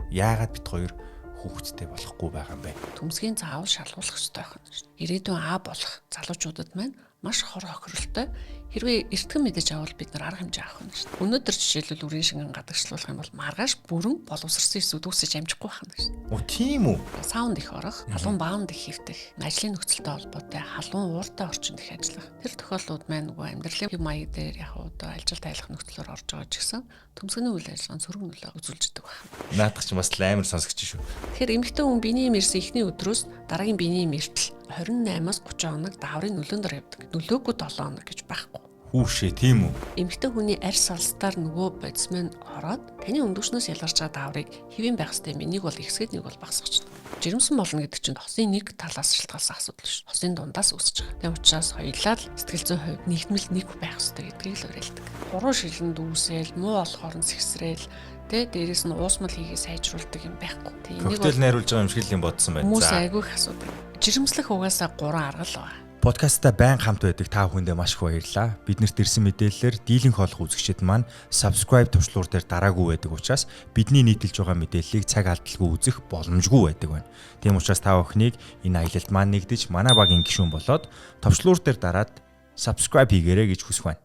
Яагаад бид хоёр хүүхэдтэй болохгүй байгаа юм бэ? Төмсгийн заавал шалгуулах ёстой байх нь шүү дээ. Ирээдүйн аа болох залуучуудад маань маш хор хохиролтой. Хэрвээ эртхэн мэдэж авал бид нар арга хэмжээ авах нь шүү дээ. Өнөөдөр жишээлбэл үрийн шингэн гадагшлуулах юм бол маргааш бүрэн боловсрсан эсүүд үүсэж амжихгүй байх нь шүү дээ. Оо тийм үү? Саунд их орох, халуун баанд их хэвтэх, ажлын нөхцөлтэй холбоотой халуун ууртай орчинд их ажиллах. Тэр тохиолдлууд маань нөгөө амьдралын хэв маяг дээр яг одоо ажилтал айлах нөхцлөөр орж байгаа ч гэсэн төмсгөний үйл ажиллагаанд сөрөг нөлөө үзүүлждэг байна. Наадах ч бас амар сонсогч шүү. Тэгэхээр эмэгтэй хүн биений юм ирсэн эхний өдрөөс дараагийн биений юм иртэл 28-аас 30 хоног дааврын нөлөөнд дор явдаг. Нөлөөгүй 7 хоног гэж байхгүй. Хүүшээ тийм үү? Эмэгтэй хүний арьс салстаар нөгөө бодис маань ороод таны өндөгчнөөс ялгарч байгаа дааврыг хэвэн байх ёстой юм. Нэг бол ихсгээд нэг бол багасгачдаг. Жирэмсэн болно гэдэг чинь хосын нэг талаас шалтгаалсан асуудал шүү. Хосын дундаас үүсэж байгаа. Тэгээ учраас хоёулаа л сэтгэл зүйн хувьд нэгтгэл нэг байх ёстой гэдгийг л уриалдаг. Гурван шилэнд үүсэл, муу олохоор нь сэгсрээл, тэ дээрэс нь уусмал хийгээ сайжруулдаг юм байхгүй. Тэ энийг Коктейл найруулж байгаа юм шиг л юм бодсон байна. Хүмүүс айгүй их асуудаг. Жирэмслэх угаасаа 3 арга л байна. Подкастта байн хамт байдаг та бүхэндээ маш их баярлалаа. Биднэрт ирсэн мэдээллээр дийлэнх олох үзэгчид маань subscribe төвчлуур дээр дараагүй байдаг учраас бидний нийтэлж байгаа мэдээллийг цаг алдалгүй үзэх боломжгүй байдаг байна. Тийм учраас та бүхнийг энэ аялалд маань нэгдэж манай багийн гишүүн болоод төвчлуур дээр дараад subscribe хийгээрэй гэж хүсэх байна.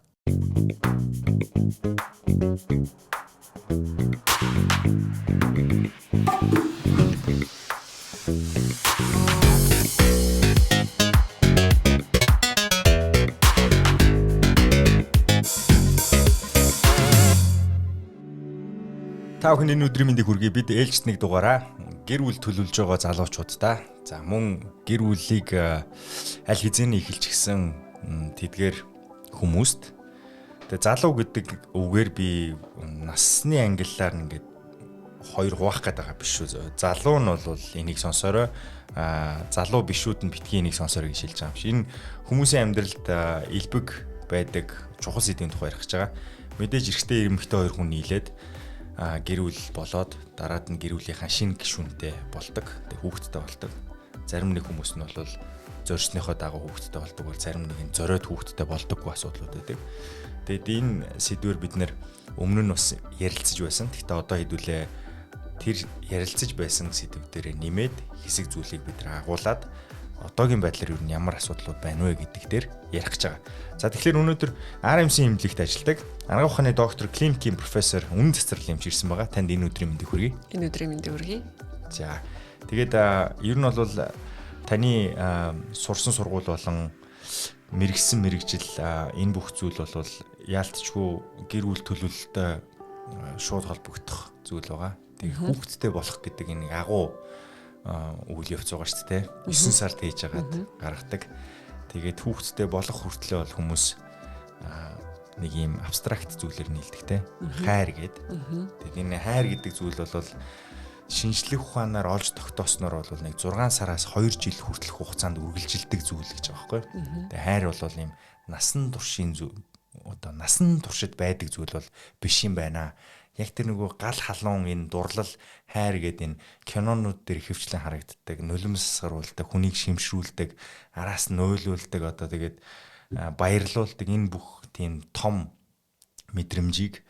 Та бүхэн энэ өдрийн мэндийг хүргэе. Бид ээлжид нэг дугаараа гэр бүл төлөвлөж байгаа залуучуудаа. За мөн гэр бүлийг аль хэзээний эхэлж гисэн тэдгээр хүмүүст. Тэгээ залуу гэдэг үгээр би насны ангиллаар ингээд хоёр хуваах гээд байгаа биш үү. Залуу нь бол энийг сонсороо залуу бишүүд нь битгий энийг сонсороо гэж хэлж байгаа юм шиг. Энэ хүмүүсийн амьдралд элбэг байдаг чухал сэдвийн тухай ярих гэж байгаа. Мэдээж эрэгтэй эмэгтэй хоёр хүн нийлээд гэр бүл болоод дараад нь гэр бүлийнхаа шинэ гишүүнтэй болдог. Тэг хүүхэдтэй болдог. Зарим нэг хүмүүс нь бол зорьсныхоо дагуу хүүхэдтэй болдог бол зарим нэг нь зориод хүүхэдтэй болдоггүй асуудлууд байдаг. Тэгэд энэ сэдвээр бид нэр өмнө нь бас ярилцаж байсан. Гэхдээ одоо хэдүүлээ тэр ярилцаж байсан сэдв дээр нэмээд хэсэг зүйлийг бид нар агуулад одоогийн байдлаар юу ямар асуудлууд байна вэ гэдэг дээр ярих гэж байгаа. За тэгэхээр өнөөдөр RMC эмнэлэгт ажилладаг арга ухааны доктор, клиникийн профессор, үнэн цэцэрлэг эмч ирсэн байгаа. Танд энэ өдрийн мэндийг хүргэе. Энэ өдрийн мэндийг хүргэе. За тэгээд ер нь бол таны сурсан сургууль болон мэрэгсэн мэрэгжил энэ бүх зүйл бол яалтчгүй гэр бүл төлөвлөлтөй шууд холбогдох зүйл байгаа. Тэгээд хүүхэдтэй болох гэдэг энэ агуу үйл явц байгаа шүү дээ. 9 сард хийж агаад гаргадаг. Тэгээд хүүхэдтэй болох хүртлээр бол хүмүүс нэг юм абстракт зүйлээр нийлдэг те. Хайр гээд. Тэгээд энэ хайр гэдэг зүйл бол шинжлэх ухаанаар олж тогтоосноор бол нэг 6 сараас 2 жил хүртэлх хугацаанд үргэлжилдэг зүйл гэж байгаа байхгүй. Тэгээд хайр бол юм насан туршийн зүйл одоо насан туршид байдаг зүйл бол биш юм байна. Яг тэр нөгөө гал халуун энэ дурлал хайр гэдэг энэ кинонууд дээр хөвчлэн харагддаг, нулимс сасгаруулдаг, хүнийг шимшрүүлдэг, араас нь ойлуулдаг одоо тэгээд баярлуулдаг энэ бүх тийм том мэдрэмжийг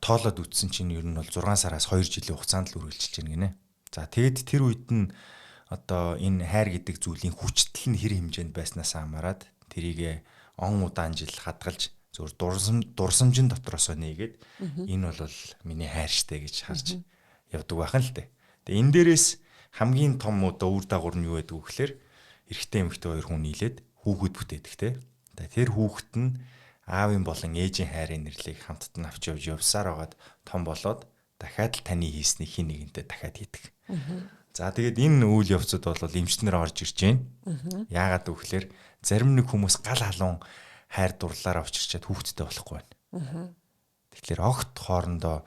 тоолоод үтсэн чинь ер нь бол 6 сараас 2 жилийн хугацаанд л үргэлжилж байна гинэ. За тэгэд тэр үед нь одоо энэ хайр гэдэг зүйлийн хүчтэл нь хэр хэмжээнд байснаас хамаарат тэрийг он удаан жил хадгалж зөв дурсамжийн дотроос нээгээд энэ бол миний хайр штэ гэж харж явдаг байх нь л дээ. Тэгээ энэ дээрээс хамгийн том одоо үр дагавар нь юу байдаг вэ гэхээр эрэгтэй эмэгтэй хоёр хүн нийлээд хүүхэд бүтээдэг те. Тэр хүүхэд нь аавын болон ээжийн хайрын нэрлийг хамтд нь авч явсаар байгаад том болоод дахиад л таны хийсний хин нэгэнтэй дахиад хийдэг. За тэгээд энэ үйл явцад бол эмчнэр орж ирж байна. Яагаад гэвэл зарим нэг хүмүүс гал халуун хайр дурлалаараа учирчаад хүүхэдтэй болохгүй байна. Тэгэхээр огт хоорондоо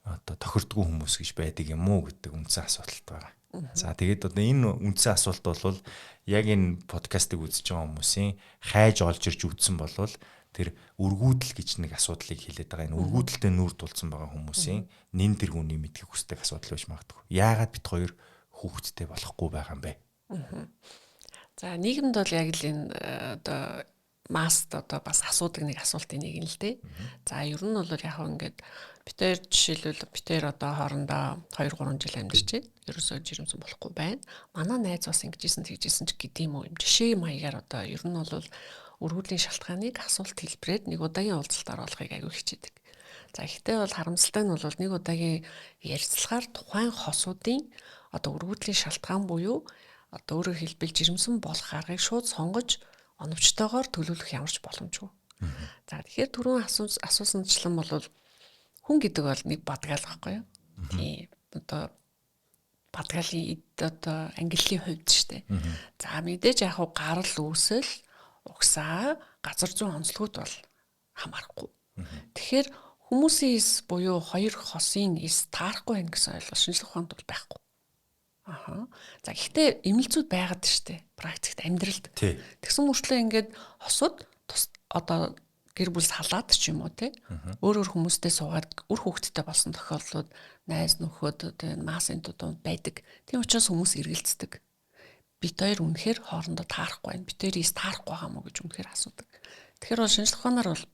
одоо тохирдгүй хүмүүс гэж байдаг юм уу гэдэг үндсэн асуулт байгаа. За тэгээд одоо энэ үндсэн асуулт бол яг энэ подкастыг үзэж байгаа хүмүүсийн хайж олж ирж үтсэн болвол тэр өргүүдэл гэж нэг асуудлыг хэлээд байгаа. Энэ өргүүдэлтэй нүүр тулцсан байгаа хүмүүсийн нэн тэргүүний мэдхийг хүсдэг асуудал байж магадгүй. Яагаад бид хоёр хүүхэдтэй болохгүй байгаа юм бэ? За нийгэмд бол яг л энэ одоо маст одоо бас асуудаг нэг асуултын нэг нь л дээ. За ер нь бол яг ингээд битээр жишээлбэл битээр одоо хоорондоо 2 3 жил амьдарч байна. Ерөөсөө жирэмсэн болохгүй байна. Манай найз бас ингэжсэн тэгжсэн ч гэдэм үү юм жишээ маягаар одоо ер нь бол өргөдлийн шалтгааныг асуулт хэлбэрээд нэг удаагийн уулзалтаар олохыг аягүй хичээдэг. За ихтэй бол харамсалтай нь бол нэг удаагийн ярилцлагаар тухайн хосуудын одоо өргөдлийн шалтгаан буюу одоо өөрөөр хэлбэл жирэмсэн болох аргыг шууд сонгож оновчтойгоор төлөвлөх ямарч боломжгүй. За тэгэхээр түрүүн асуусанчлан бол хүн гэдэг бол нэг бадгаал байхгүй юу? Тийм. Одоо бадгаалын одоо ангиллын хувьд шүү дээ. За мэдээж яг гарал үүсэл угсаа газар зүйн онцлогуд бол хамаарахгүй. Тэгэхээр хүмүүсийн эс буюу хоёр хосын эс таарахгүй байх гэсэн ойлгол шинжлэх ухаанд бол байхгүй. За гэхдээ эмэлзүүд байгаад штэ практикт амьдралд. Тэгсэн мөртлөө ингээд хосууд одоо гэр бүл салаад ч юм уу те өөр хүмүүстэй суугаад үр хөвгттэй болсон тохиолдлууд найз нөхөд одоо масын дунд байдаг. Тийм учраас хүмүүс эргэлздэг. Бид хоёр үнэхээр хоорондоо таарахгүй байна. Бид хоёрыг таарахгүй байгаа мó гэж үнэхээр асуудаг. Тэгэхээр бол шинжлэх ухаанаар бол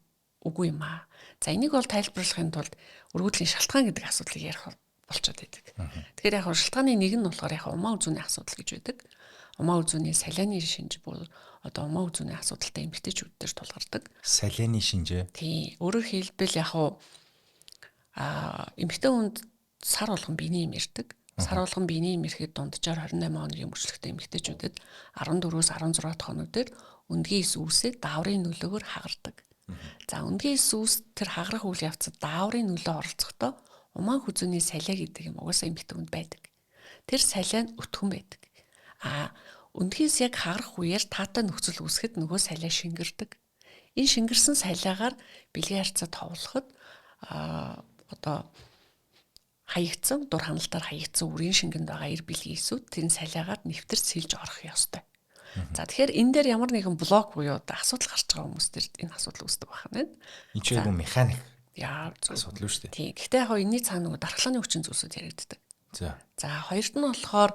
үгүй юм аа. За энийг бол тайлбарлахын тулд өргөдлийн шалтгаан гэдэг асуудлыг ярих болчиход байдаг. Тэгэхээр яг шалтгааны нэг нь болохоор яг умаа үзүүний асуудал гэж байдаг. Умаа үзүүний салианы шинж бүр одоо умаа үзүүний асуудалтай эмэгтэйчүүд дээр тулгардаг. Салианы шинж. Тий. Өөрөөр хэлбэл яг эмэгтэй хүнд сар болгон биений юм ирдэг. Сар болгон биений юм ирэхэд дунджаар 28 хоногийн мөрчлөгтэй эмэгтэйчүүдэд 14-өөс 16 дахь хоног дээр өндгийн эс үүсээ дааврын нөлөөгөөр хагардаг. За өндгийн эс үүс тэр хагарах үйл явцад дааврын нөлөө оролцохдоо умаа хүзүүний салиа гэдэг юм угаасаа эмэгтэй хүнд байдаг. Тэр салиа нь өтгөн байдаг. Өндгийс яг хагарах үеэр таатай нөхцөл үүсгэхэд нөгөө салиа шингэрдэг. Энэ шингэрсэн салиагаар бэлгийн харьцаа товлоход одоо хаягдсан дур ханалтаар хаягдсан үрийн шингэнд байгаа эр бэлгийн эсүүд тэр салиагаар нэвтэрч сэлж орох ёстой. За тэгэхээр энэ дээр ямар нэгэн блок буюу асуудал гарч байгаа хүмүүс дээр энэ асуудал үүсдэг байна. Энэ ч яг механик яа асуудал шүү дээ. Тийм. Гэхдээ яг энэний цаана нөгөө дархлааны хүчин зүйлсүүд яригддаг. За хоёрт нь болохоор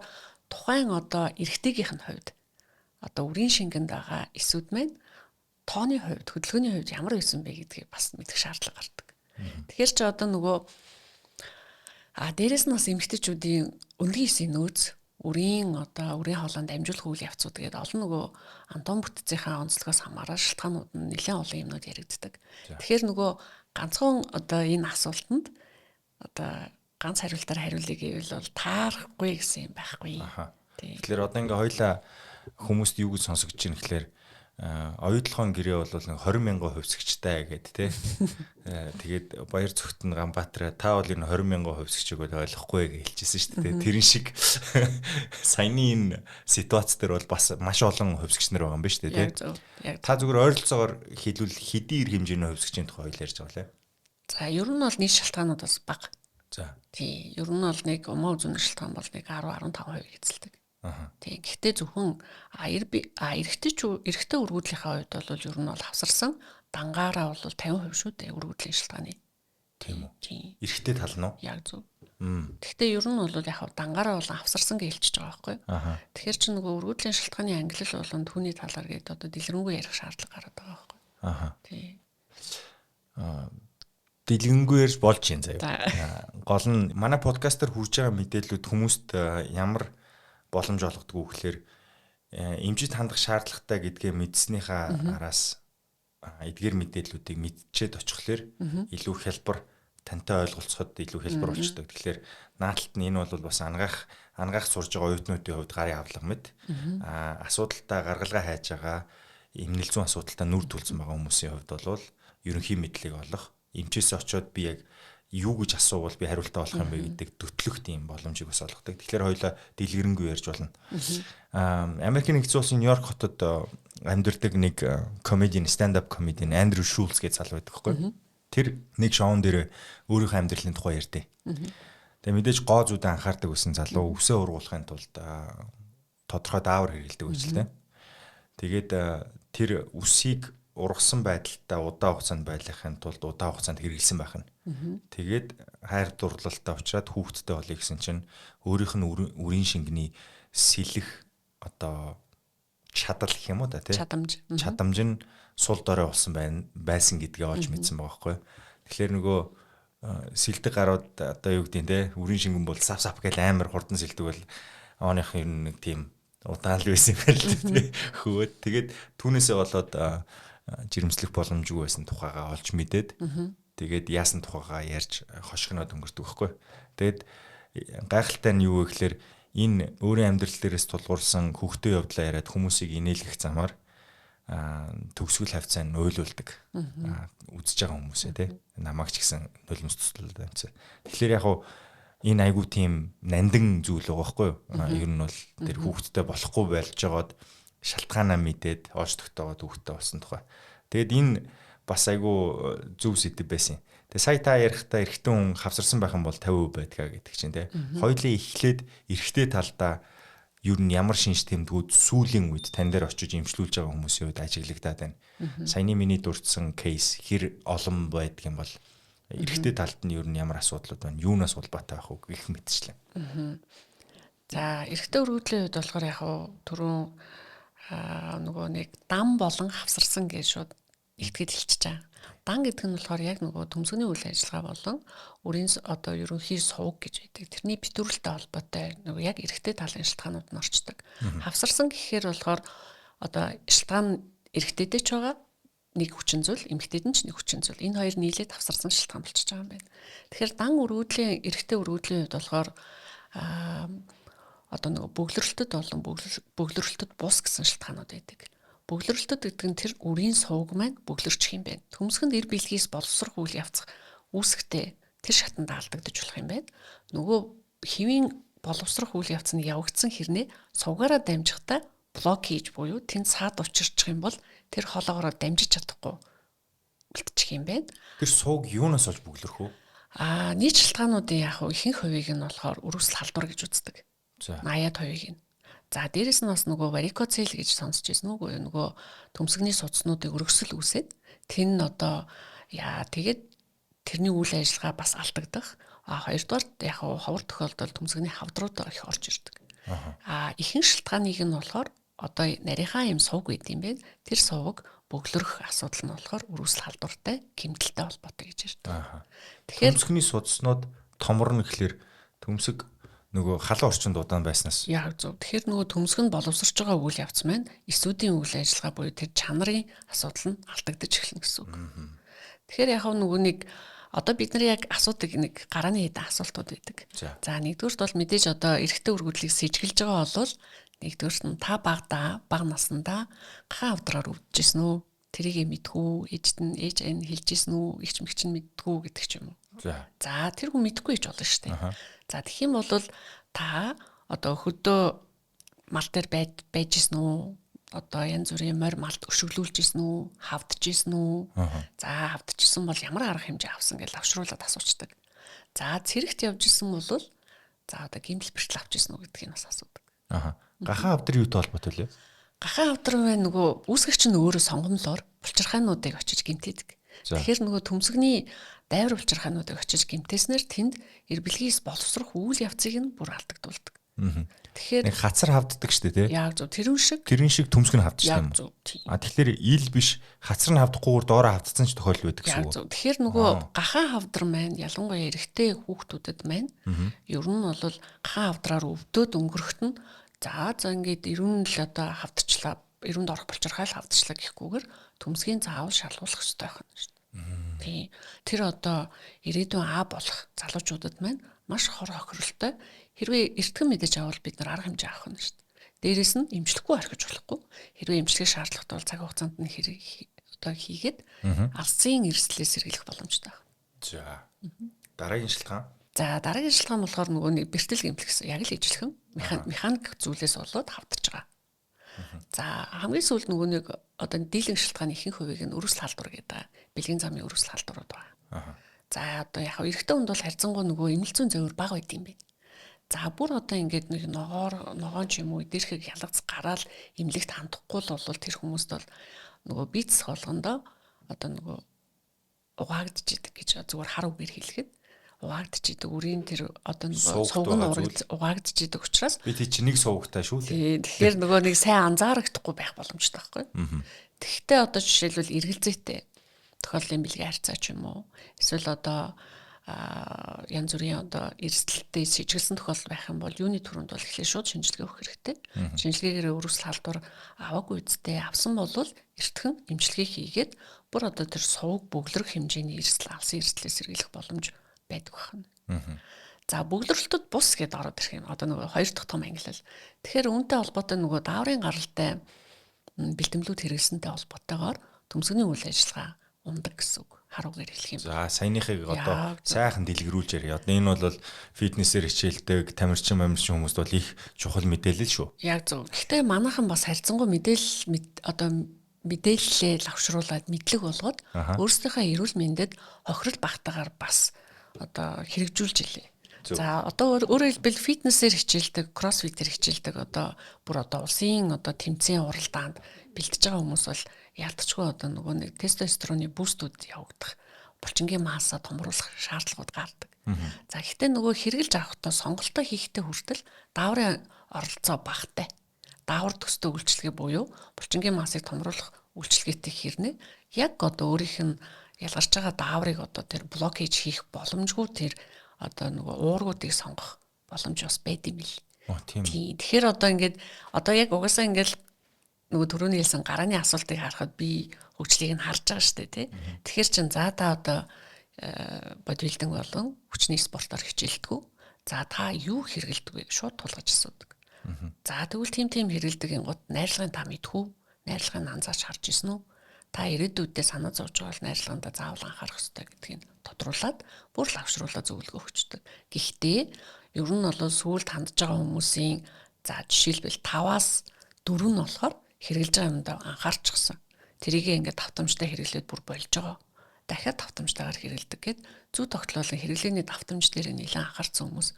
тухайн одоо эрэгтэйгийнх нь хувьд одоо үрийн шингэнд байгаа эсүүд маань тооны хувьд хөдөлгөөний хувьд ямар байсан бэ гэдгийг бас мэдэх шаардлага гардаг. Тэгэхээр ч одоо нөгөө дээрэс нь бас эмэгтэйчүүдийн өндгийн эсийн нөөц үрийн хоолойнд амжуулах үйл явцууд гэдэг олон нөгөө антон бүтцийнхаа онцлогоос хамаараа шалтгаанууд нь нэлээд олон юмнууд яригддаг. Тэгэхээр нөгөө ганцхан одоо энэ асуултанд одоо ганц хариултаар хариулъя гэвэл бол таарахгүй гэсэн юм байхгүй. Тэгэхээр одоо ингээ хоёлаа хүмүүст юу гэж сонсогдож байна гэхээр оюутлогоон гэрээ бол 20,000 хувьсгчтай гэд тэ. Тэгээд Баяр Цогтн Ганбаатар та бол энэ 20,000 хувьсгчийг бол ойлгохгүй гэж хэлжсэн шүү дээ. Тэрэн шиг саяны энэ ситуац дээр бол бас маш олон хувьсгч нар байгаа юм байна шүү дээ тэ. Та зүгээр ойролцоогоор хэлвэл хэдий ир хэмжээний хувьсгчийн тухай ярьж байгаа лээ. За ер нь бол нийт шалтгаанууд бас бага. За. Тий, ер нь бол нэг умаа үзүүний шалтгаан бол нэг 10-15% эзэлдэг. Тий, гэхдээ зөвхөн эрэгтэй өргөдлийнхаа хувьд бол ер нь бол хавсарсан дангаараа бол 50% шүү дээ өргөдлийн шалтгааны. Тийм үү. Эрэгтэй тал нь уу? Яг зөв. Гэхдээ ер нь бол яг дангаараа бол хавсарсан гэж хэлчихэж байгаа байхгүй юу? Тэгэхээр чи нөгөө өргөдлийн шалтгааны ангилал болон түүний талаар гээд одоо дэлгэрэнгүй ярих шаардлага гараад байгаа байхгүй юу? Тий. Дэлгэнгээр болж юм заяа. Гол нь манай подкастер хүрж байгаа мэдээллүүд хүмүүст ямар боломж олгодог вэ гэхээр эмчит хандах шаардлагатай гэдгээ мэдснийхаа араас эдгээр мэдээллүүдийг мэдчихэд очихлоор илүү хялбар тантай ойлголцоход илүү хялбар болчдөг. Тэгэхээр нааталт нь энэ бол бас ангаах сурж байгаа оюутнуудын хувьд гарын авлага мэд. Асуудалтай гаргалгаа хайж байгаа эмнэлэг зүйн асуудалтай нүр төлсөн байгаа хүмүүсийн хувьд бол ерөнхий мэдлийг олох, эмчээс очиод би яг юу гэж асуувал би хариултаа болох юм бэ гэдэг дөтлөх тийм боломжийг бас олгодог. Тэгэхээр хоёлаа дэлгэрэнгүй ярьж болно. Америкийн нэгдсэн улсын Нью-Йорк хотод амьдардаг нэг комедиан, stand-up comedian Андрю Шулц гэж залуу байдаг байхгүй. Тэр нэг шоун дээр өөрийнхөө амьдралын тухай ярьдээ. Тэгээ мэдээж гоо зүйдэ анхаардаг байсан залуу өвсөө ургуулахын тулд тодорхой даавар хэрэгэлдэг байж л тэ. Тэгээд тэр үсийг ургасан байдалтай удаан хугацаанд байлгахын тулд удаан хугацаанд хэрэгэлсэн байх нь. Тэгээд хайр дурлалтай уулзраад хүүхэдтэй болъё гэсэн чинь өөрийнх нь үрийн шингэний сэлэх одоо чадал гэх юм уу да тий. Чадамж нь сул дорой болсон байсан гэдгээ олж мэдсэн байгаа байхгүй. Тэгэхээр нөгөө сэлдэг гарууд одоо юу гэдэг те үрийн шингэн бол сав гэл амар хурдан сэлдэг бол ооных ер нь нэг тийм удаал байсан юм байна л тий. Хөөд тэгээд түүнээсээ болоод жирэмслэх боломжгүй байсан тухайгаа олж мэдээд тэгээд яасан тухайгаа ярьж хошигноод өнгөрдөг байхгүй. Тэгээд гайхалтай нь юу вэ гэхээр энэ өөрийн амьдрал дээрээс тулгуурсан хөвгтөө явдлаа яриад хүмүүсийг инээлгэх замаар төгсгөл хавцаанд ойлуулдаг. Үзэж байгаа хүмүүсээ тий. Намайг ч гэсэн нулимс туслаад байна. Тэгэхээр яг хуу энэ айгуу тийм нандин зүйл байгаа байхгүй юу? Ер нь бол тэр хүүхдтэй болохгүй болж байгаад шалтгаанаа мэдээд оож тогтоогоод хүүхдтэй болсон тухай. Тэгээд энэ бас айгуу зөв сэдв байсан. Тэгээ сая та ярихдаа эрэгтэй хүн хавсарсан байх юм бол 50% байдгаа гэдэг чинь тий. Хоёулын эхлээд эрэгтэй талдаа ер нь ямар шинж тэмдгүүд сүүлийн үед тань дээр очиж имжлүүлж байгаа хүмүүсийн үед ажиглагдаад байна. Саяны миний дурдсан кейс хэр олон байдаг юм бол эрэгтэй талд нь ер нь ямар асуудлууд байна? Юунаас улбаатай байх вэ гэх мэтчлээ. За эрэгтэй өргөдлийн үед болохоор яг түрүүн нөгөө нэг дан болон хавсарсан гэж шууд ихтгэж хэлчихэж байгаа. Дан гэдэг нь болохоор яг нөгөө төмсгөний үйл ажиллагаа болон үрийн одоо ерөнхий сувг гэж байдаг. Тэрний битүүрэлтэй холбоотой нөгөө яг эрэгтэй талын шалтгаанууд нь орчдөг. Хавсарсан гэхээр болохоор одоо шалтгаан эрэгтэйдээ ч байгаа нэг хүчин зүйл, эмэгтэйд нь ч нэг хүчин зүйл. Энэ хоёр нийлээд хавсарсан шалтгаан болчихж байгаа юм байна. Тэгэхээр дан өргөдлийн эрэгтэй өргөдлийн үед болохоор одоо нөгөө бөглөрөлтөд болон бөглөрөлтөд бус гэсэн шалтгаанууд байдаг. Бөглөрөлтөд гэдэг нь тэр үрийн сувг маань бөглөрчих юм байна. Төмсгөнд эр бэлгээс боловсрох үйл явц үүсэхдээ тэр шатанд алдагдаж болох юм байна. Нөгөө хэвийн боловсрох үйл явц нь явагдсан хэрнээ сувгаараа дамжихдаа блок хийж буюу тэнд саад учирчих юм бол тэр хоолоогоор дамжиж чадахгүй үлдчих юм байна. Тэр сувг юунаас олж бөглөрөх вэ? Нийт шалтгаануудын яг ихэнх хувийг нь болохоор өрөөсөл халдвар гэж үздэг. 80-аад хувийг нь. За дээрэс нь бас нөгөө варикоцел гэж сонсч байсан үгүй нөгөө төмсгний судснуудыг өргөсөл үүсээд тэн одоо тэгээд тэрний үйл ажиллагаа бас алдагдах. Хоёрдугаар яг ховор тохиолдолд төмсгний хавдрууд их орж ирдэг. Ихэнх шалтгааныг нь болохоор одоо нарийнхаа юм сувг байд юм байна. Тэр сувг бөглөрөх асуудал нь болохоор өрөөсөл халдвартай гэмтэлтэй холбоотой гэж ярьдаг. Тэгэхээр төмсгний судснууд томорно гэхэлэр төмсг нөгөө халуун орчинд удаан байснаас яг зөв. Тэгэхээр нөгөө төмсгөнд боловсрч байгаа үйл явц маань эсүүдийн үйл ажиллагаа буюу тэр чанарын асуудал нь алдагдаж эхэлнэ гэсэн үг. Тэгэхээр яг нөгөө нэг одоо бид нар яг асуудаг нэг гарааны хэдэн асуултууд байдаг. За нэгдүгüрт бол мэдээж одоо эрэгтэй өргөдлийг сэжгэлж байгаа бол нэгдүгüрт нь та бага наснда гахаан авдраар өвдөжсэн үү? Тэрийг мэдхүү, ээж ань хэлжсэн үү? Игч мэгч нь мэдтгүү гэдэг ч юм уу. За тэр хүн мэдэхгүй гэж болно шүү дээ. За тэгэх юм бол та одоо хөдөө мал дээр байжсэн үү? Одоо янз бүрийн морь малт өшөглүүлж исэн үү? Хавдж исэн үү? За хавдж исэн бол ямар арга хэмжээ авсан гэж авшруулад асуучдаг. За цэрэгт явж исэн бол за одоо гимтэл бэртэл авч исэн үү гэдгийг бас асуудаг. Гахаан авдар юутай холбоотой вэ? Гахаан авдар маань нөгөө үүсгэгч нь өөрөө сонгомлоор булчирхаануудыг очиж гимтээдэг. Тэгэхээр нөгөө төмсгний дайвар булчирхаануудыг очиж гимтээснээр тэнд эр бэлгээс боловсрох үйл явцыг нь бүр алдагдуулдаг. Тэгэхээр нэг хацар хавддаг шүү дээ тий. Яг зөв тэрэн шиг төмсг нь хавдчих юм. Тэгэхээр ил биш хацар нь хавдахгүйгээр доороо хавдсан ч тохиол байдаг гэсэн үг. Яг зөв. Тэгэхээр нөгөө гахаан хавдар маань ялангуяа эрэгтэй хүүхдүүдэд маань ер нь бол гахаан хавдраар өвдөд өнгөрөхт нь за ингээд ерөн л одоо хавдчлаа, ерөнд орох булчирхай л хавдчлаа гэхгүйгээр төмсгийн заавал шалгуулах хэрэгтэй байх нь шүү дээ. Тий. Тэр одоо ирээдүйн болох залуучуудад маань маш хор хохиролтой. Хэрвээ эртхэн мэдэж авал бид нар арга хэмжээ авах нь шүү дээ. Дээрээс нь эмчлэхгүй орхиж болохгүй. Хэрвээ эмчлэхийг шаардлагатай бол цаг хугацаанд нь одоо хийгээд алсын эрсдлээс сэргийлэх боломжтой байна. За. Дараагийн шалтгаан. За дараагийн шалтгаан болохоор нөгөө нэг бэртэл гэмтэл гэсэн яг л ижилхэн механик зүйлээс болоод хавдаж байгаа. За хамгийн сүүлд нөгөө нэг одоо дийлэнх шалтгааны ихэнх хувийг нь өрөөсөл халдвар гэдэг. Бэлгийн замын өрөөсөл халдварууд байгаа. За одоо яг эрэгтэй хүнд бол харьцангуй нөгөө эмэлзүүн зөөр бага байд юм байна. За бүр одоо ингээд нэг ногоон ч юм уу дээрхийг ялгац гараал эмнэлэгт хандахгүй л бол тэр хүмүүст бол нөгөө бицс болгондоо одоо нөгөө угаагдж идэг гэж зүгээр хар үгээр хэлэхэд угаагдчихийдэг. Үрийн тэр одоо Суугт сувг нь байгаа угаагдчихийдэг учраас би тий чи нэг сувгтай шүү дээ. тэгэхээр нөгөө нэг сайн анзаарахгүй байх боломжтой байхгүй. Тэгэхдээ одоо жишээлбэл эргэлзээтэй тохиолдлын бэлгийн харьцаа ч юм уу эсвэл одоо янз бүрийн одоо эрсдэлтэй сэжиглсэн тохиолдол байх юм бол юуны түрүүнд бол эхлээ шууд шинжилгээ өгөх хэрэгтэй. Шинжилгээгээр өрөөсөл халдвар аваагүй үсттэй авсан бол эртхэн эмчилгээ хийгээд бүр одоо тэр сувг бөглөрөх хэмжээний эрсдэл авсан эрсдлээс сэргийлэх боломж байдаг байна. За бөглөрөлтөд бус гэдээ ороод ирэх юм. Одоо нөгөө хоёр дахь том ангилал. Тэгэхээр үүнтэй холбоотой нөгөө дааврын гаралтай бэлтгэлүүд хэрэглэсэнтэй холбоотойгоор төмсгөний үйл ажиллагаа ундаг гэсэн үг. Харуугаар хэлэх юм. За саяныхыг одоо сайхан дэлгэрүүлж яриа. Одоо энэ бол фитнесээр хичээлдэг тамирчин хүмүүсд бол их чухал мэдээлэл шүү. Яг зөв. Гэхдээ манайхан бас харьцангуй мэдээлэлээ лавшруулад мэдлэг болгоод өөрсдийнхөө эрүүл мэндэд хохирол багтаагаар бас одоо хэрэгжүүлж илээ. За одоо өөрөөр хэлбэл фитнесээр хичээлдэг, кроссфитээр хичээлдэг одоо бүр одоо улсын одоо тэмцээн уралдаанд бэлтэж байгаа хүмүүс бол ялтчгүй одоо нөгөө нэг тестостероны бустууд явагдах, булчингийн маасаа томруулах шаардлагууд гардаг. За гэхдээ нөгөө хэрэгжилж авахдаа сонголтоо хийхдээ хүртэл дааврын оролцоо багтай. Даавар төстэй үйлчлэгээ буюу булчингийн маасыг томруулах үйлчлэгээтэй хэрнээ яг одоо өөрийнх нь ялгарч байгаа дааврыг одоо тэр блокэж хийх боломжгүй тэр одоо нөгөө уургуудыг сонгох боломж бас байд юм л. Тийм. Тэгэхээр одоо ингээд одоо яг угаасаа ингээд нөгөө түрүүний хэлсэн гарааны асуултыг харахад би хөгжлийг нь харж байгаа шүү дээ тий. Тэгэхээр чин за та одоо бодибилдинг болон хүчний спортоор хичээлдэг. За та юу хэрэгэлдэг вэ? Шууд тулгаж асуудаг. За тэгвэл тийм хэрэгэлдэг гингууд найрлагын та мэдхүү, найрлагын анзаарч харж ирсэн үү? Та ирээдүйдээ санаа зовж байгаа бол найрлагандаа заавал анхаарах хэрэгтэй гэдгийг тодруулаад бүр лавшруулаад зөвлөгөө өгчдөг. Гэхдээ ер нь бол сүүлд хандж байгаа хүмүүсийн за жишээлбэл 5-аас 4 нь болохоор хэрэгжилж байгаа юмдаа анхаарчихсан. Тэрийг ингээд давтамжтай хэрэглээд бүр болж байгаа. Дахиад давтамжтайгаар хэрэгэлдэг гэд зөв тогтолцооны хэрэглээний давтамж дээр нэлээд анхаарсан хүмүүс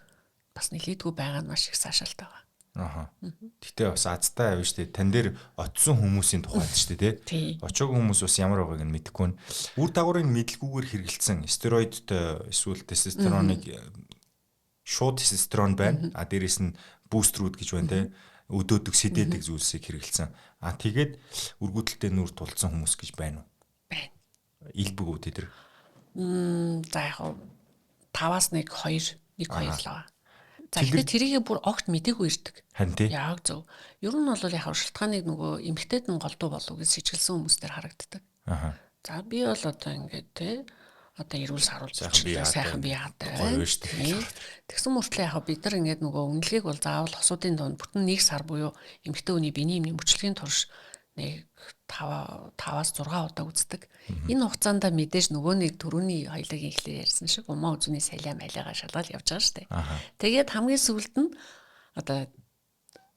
бас нэлээдгүй байгаа нь маш их саашаалтай байгаа. Гэтэ бас азтай авна шүү дээ. Тан дээр очисон хүмүүсийн тухайд шүү дээ, тий. Очоогүй хүмүүс бас ямар байгааг нь мэдэхгүй нь. Үр дагаврын мэдлгүйгээр хэрэгэлсэн стероидтой эсвэл тестостероныг шууд тестостерон байна. Дээрээс нь буструуд гэж байна, тий. Өдөөдөг сэдээдэг зүйлсийг хэрэгэлсэн. Тэгээд үргүүдэлтэй нүр тулцсан хүмүүс гэж байна уу? Байна. Илбэг үү тэр? За яг 5-аас 1 2 1 2 л байгаа. За тэгэхээр тэрийг бүр огт мэдээгүй ирдэг. Харин тий. Яг зөв. Ер нь бол яг шалтгааныг нөгөө эмгтээд нь голдуу болов гэж сэжгэлсэн хүмүүстээр харагддаг. За би бол одоо ингээд тий одоо эрүүл саруулж сайхан би яадаг. Тэгсэн мөртлөө яг бид нар ингээд нөгөө үнэлгээг бол заавал хосуудын донд бүтэн 1 сар буюу эмгтээ хүний биений эмийн мөчлөгийн турш нэг 5-аас 6 удаа үздэг. Энэ хугацаанд мэдээж нөгөө нэг төрөний хоёлагийн ихлээр ярьсан шиг умаа үзүний салиа малигаа шалгал явж байгаа шүү дээ. Тэгээд хамгийн сүүлд нь одоо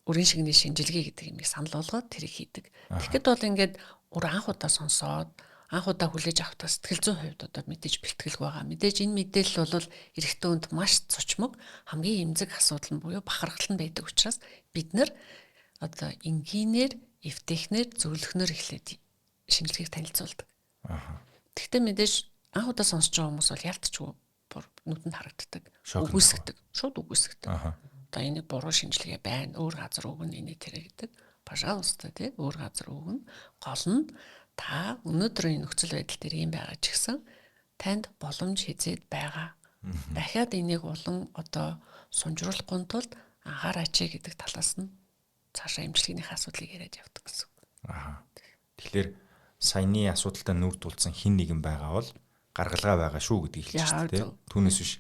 үрийн шигний шинжилгээ гэдэг юмыг санал болгоод тэрийг хийдэг. Тэгэхэд бол ингээд өөр анх удаа сонсоод анх удаа хүлээж авах сэтгэл зүйн хувьд одоо мэдээж бэлтгэл байгаа. Мэдээж энэ мэдээлэл бол эрэгтэй хүнд маш цочмог хамгийн эмзэг асуудал нь буюу бахархал нь байдаг учраас бид нар одоо энгийнээр эвтэхнэр зөвлөхнөр эхлээд шинжилгээг танилцуулдаг. Гэхдээ мэдээж анх удаа сонсож байгаа хүмүүс бол ялтчгүй нүдэнд харагддаг. Үгүйсгдэг. Шууд үгүйсгдэг. Одоо энэ буруу шинжилгээ байна. Өөр газар өгнө энэ тэрэ гэдэг. Пожалуйста тий өөр газар өгнө. Гол нь та өнөөдрийн нөхцөл байдал дээр юм байгаа ч гэсэн танд боломж хязээд байгаа. Дахиад энийг улам одоо сунжруулахгүй тулд анхаараач гэдэг талаас нь цаашаа эмчилгээнийхээ асуудлыг яриад явдаг гэсэн. Тэгэхээр саяны асуудалтай нүр тулцсан хин нэгэн байгаа бол гаргалгаа байгаа шүү гэдгийг хэлж байна тийм. Түүнээс биш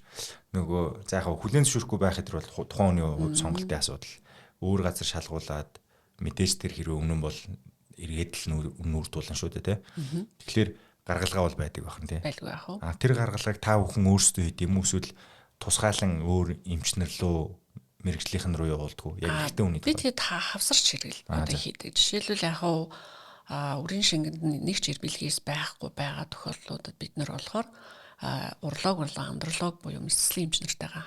нөгөө за яг хүлэн зөвшөөрөхгүй байх хэвээр бол тухайн хүний сонголтын асуудал. Өөр газар шалгуулад мэдээж тэр хэрэг өмнө бол эргээд л нүр тулна шүү дээ тийм. Тэгэхээр гаргалгаа бол байдаг байх нь тийм. Байлгүй яах вэ? Тэр гаргалгааг та бүхэн өөрсдөө хийд юм эсвэл тусгаалan өөр эмчнэр лөө мэрэгжлийнхэн руу явуулдаг. Яг ихтэй үний. Би тэгээд хавсарч хэрэгэл одоо хийдэг. Жишээлбэл яг үрийн шингэнд нэг ч ирбэлгээс байхгүй байгаа тохиолдлуудад бид нар болохоор урлог болон андролог буюу мэсцлийн эмчнэртэйгээ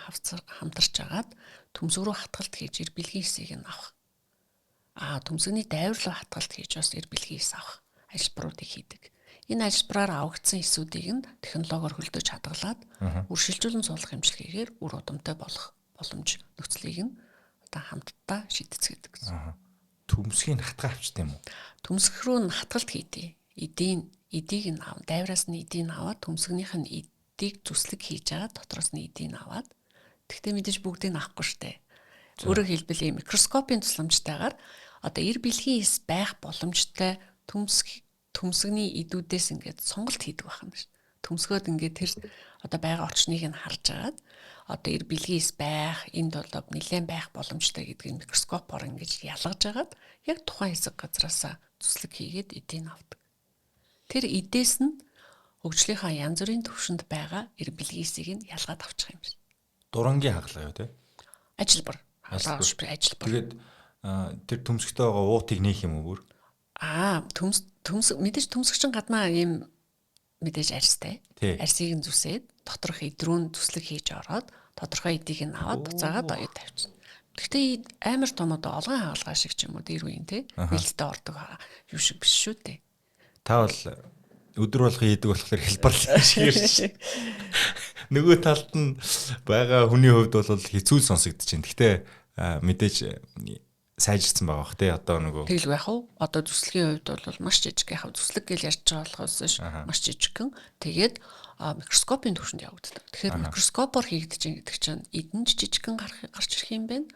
хамтарч агаад төмсөг рүү хатгалт хийж ирбэлгийн хэсгийг нь авах. Төмсгний дайвар руу хатгалт хийж бас ирбэлгийн хэс авах. Ажилбаруудыг хийдэг. Энэ ажиллбараар авагдсан эсүүдийг нь технологиор хөлдөөж хадгалаад үршилжүүлэн суулгах хэмжлэгээр үр удамтай болох боломж нөхцөлийг нь одоо хамтдаа шийдэцгээдэг гэсэн. Төмсгийн хатгаа авчт юм уу? Төмсг рүү нь хатгалт хийдэг. Эдийг нь дайвраас нь эдийг нь аваад төмсгнийх нь эдийг зүслэг хийж агаад дотроос нь эдийг нь аваад тэгтээ мэдээж бүгдийг нь авахгүй штэ. Өөрөөр хэлбэл микроскопын тусламжтайгаар одоо эр бэлгийн эс байх боломжтой төмсгний эдүүдээс ингээд сонголт хийдэг байх юм шүү. Төмсгөөд ингээд тэр одоо байгаа орчныг нь харж агаад одоо эр бэлгийн эс байх, энд бол нэлээд байх боломжтой гэдгийг микроскопоор ингэж ялгаж агаад яг тухайн хэсэг газараасаа зүслэг хийгээд эдийг авдаг. Тэр эдээс нь хөгжлийнхаа янз бүрийн төвшөнд байгаа эр бэлгийн эсийг нь ялгаад авчих юм шиг. Дурангийн хагалгаа юу те? Ажиллбар. Ажиллбар. Тэгээд тэр төмсгтэй байгаа уутыг нээх юм уу бүр? Мэдээж төмсгчин гаднаа ийм мэдээж арьстай. Арьсыг нь зүсээд доторх идрүүн зүслэг хийж ороод тодорхой эдийг нь аваад буцаагаад оёд тавьчихна. Гэхдээ амар том одоо олгон хаалгаа шиг ч юм уу дээр үеийн те бэлттэй ордог юм шиг биш шүү дээ. Та бол өдөр болгон хийдэг болохоор хэлбэрлэл шиг ирж. Нөгөө талд нь байгаа хүний хувьд бол хэцүү сонсогдож байна. Гэхдээ мэдээж сайжирсан байгаа бох те одоо нөгөө тэгэл байх уу одоо зүслэгийн хувьд бол маш жижиг яхав зүслэг гэж ярьж байгаа болохоос маш жижигхэн тэгээд микроскопын түвшинд явагддаг. Тэгэхээр микроскопоор хийгдэж байгаа гэдэг чинь эдэн жижигхэн гарч ирэх юм байна.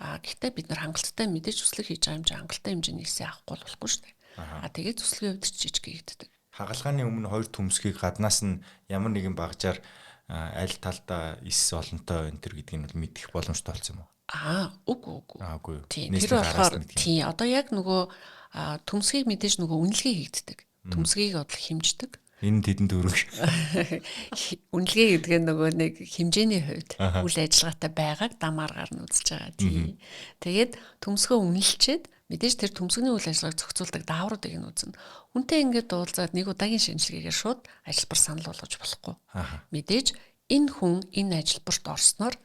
Гэхдээ бид нар хангалттай мэдээж зүслэг хийж байгаа юм чинь хангалттай хэмжээний эсээ авахгүй болохгүй шүү дээ. Тэгээд зүслэгийн хувьд жижиг хийгддэг. Хагалгааны өмнө хоёр төмсгийг гаднаас нь ямар нэгэн багжаар аль талдаа эс олонтой энэ төр гэдгийг нь мэдэх боломжтой болсон юм уу? Үгүй. Тэр болохоор одоо яг нөгөө төмсгийг мэдээж нөгөө үнэлгээ хийгддэг. Төмсгийг бодлоо хэмждэг. Энэ тэдэнд өрөг. Үнэлгээ гэдэг нь нөгөө нэг хэмжээний хувьд үйл ажиллагаатай байгааг дамааргаар нь үзэж байгаа. Тэгээд төмсгөө үнэлчихэд мэдээж тэр төмсгний үйл ажиллагааг зохицуулдаг даавруудыг нь үзнэ. Хүнтэй ингээд дуулзаад нэг удаагийн шинжилгээгээр шууд ажиллбар санал болгож болохгүй. Мэдээж энэ хүн энэ ажиллбарт орсноор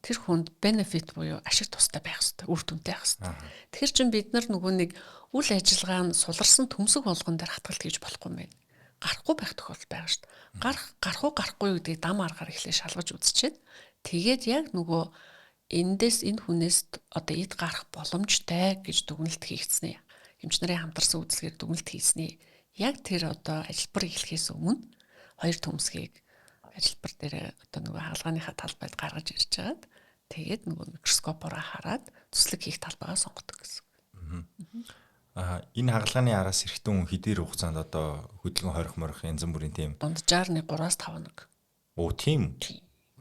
тэр хүнд бенефит буюу ашиг тустай байх хэрэгтэй, үр дүнтэй байх хэрэгтэй. Тэгэхээр чин бид нар нөгөө нэг үйл ажиллагаа нь суларсан төмсг болгон дээр хатгалт хийж болохгүй юм байна. Гарахгүй байх тохиолдол байгаа шүү дээ. Гарахгүй гэдгийг дам аргаар ихлэ шалгаж үзчихэд тэгээд яг нөгөө эндээс энэ хүнээс одоо эд гарах боломжтой гэж дүгнэлт хийгдсэн. Эмч нарын хамтарсан үйлчлэгээр дүгнэлт хийснээ. Яг тэр одоо ажиллбар эхлэхээс өмнө хоёр төмсгийг ажиллбар дээр одоо нөгөө хаалгааныхаа талбайд гаргаж ирж байгаад тэгээд нөгөө микроскопоор хараад зүслэг хийх талбайгаа сонгодог гэсэн. Энэ хагалгааны араас эрэхтэн хүн хэдийн хугацаанд одоо хөдөлгөөн хорих морих янз бүрийн тийм дунджаар 3-5 хоног. Тийм.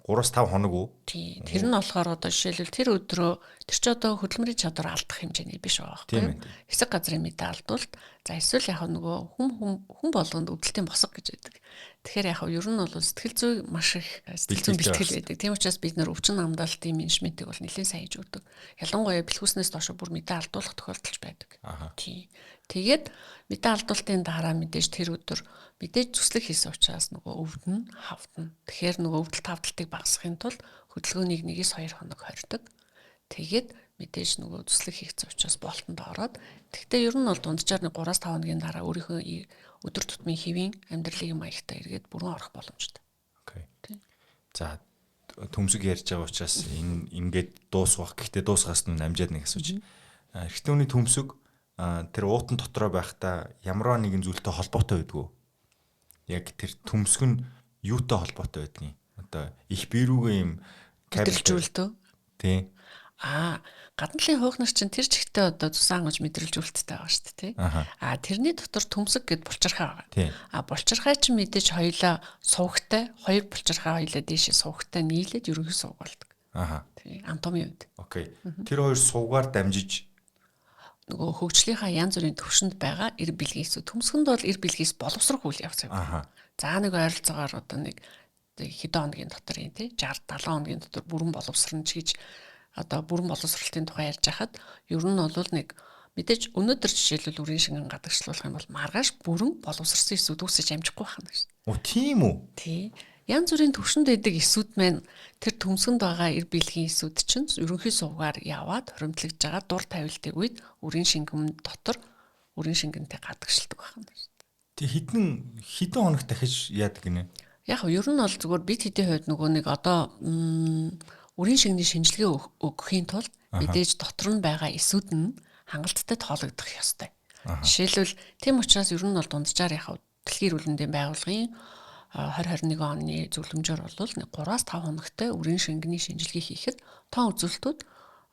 3-5 хоног уу? Тийм. Тэр нь болохоор одоо жишээлбэл тэр өдрөө тэр чи одоо хөдөлмөрийн чадвар алдах хэмжээний биш байгаа байхгүй юу? Хэсэг газрын мэдээ алдвалт за эсвэл яг нөгөө хүн болгонд өвдөлтийн босго гэж байдаг. Тэгэхээр яг ер нь бол сэтгэл зүй маш их сэтгэл зүйн бэлтгэл байдаг. Тийм учраас бид нар өвчин хамгаалалтын менежментийг бол нэлээд сайн хийж өгдөг. Ялангуяа бэлгүүснээс доош бүр мэдээ алдуулах тохиолдолч байдаг. Тийм. Тэгээд мэдээ алдуулалтын дараа мэдээж тэр өдөр мэдээж зүслэг хийсэн учраас нөгөө өвдөн хавдна. Тэгэхээр нөгөө өвдөлт хавдалтыг багасгахын тулд хөдөлгөөнийг 1-2 хоног хордог. Тэгээд мэдээж нөгөө зүслэг хийгдсэн учраас болтонд ороод тэгтээ ер нь бол дунджаар 3-5 хоногийн дараа өөрийнхөө өдөр тутмын хэвийн амьдралын маягтай эргээд бүрэн орох боломжтой. Окей. За төмсөг ярьж байгаа учраас ингээд дуусгах. Гэхдээ дуусгаас нь амжаад нэг асууж. Эрэгтэй хүний төмсөг тэр уутан дотроо байхдаа ямар нэгэн зүйлтэй холбоотой байдгүй. Яг тэр төмсг нь юутай холбоотой байдгийг. Одоо их бирүүгээ юм мэдрэлжүүлдэг. Тийм. Гаднaalын хуухнаар чинь тэр чигтээ одоо цус ангаж мэдрэлжүүлэлттэй байгаа шүү дээ, тий. Тэрний дотор төмсөг гэд булчирхай байгаа. Булчирхай чинь мэдээж хоёулаа сувагтай, хоёр булчирхай хоёулаа дээшээ сувагтай нийлээд ерөнхий сувг болдог. Тий. Анатомийн үед. Окей. Тэр хоёр сувгаар дамжиж нөгөө хөгжлийнхаа янз бүрийн төвшөнд байгаа эр бэлгээс төмсгөнд бол эр бэлгээс боловсрох үйл явц явагдав. За нэг ойролцоогоор одоо нэг хэдэн хоногийн дотор юм тий 60-70 хоногийн дотор бүрэн боловсрно ч гэж одоо бүрэн боловсролтын тухай ярьж хахад ер нь бол нэг мэдээж өнөөдөр жишээлбэл үрийн шингэн гадагшлуулах юм бол маргааш бүрэн боловсрсан эсүүд үүсэж амжихгүй байна гэж. Тийм үү? Тий. Янз бүрийн төвшөнд байдаг эсүүд маань тэр төмсгөнд байгаа эр бэлгийн эсүүд чинь ерөнхий сувгаар яваад хоримтлагдж байгаа дур тавилтын үед үрийн шингэн дотор үрийн шингэнтэй гадагшилдаг байна. Хэдэн хоног дахиж яадаг гинэ? Яг ер нь бол зүгээр бид хэдийн хувьд нөгөө нэг одоо үрийн шигний шинжилгээ өгөхийн тулд мэдээж дотор нь байгаа эсүүд нь хангалттай тоологдох ёстой. Жишээлбэл тийм учраас ер нь бол дунджаар яг Дэлхийн эрүүл мэндийн байгууллагын 2021 оны зөвлөмжөөр бол 3-5 хоногтой үрийн шингэний шинжилгээ хийхэд тоон үзүүлэлтүүд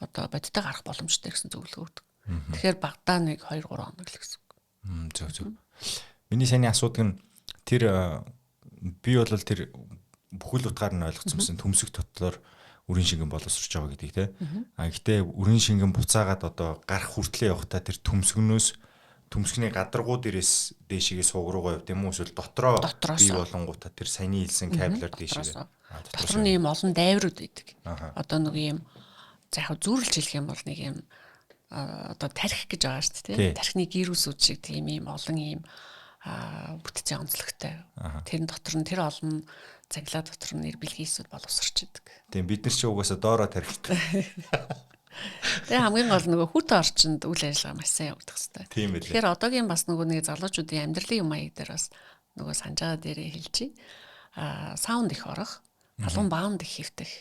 одоо бодиттой гарах боломжтой гэсэн зөвлөгөө өгдөг. Тэгэхээр багадаа 1-2-3 хоног л гэсэн. Зөв. Миний саний асуудаг нь тэр би бол тэр бүхэл утгаар нь ойлгоцсон төмсөг дотлоор үрийн шингэн боловсрч байгаа гэдгийг те. Гэхдээ үрийн шингэн буцаагаад одоо гарах хүртлээр явахдаа тэр төмсгний гадаргуу дээрээс дээшигээ сууг руугаа явд юм уу эсвэл дотроо бий болонгуудаа тэр саяны хэлсэн кабелар дээшигээ дотор нь ийм олон дайврууд байдаг. Одоо нэг ийм за яг зүүрлж хэлэх юм бол нэг ийм одоо тарих гэж байгаа шүү дээ. Тархины гирүүсүүд шиг тийм ийм олон ийм бүтцийн онцлогтой. Тэр дотор нь тэр олон цаглаа дотор нь нэр бэлгийсүүд боловсрч идэг. Тийм бид нар чи угаасаа доороо тархилдаг. Тэгээ хамгийн гол нөгөө хүүтэн орчинд үйл ажиллагаа маш сайн явагдах хэрэгтэй. Тийм ээ. Тэгэхээр одоогийн бас нөгөө нэг залуучуудын амьдралын маяг дээр бас нөгөө санаж байгаа дээрээ хэлчихье. Саунд их орох, халуун баамд их хэвтэх.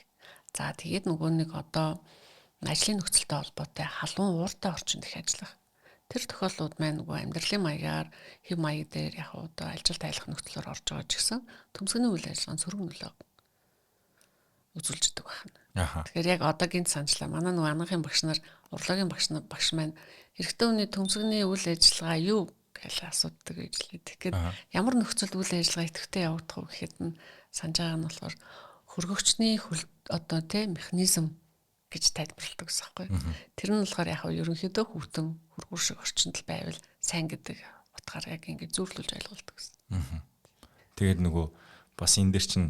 За тэгээд нөгөө нэг одоо ажлын нөхцөлтэй холбоотой халуун ууртай орчинд их ажиллах. Тэр тохиолдлууд маань нөгөө амьдралын маягаар хэв маяг дээр яг одоо ажил тайлах нөхцлөөр орж байгаа ч гэсэн төмсгөний үйл ажиллагаанд сөрөг нөлөө үзүүлждэг байна. Тэгэхээр яг одоогийн санчлаа манай нөгөө анагаахын багш нар, урлагийн багш маань эрэгтэй хүний төмсгөний үйл ажиллагаа юу гэж асуудаг гэж лээ. Тэгэхээр ямар нөхцөлд үйл ажиллагаа идэвхтэй явагдах вэ гэхэд нь санаж байгаа нь болохоор хөргөгчний одоо тийм механизм гэж тайлбарладаг гэсэн байхгүй. Тэр нь болохоор яг ерөнхийдөө хүүтэн хөргөр шиг орчинд л байвал сайн гэдэг утгаараа яг ингэ зөөрлүүлж ойлгуулдаг гэсэн. Тэгээд нөгөө бас энэ дэр чинь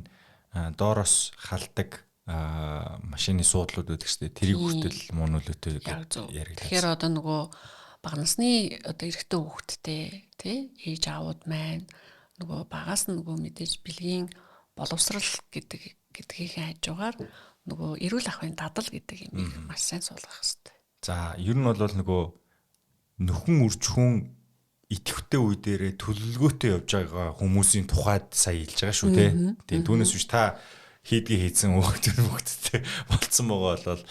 доороос халдаг машины суудлууд байдаг шүү дээ. Тэрийг хүртэл муунуулаатай яриад. Тэгэхээр одоо нөгөө бага насны одоо эрэгтэй хүүхэдтэй тий ээж аауд маань нөгөө багаас нь нөгөө мэдээж бэлгийн боловсрал гэдгийг хажуугаар нөгөө эрүүл ахуйн дадал гэдэг юм маш сайн суулгах хэрэгтэй. За ер нь бол нөгөө нөхөн үржихүүн идэвхтэй үе дээрээ төлөвлөгөөтэй явж байгаа хүмүүсийн тухайд сая хэлж байгаа шүү те. Тийм түүнээс биш та хийдгээ хийсэн хөвгттэй болцсон байгаа бол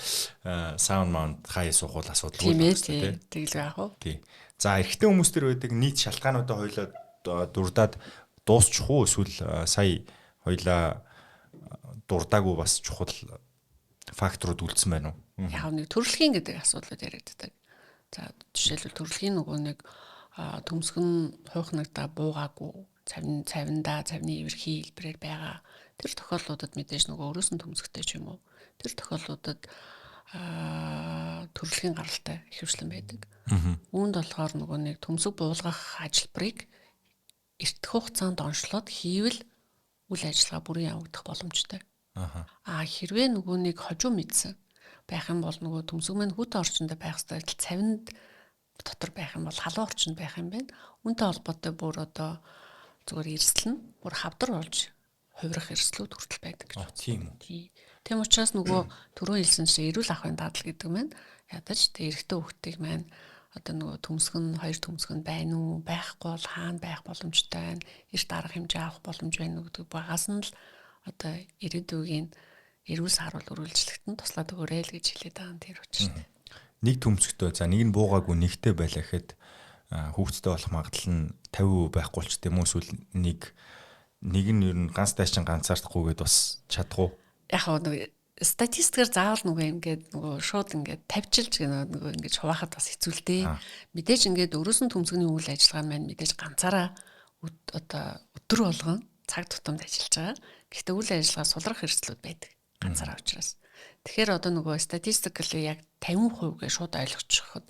саунд маунд хаяа суухул асуудалгүй тийм тэгэл яах вэ? Тийм. За эрэгтэй хүмүүс төр байдаг нийт шалтгаануудаа хоёлаа дурдаад дуусчих уу эсвэл сая хоёлаа дурдаагүй бас чухал факторууд үлдсэн байна уу? Яг нэг төрөлхийн гэдэг асуудлууд яриаддаг. За жишээлбэл төрөлхийн нөгөө нэг төмсгөн хуйхнагдаа буугаагүй цавны эвэрхий хэлбэрээр байгаа. Тэр тохиолдлуудад мэдээж нөгөө өрөөс нь төмсгтэй ч юм уу. Тэр тохиолдлуудад төрөлхийн гаралтай ихэвчлэн байдаг. Үүнд болохоор нөгөө нэг төмсөг буулгах ажилбарыг эрт хугацаанд онцлоод хийвэл үйл ажиллагаа бүрэн явагдах боломжтой. Хэрвээ нөгөө нэг хожуу мэдсэн байх юм бол нөгөө төмсөг маань хүүтэн орчинд байх хэвэл цавинд дотор байх юм бол халуун орчинд байх юм байна. Үүнтэй холбоотой бүр одоо зүгээр эрсдэл нь бүр хавдар болж хувирах эрсдлүүд хүртэл байдаг гэж байна. Тийм үү. Тийм учраас нөгөө түрүү хэлсэн шиг эрүүл ахуйн дадал гэдэг маань ядаж тэ эрэгтэй хүүхдийг маань одоо нөгөө төмсгөн хоёр төмсгөн байна уу байхгүй бол хаана байх боломжтой байна эрт арга хэмжээ авах боломж байна уу гэдэг багаас нь л одоо ирээдүйн эрүүл саруул үргэлжлэхэд нь туслаад өгөөрэй л гэж хэлээд байгаа юм тэр учраас. Нэг төмсгтөө за нэг нь буугаагүй нэгтэй байлаа гэхэд хүүхдтэй болох магадлал нь 50% байхгүй ч гэдэм үү эсвэл нэг нь ер нь ганц тайчин ганцаардахгүйгээд бас чадах уу? Яг нэг статистикээр заавал ингээд шууд ингээд тавьчилж нөгөө ингээд хуваахад бас хэцүү л дээ. Мэдээж ингээд өрөөсөн төмсгөний үйл ажиллагаа маань мэдээж ганцаараа одоо өдөр болгон цаг тутамд ажиллаж байгаа. Гэхдээ үйл ажиллагаа сулрах эрсдлүүд байдаг. Ганцаараа учраас. Тэгэхээр одоо нөгөө статистикли яг 50% гээ шууд ойлгочиход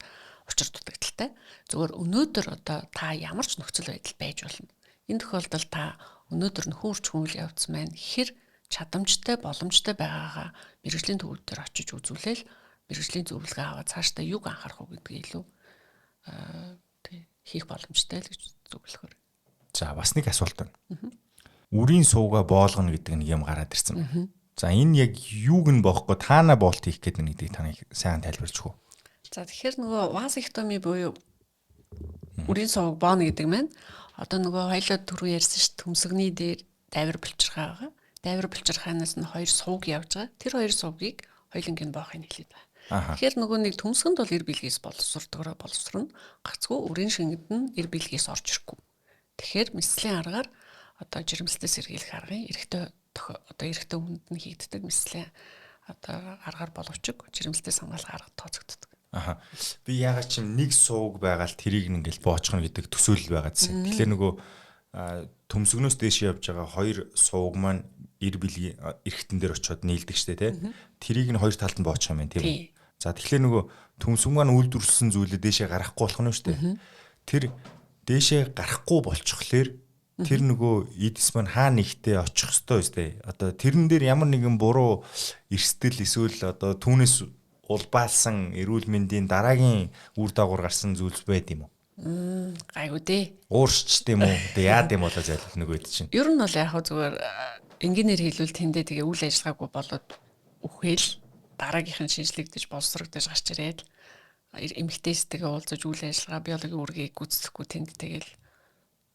учир дутагдaltaй. Зүгээр өнөөдөр одоо та ямар ч нөхцөл байдал байж болно. Энэ тохиолдолд та өнөөдөр нөхөрч хүнл явцсан маань хэр чадамжтай боломжтой байгаагаа мэрэгжлийн төвүүд дээр очиж үзүүлээл мэрэгжлийн зөвлөгөө аваад цаашдаа юг анхаарах уу гэдгийг илүү хийх боломжтой л гэж зөвлөхөр. За бас нэг асуулт байна. Үрийн сууга боолгоно гэдэг нэг юм гараад ирсэн. За энэ яг юуг нь боохгүй таана боолт хийх гэдэг нэг таныг сайн тайлбарч өгөө. За тэгэхээр нөгөө вазэктоми буюу үрийн сууг бооно гэдэг маань Одоо нөгөө хоёлоо түрүү ярьсан ш төмсгний дээр дайвар булчирхай байгаа. Дайвар булчирхайнаас нь хоёр сувг явж байгаа. Тэр хоёр сувгийг хоёлынгийн боохыг хэлээд байна. Тэгэхээр нөгөө нэг төмсгөнд бол эр билгээс боловсрно. Гацгүй өрийн шингэд нь эр билгээс орж ирэхгүй. Тэгэхээр мэслийн аргаар одоо жирэмслээс сэргийлэх аргыг эрэгтэй хүнд нь хийгддэг мэслийн одоо аргаар боловч жирэмслээс хамгаалах арга тооцогддог. Би ягаад ч юм нэг сууг байгаад тэрийг ингээл боочгоно гэдэг төсөөлөл байгаа гэсэн. Тэгэхээр нөгөө төмсгнөөс дээш явж байгаа хоёр сууг маань эр билгийн эргэтэн дээр очиод нийлдэг штэ тий. Тэрийг нь хоёр талд нь боочих юм байна тийм үү? За тэгэхээр нөгөө төмсг маань үйлдвэрлэсэн зүйлээ дээшээ гарахгүй болох нь штэ. Тэр дээшээ гарахгүй болчихлоор тэр нөгөө эдис маань хаа нэгтээ очих ёстой үстэй. Одоо тэрэн дээр ямар нэгэн буруу эрсдэл эсвэл одоо түүнээс улбаалсан эрүүл мэндийн дараагийн үр дагавар гарсан зүйлс байд юм уу? Гайгүй дээ. Ууршчт юм уу? Тэг яад юм болоо зайлах нөгөөд чинь. Ер нь бол яг хөө зүгээр энгийнээр хэлвэл тэндээ тэгээ үйл ажиллагаагүй болоод үхэл дараагийнх нь шинжлэгдэж боловсрогдож гарч ирээд эмэгтэйстэйгээ уулзаж үйл ажиллагаа биологийн үргийг гүйцэтгэхгүй тэнд тэгэл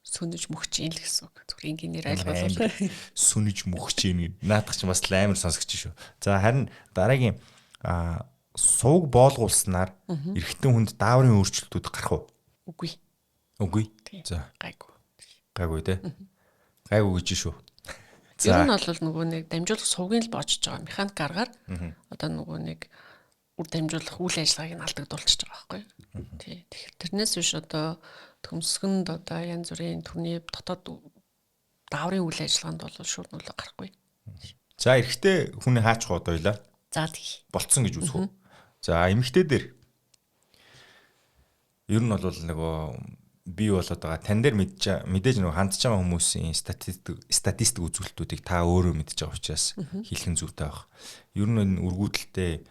сүнэж мөхч юм л гэсэн үг. Зүгээр энгийнээр ойлгуулвал сүнэж мөхч юм. Наадах чинь бас амар сонсогч шүү. За харин дараагийн сууг боолгуулснаар эрэгтэй хүнд дааврын өөрчлөлтүүд гарах уу? Үгүй. Үгүй. За Гайгүй. гайгүй те. Гайгүй гэж шүү. Ер нь бол нөгөө нэг дамжуулах сувгийн л боочж байгаа механик аргаар одоо нөгөө нэг үр дамжуулах үйл ажиллагааг нь алдагдуулчихж байгаа байхгүй. Тий. Тэгэхээр тэрнээс биш одоо төмсгөнд одоо янз бүрийн төрний дотоод дааврын үйл ажиллагаанд бол шууд нөлөө гарахгүй. За эрэгтэй хүний хаачих одоо ойлаа. За тий. Болцсон гэж үзэх үү. За эмэгтэй дээр ер нь бол нөгөө би бол одоо тань дээр мэдээж нөгөө хандж байгаа хүмүүсийн статистик үзүүлэлтүүдийг та өөрөө мэдж байгаа учраас хэлхэн зүйтэй байх. Ер нь үргүүдэлтэй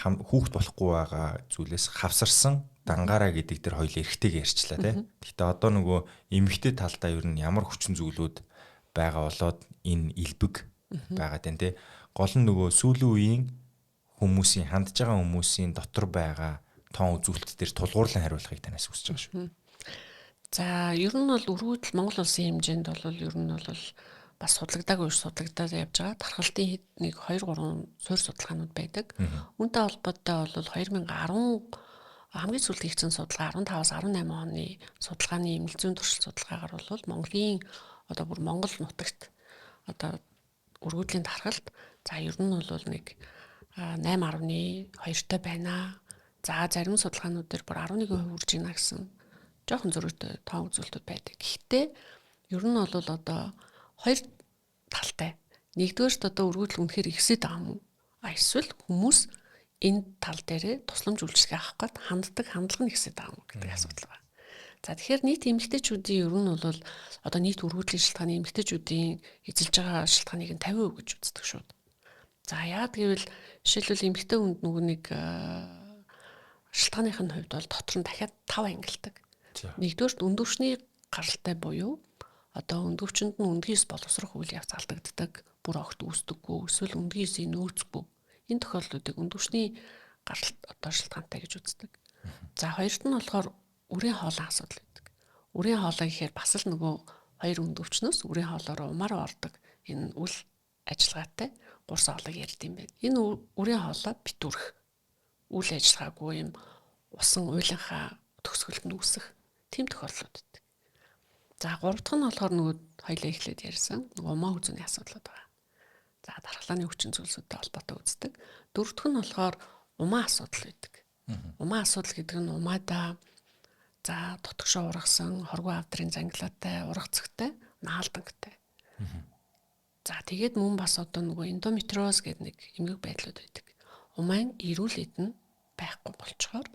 хүүхд болохгүй байгаа зүйлээс хавсарсан дангаараа гэдэг дээр хоёул эрэгтэйг ярьчлаа тий. Гэхдээ одоо нөгөө эмэгтэй талдаа ер нь ямар хүчин зүйлүүд байгаа болоод энэ илбэг байгаа тань тий. Гол нь нөгөө сүүлийн үеийн хүмүүсийн хандж байгаа хүмүүсийн дотор байгаа тоон үзүүлэлт дээр тулгуурлан хариулахыг танаас хүсэж байгаа шүү. За ер нь бол өргөдөл Монгол улсын хэмжээнд бол ер нь бол бас судлагдаагүй судлагдаад явж байгаа. Тархалтын нэг 2-3 суурь судалгаанууд байдаг. Үүнтэй холбоотой бол 2010 хамгийн сүүлд хийгдсэн судалгаа 15-аас 18 оны судалгааны эмнэлзийн туршилт судалгаагаар бол Монголын одоо бүр Монгол нутагт одоо өргөдлийн тархалт за ер нь бол нэг 8.2-той байна. За зарим судалгаанууд дээр бүр 11% хүрж байна гэсэн жоохон зөрүүтэй тоон үзүүлэлтүүд байдаг. Гэхдээ ер нь бол одоо хоёр талтай. Нэгдүгээрт одоо өргөдөл үнэхээр ихсэж байгаа юм уу? Эсвэл хүмүүс энэ тал дээрээ тусламж үйлчилгээ авах гээд ханддаг хандлага нь ихсэж байгаа юм уу гэдэг асуудал байна. За тэгэхээр нийт эмэгтэйчүүдийн ер нь бол одоо нийт өргөдлийн шалтгааны эмэгтэйчүүдийн эзэлж байгаа шалтгааныг нь 50% гэж үздэг шүү. За яагаад гэвэл жишээлбэл эмэгтэй хүнд нөгөө нэг шалтгааных нь хувьд бол дотор нь дахиад 5 ангилдаг. Нэгдүгээрт өндөвчний гаралтай буюу одоо өндөвчөнд нь өндгийс боловсрох үйл явц алдагддаг, бүр огт үүсдэггүй, эсвэл өндгийсийг нөөцгүй. Энэ тохиолдлуудыг өндөвчний гаралт одоо шалтгаантай гэж үздэг. За хоёрт нь болохоор үрийн хоолой асуудал байдаг. Үрийн хоолой гэхээр бас л нөгөө хоёр өндөвчнөөс үрийн хоолойроо умаар ордог энэ үйл ажиллагаатай гурс хоолойг ярьд юм байна. Энэ үрийн хоолой битүүрх үйл ажиллагаагүй юм усан уйлынхаа төгсгөлд нь үүсэх тийм тохиолдлууд байдаг. За гурав дахь нь болохоор нөгөө хоёлаа эхлээд ярьсан нөгөө умаа үзүүний асуудлууд байгаа. За дархлааны хүчин зүйлсүүдтэй холбоотой үздэг. Дөрөв дэх нь болохоор умаа асуудал байдаг. Умаа асуудал гэдэг нь умаадаа за дутгшоо ургасан, хоргоо авдрын зангилаатай, ургацагтай, наалдангтай. За тэгээд мөн бас одоо нөгөө эндометриоз гэдэг нэг эмгэг байдлууд байдаг. Умаан эрүүл эдэн байхгүй болчоор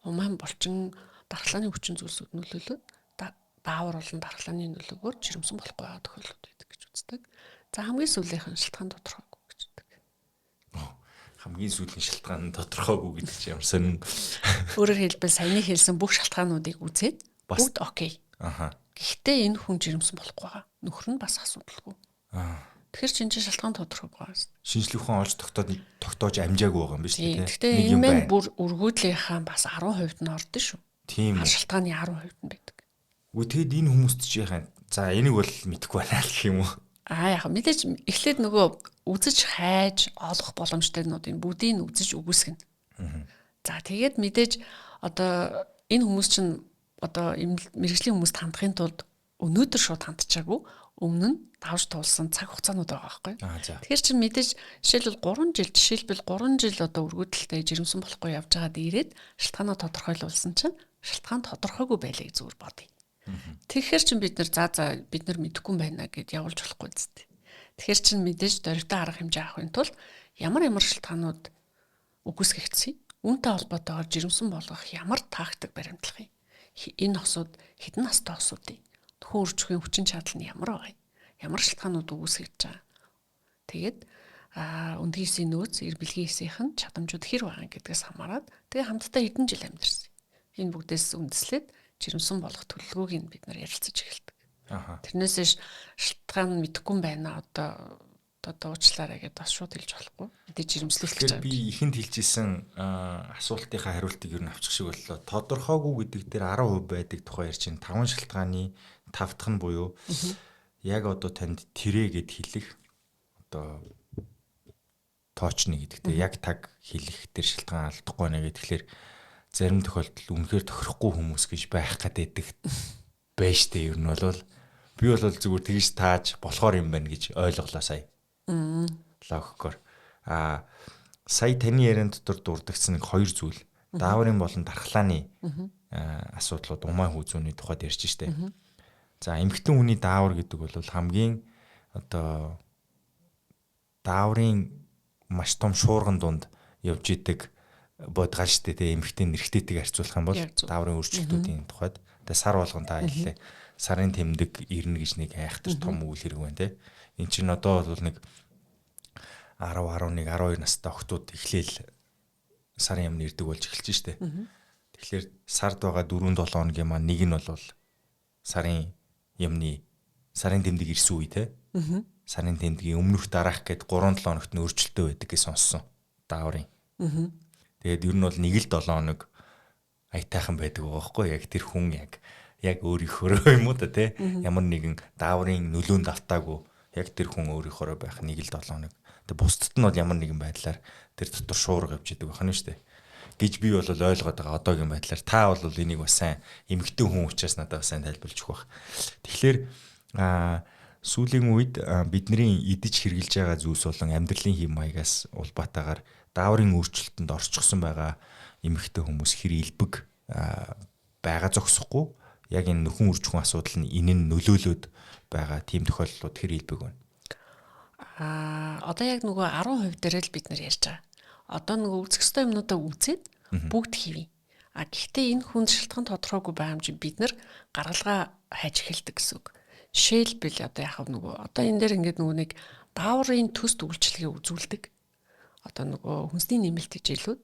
умаан булчин дархлааны хүчин зүйлсүүд нөлөөлөд даавар болон дархлааны нөлөөгөөр жирэмсэн болохгүй байгаа тохиолдол байдаг гэж үздэг. За хамгийн сүүлийнх нь шалтгаан тодорхойгүй гэж үздэг. Хамгийн сүүлийн шалтгаан нь тодорхойгүй гэдэг чинь ямар сонин. Өөрөөр хэлбэл саяны хэлсэн бүх шалтгаануудыг үзээд бүгд окей. Гэхдээ энэ хүн жирэмсэн болохгүй байгаа. Нөхөр нь бас асуудалгүй. Тэгэхээр чинь шалтгаан тодорхойгүй байгаа. Шинжлэх ухаан олж тогтоож амжаагүй байгаа юм биш үү? Гэхдээ энэ бүр өргөдлийнхаа бас 10% нь ордон шүү. Тийм. Шалтгааны 10% нь байдаг. Үгүй тэгэд энэ хүмүүст ч яхаа. За энийг бол мэдэхгүй байна гэх юм уу? Яг мэдээж эхлээд нөгөө үзэж хайж олох боломжтойгнуудын бүгдийг үзэж үгүйсгэнэ. За тэгээд мэдээж одоо энэ хүмүүс чинь одоо мэргэжлийн хүмүүст хандахын тулд өнөөдөр шууд хандчаагүй өмнө нь давж туулсан цаг хугацаанууд байгаа байхгүй. Тэгэхээр чинь мэдээж жишээлбэл 3 жил одоо өргөдөлтэй жирэмсэн болохгүй явж байгаад ирээд шалтгаанаа тодорхойлуулсан чинь шалтгаан тодорхойгүй байлыг зүгээр бодъё. Тэгэхээр чинь бид нар мэдэхгүй байна гэд явуулж болохгүй зү. Тэгэхээр чинь мэдээж дөрвтэй арга хэмжээ авахын тулд ямар шалтгаанууд үгүйсгэгдсэн. Үүнтэй холбоотойгоор жирэмсэн болгох ямар тактик баримтлах юм. Энэ хосууд хэдэн настай хосууд юм. Төхөн үржихийн хүчин чадал нь ямар байгаа юм. Ямар шалтгаанууд үүсгэж байгаа. Тэгээд үндгийсийн нөөц, бэлгийн эсийнхэн чадамжууд хэр байгаа гэдгээс хамаарат тэгээ хамтдаа хэдэн жил амьдэрсэн. Энэ бүгдээс үндэслээд жирэмсэн болох төлөвлөгөөг нь бид нар ярилцаж эхэлдэг. Тэрнээсээ шалтгаан мэдэхгүй юм байна. Одоо уучлаарай гэдээ бас шууд хэлж болохгүй. Мэдээж жирэмслүүлэх гэж байгаа. Би ихэнд хэлжсэн асуултынхаа хариултыг юу авчих шиг боллоо. Тодорхойгүй гэдэг дээр 10% байдаг тухай ярьж чинь 5 шалтгааны 5 дахь нь буюу яг одоо танд тэрэ гэд хэлэх одоо тоочны гэдэгтэй яг таг хэлэх тэр шалтгаан алдахгүй нэ гэхэлэр зарим тохиолдолд үнэхээр тохирохгүй хүмүүс гэж байх гэдэг байж тээ ер нь бол би бол зүгээр тэгж тааж болохоор юм байна гэж ойлголоо сая. Логикоор сая таны яриан дотор дурддагсан нэг 2 зүйл дааврын болон дархлааны асуудлууд умаа хүүзүүний тухайд ярьж штэ. За эмэгтэй хүний даавар гэдэг бол хамгийн одоо дааврын маш том шуурган дунд явж идэг бодгал штэ тэ эмэгтэй нэрхтээтэйг харьцуулах юм бол дааврын өөрчлөлтүүдийн тухайд тэ сар болгон та хэллээ. Сарын тэмдэг ирнэ гэж нэг айхтар том үйл хэрэг байна те. Энд чинь одоо бол нэг 10, 11, 12 настай охтууд эхлээл сарын ямны ирдэг болж эхэлж штэ. Тэгэхээр сард байгаа 4-7 хоногийн маань нэг нь бол сарын тэмдэг ирсэн үе те. Сарын тэмдгийн өмнөх дараах гэд 3-7 хоногт нь өөрчлөлтөө байдаг гэж сонссон. Дааврын. Тэгээд ер нь бол 1-7 хоног аятайхан байдаг байгаа байхгүй яг тэр хүн яг өөрийнхөө юм уу та те. Ямар нэгэн дааврын нөлөөнд автаагүй яг тэр хүн өөрийнхөө байх 1-7 хоног. Тэгээд бусдад нь бол ямар нэгэн байдлаар тэр дотор шуурга явж идэг байна шүү дээ. Гэж би бол ойлгоод байгаа одоогийн байдлаар та бол энийг бас сайн эмэгтэй хүн учраас надад сайн тайлбарлаж өгөх байх. Тэгэхээр сүүлийн үед бидний идэж хэрглэж байгаа зүйлс болон амьдралын хэм маягаас улбаатаагаар дааврын өөрчлөлтөнд орчихсон байгаа эмэгтэй хүмүүс хэр илбэг байгаа зогсохгүй яг энэ нөхөн үржихэн асуудал нь энэ нь нөлөөлөд байгаа тийм тохиолдлууд хэр илбэг байна. Одоо яг нөгөө 10% дээр л бид нар ярьж байгаа. Одоо нөгөө үзэх ёстой юмнуудаа үзээд бүгд хийвээ. Гэхдээ энэ хүнд шалтгаан тодорхойгүй байгаа юм чи бид нар гаргалгаа хайж эхэлдэг гэсэн үг. Жишээлбэл одоо яг нөгөө одоо энэ дээр ингээд нөгөө нэг дааврын төсд үйлчлэгээ үзүүлдэг. Одоо нөгөө хүнсний нэмэлт хичээлүүд.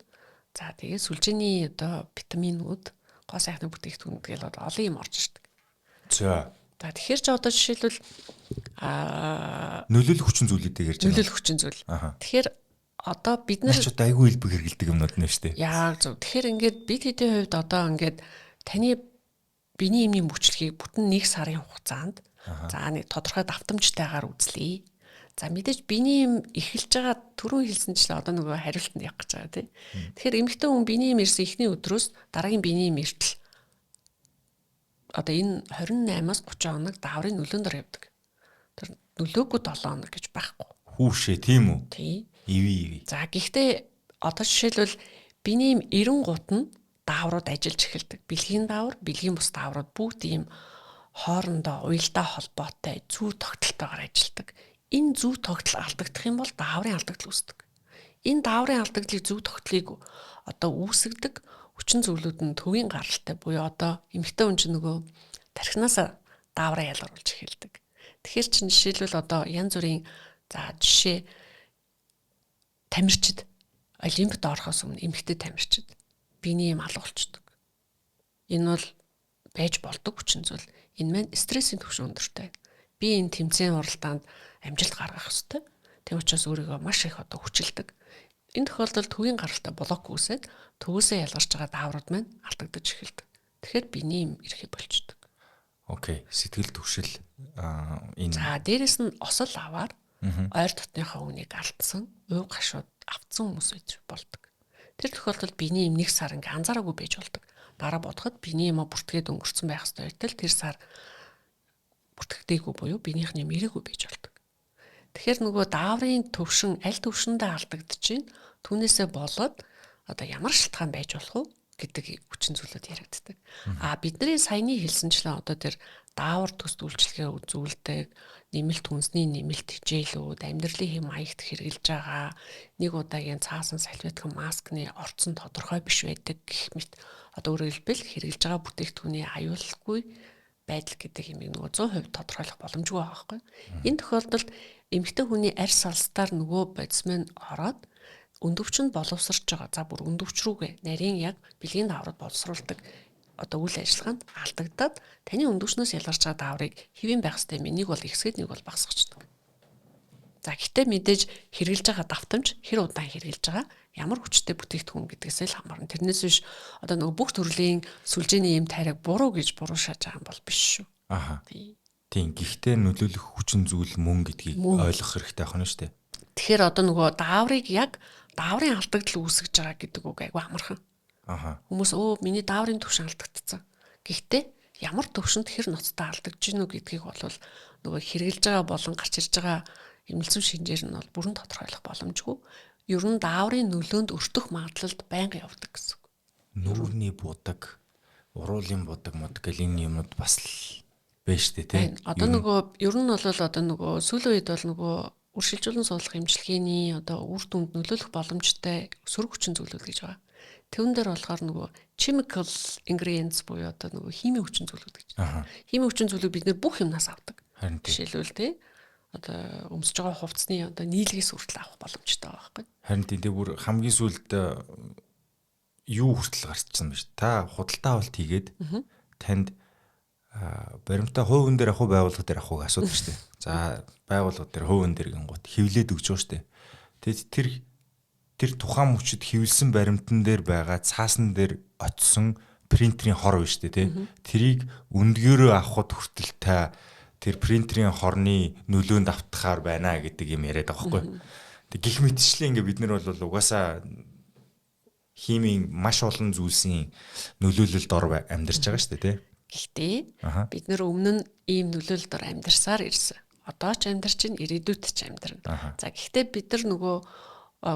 За тэгээ сүлжээний одоо витаминууд, гоо сайхны бүтээгдэхүүн тэгэл олон юм орж ирдэг. За тэгэхээр ч одоо жишээлбэл нөлөөлөх хүчин зүйлүүдийг ярьж байгаа. Нөлөөлөх хүчин зүйл. Тэгэхээр одоо бид нар ч одоо айгүй илбэг хэрэгэлдэг юмнууд нэ штэ. Яг зөв. Тэгэхээр ингээд бид хэдийн хувьд одоо ингээд таны биений эмийн мөчлөгийг бүтэн 1 сарын хугацаанд за нэг тодорхой давтамжтайгаар үзлээ. За мэдээж биений эм эхэлж байгаа түрүүн хэлсэнчлээ одоо нөгөө хариултанд явах гэж байгаа тийм. Тэгэхээр эмэгтэй хүн биений эм ирсэн эхний өдрөөс дараагийн биений эм иртэл одоо энэ 28-аас 30 хоног дааврын нөлөөнд явдаг. Тэр нөлөөгүй 7 хоног гэж байхгүй. Хүүшээ тийм үү? Тийм. Иви. За гэхдээ одоо жишээлбэл биений эм 90 гут нь дааврууд ажиллаж эхэлдэг. Бэлгийн даавар, бэлгийн бус дааврууд бүгд ийм хоорондоо уялдаа холбоотой зүү тогтолтойгоор ажилладаг. Энэ зүү тогтол алдагдах юм бол дааврын алдагдал үүсдэг. Энэ дааврын алдагдлыг зүү тогтлыг одоо үүсгдэг хүчин зүйлүүд нь төвийн гаралтай буюу одоо эмэгтэй хүн чинь нөгөө тархинаас даавраа ялгаруулж эхэлдэг. Тэгэхээр чинь жишээлбэл одоо янз бүрийн за жишээ тамирчид олимпиад орохоос өмнө эмэгтэй тамирчид биений юм алгуулцдаг. Энэ бол байж болдог хүчин зүйл. Энэ маань стрессийн түвшин өндөртэй. Би энэ тэмцээн уралдаанд амжилт гаргах ёстой. Тэг учраас өөрийгөө маш их одоо хүчилдэг. Энэ тохиолдолд төвийн гаралтай блок үүсээд төвөөсөө ялгарч байгаа дааврууд маань алдагдаж эхэлдэг. Тэгэхээр биений юм эрхээ болчдөг. Окей. Сэтгэл төвшил энэ За дээрэс нь осол аваар ойр дотныхоо үнийг алдсан, уйг гашууд авцсан хүмүүс байж болдог. Тэр тохиолдолд биений юм нэг сар ингээ анзаараагүй байж болдог. Дараа бодоход биений юм бүртгээд өнгөрцөн байх ёстой байтал тэр сар бүртгэдэггүй буюу биенийхний мэрэггүй байж болдог. Тэгэхээр нөгөө дааврын төвшин аль төвшөндөө алдагдчихээн түүнээсээ болоод одоо ямар шалтгаан байж болох вэ гэдэг хүчин зүйлүүд яригддаг. Бидний саяны хэлсэнчлэн одоо тэр даавар төсд үйлчлэгээ үзүүлдэг, нэмэлт хүнсний нэмэлт хичээлүүд, амьдралын хэм маягт хэрэгжилж байгаа нэг удаагийн цаасан салфетка маскны орцсон тодорхой биш байдаг гэх мэт одоо өөрөөр хэлбэл хэрэгжилж байгаа бүтээгдэхүүний аюулгүй байдал гэдэг юмыг нөгөө 100% тодорхойлох боломжгүй байгаа байхгүй. Энэ тохиолдолд эмэгтэй хүний арьс салстаар нөгөө бодис маань ороод өндөвчөнд боловсрч байгаа. За бүр өндөвч рүүгээ нарийн яг бэлгийн дааврууд боловсруулдаг одоо үйл ажиллагаанд алдагдаад таны өндөвчнөөс ялгарч байгаа дааврыг хэвэн байх ёстой юм. Нэг бол ихсгээд нэг бол багасгачдаг. За гэхдээ мэдээж хэрэгжилж байгаа давтамж хэр удаан хэрэгжилж байгаа ямар хүчтэй бүтээгдэхүүн гэдгээс л хамаарна. Тэрнээс биш одоо нөгөө бүх төрлийн сүлжээний юм тайраг буруу гэж буруу шааж байгаа юм бол биш шүү. Аха. Тийм. Гэхдээ нөлөөлөх хүчин зүйл мөн гэдгийг ойлгох хэрэгтэй байна шүү дээ. Тэгэхээр одоо нөгөө дааврыг яг дааврын алдагдал үүсгэж байгаа гэдэг үг айгүй амархан. Аха. Хүмүүс миний дааврын төвшин алдагдсан. Гэхдээ ямар төвшөнд хэр ноцтой алдагдж гинүү гэдгийг бол нөгөө хэрэгжилж байгаа болон гарч ирж байгаа эмнэлзэн шинжээр нь бол бүрэн тодорхойлох боломжгүй. Ер нь дааврын нөлөөнд өртөх магадлалд байнга явдаг гэсэн. Нүүрний будаг, уруулын будаг гэл энэ юмуд бас л байна шүү дээ тий. Одоо нөгөө ер нь бол одоо нөгөө сүүлийн үед бол нөгөө үршилжүүлэн суулгах эмчилгээний одоо үр дүнд нөлөөлөх боломжтой сөрөг хүчин зүйлүүд гэж байгаа. Тэвэн дээр болохоор нөгөө chemical ingredients буюу одоо нөгөө химийн хүчин зүйлүүд гэж. Химийн хүчин зүйлүүд бид нэр бүх юмнаас авдаг. Жишээлбэл тий одоо өмсөж байгаа хувцсны одоо нийлгээс хүртэл авах боломжтой байгаа байхгүй. Харин тийм бүр хамгийн сүүлд юу хүртэл гарчсан биш. Та худалдаа авалт хийгээд танд баримтаа хувийн дээр авах байгууллага дээр авахыг асуудаг шүү дээ. За байгууллага дээр хувийн дээр гингут хевлээд өгч байгаа шүү дээ. Тэгээд тэр тухайн мөчөд хевлсэн баримтан дээр байгаа цаасан дээр очисон принтерийн хор биш үү те. Тэрийг өндгөөрөө авахд хүртэл та тэр принтерийн хорны нөлөөнд автахаар байна гэдэг юм яриад байгаа байхгүй. Тэг гих мэтчлээ ингээ бид нар бол угаасаа химийн маш олон зүйлсийн нөлөөлөлд ор амьдарч байгаа шүү дээ те. Гэхдээ бид нэр өмнө нь ийм нөлөөлөлд ор амьдарсаар ирсэн. Одоо ч амьдарч чинь ирээдүйд ч амьдарна. За гэхдээ бид нар нөгөө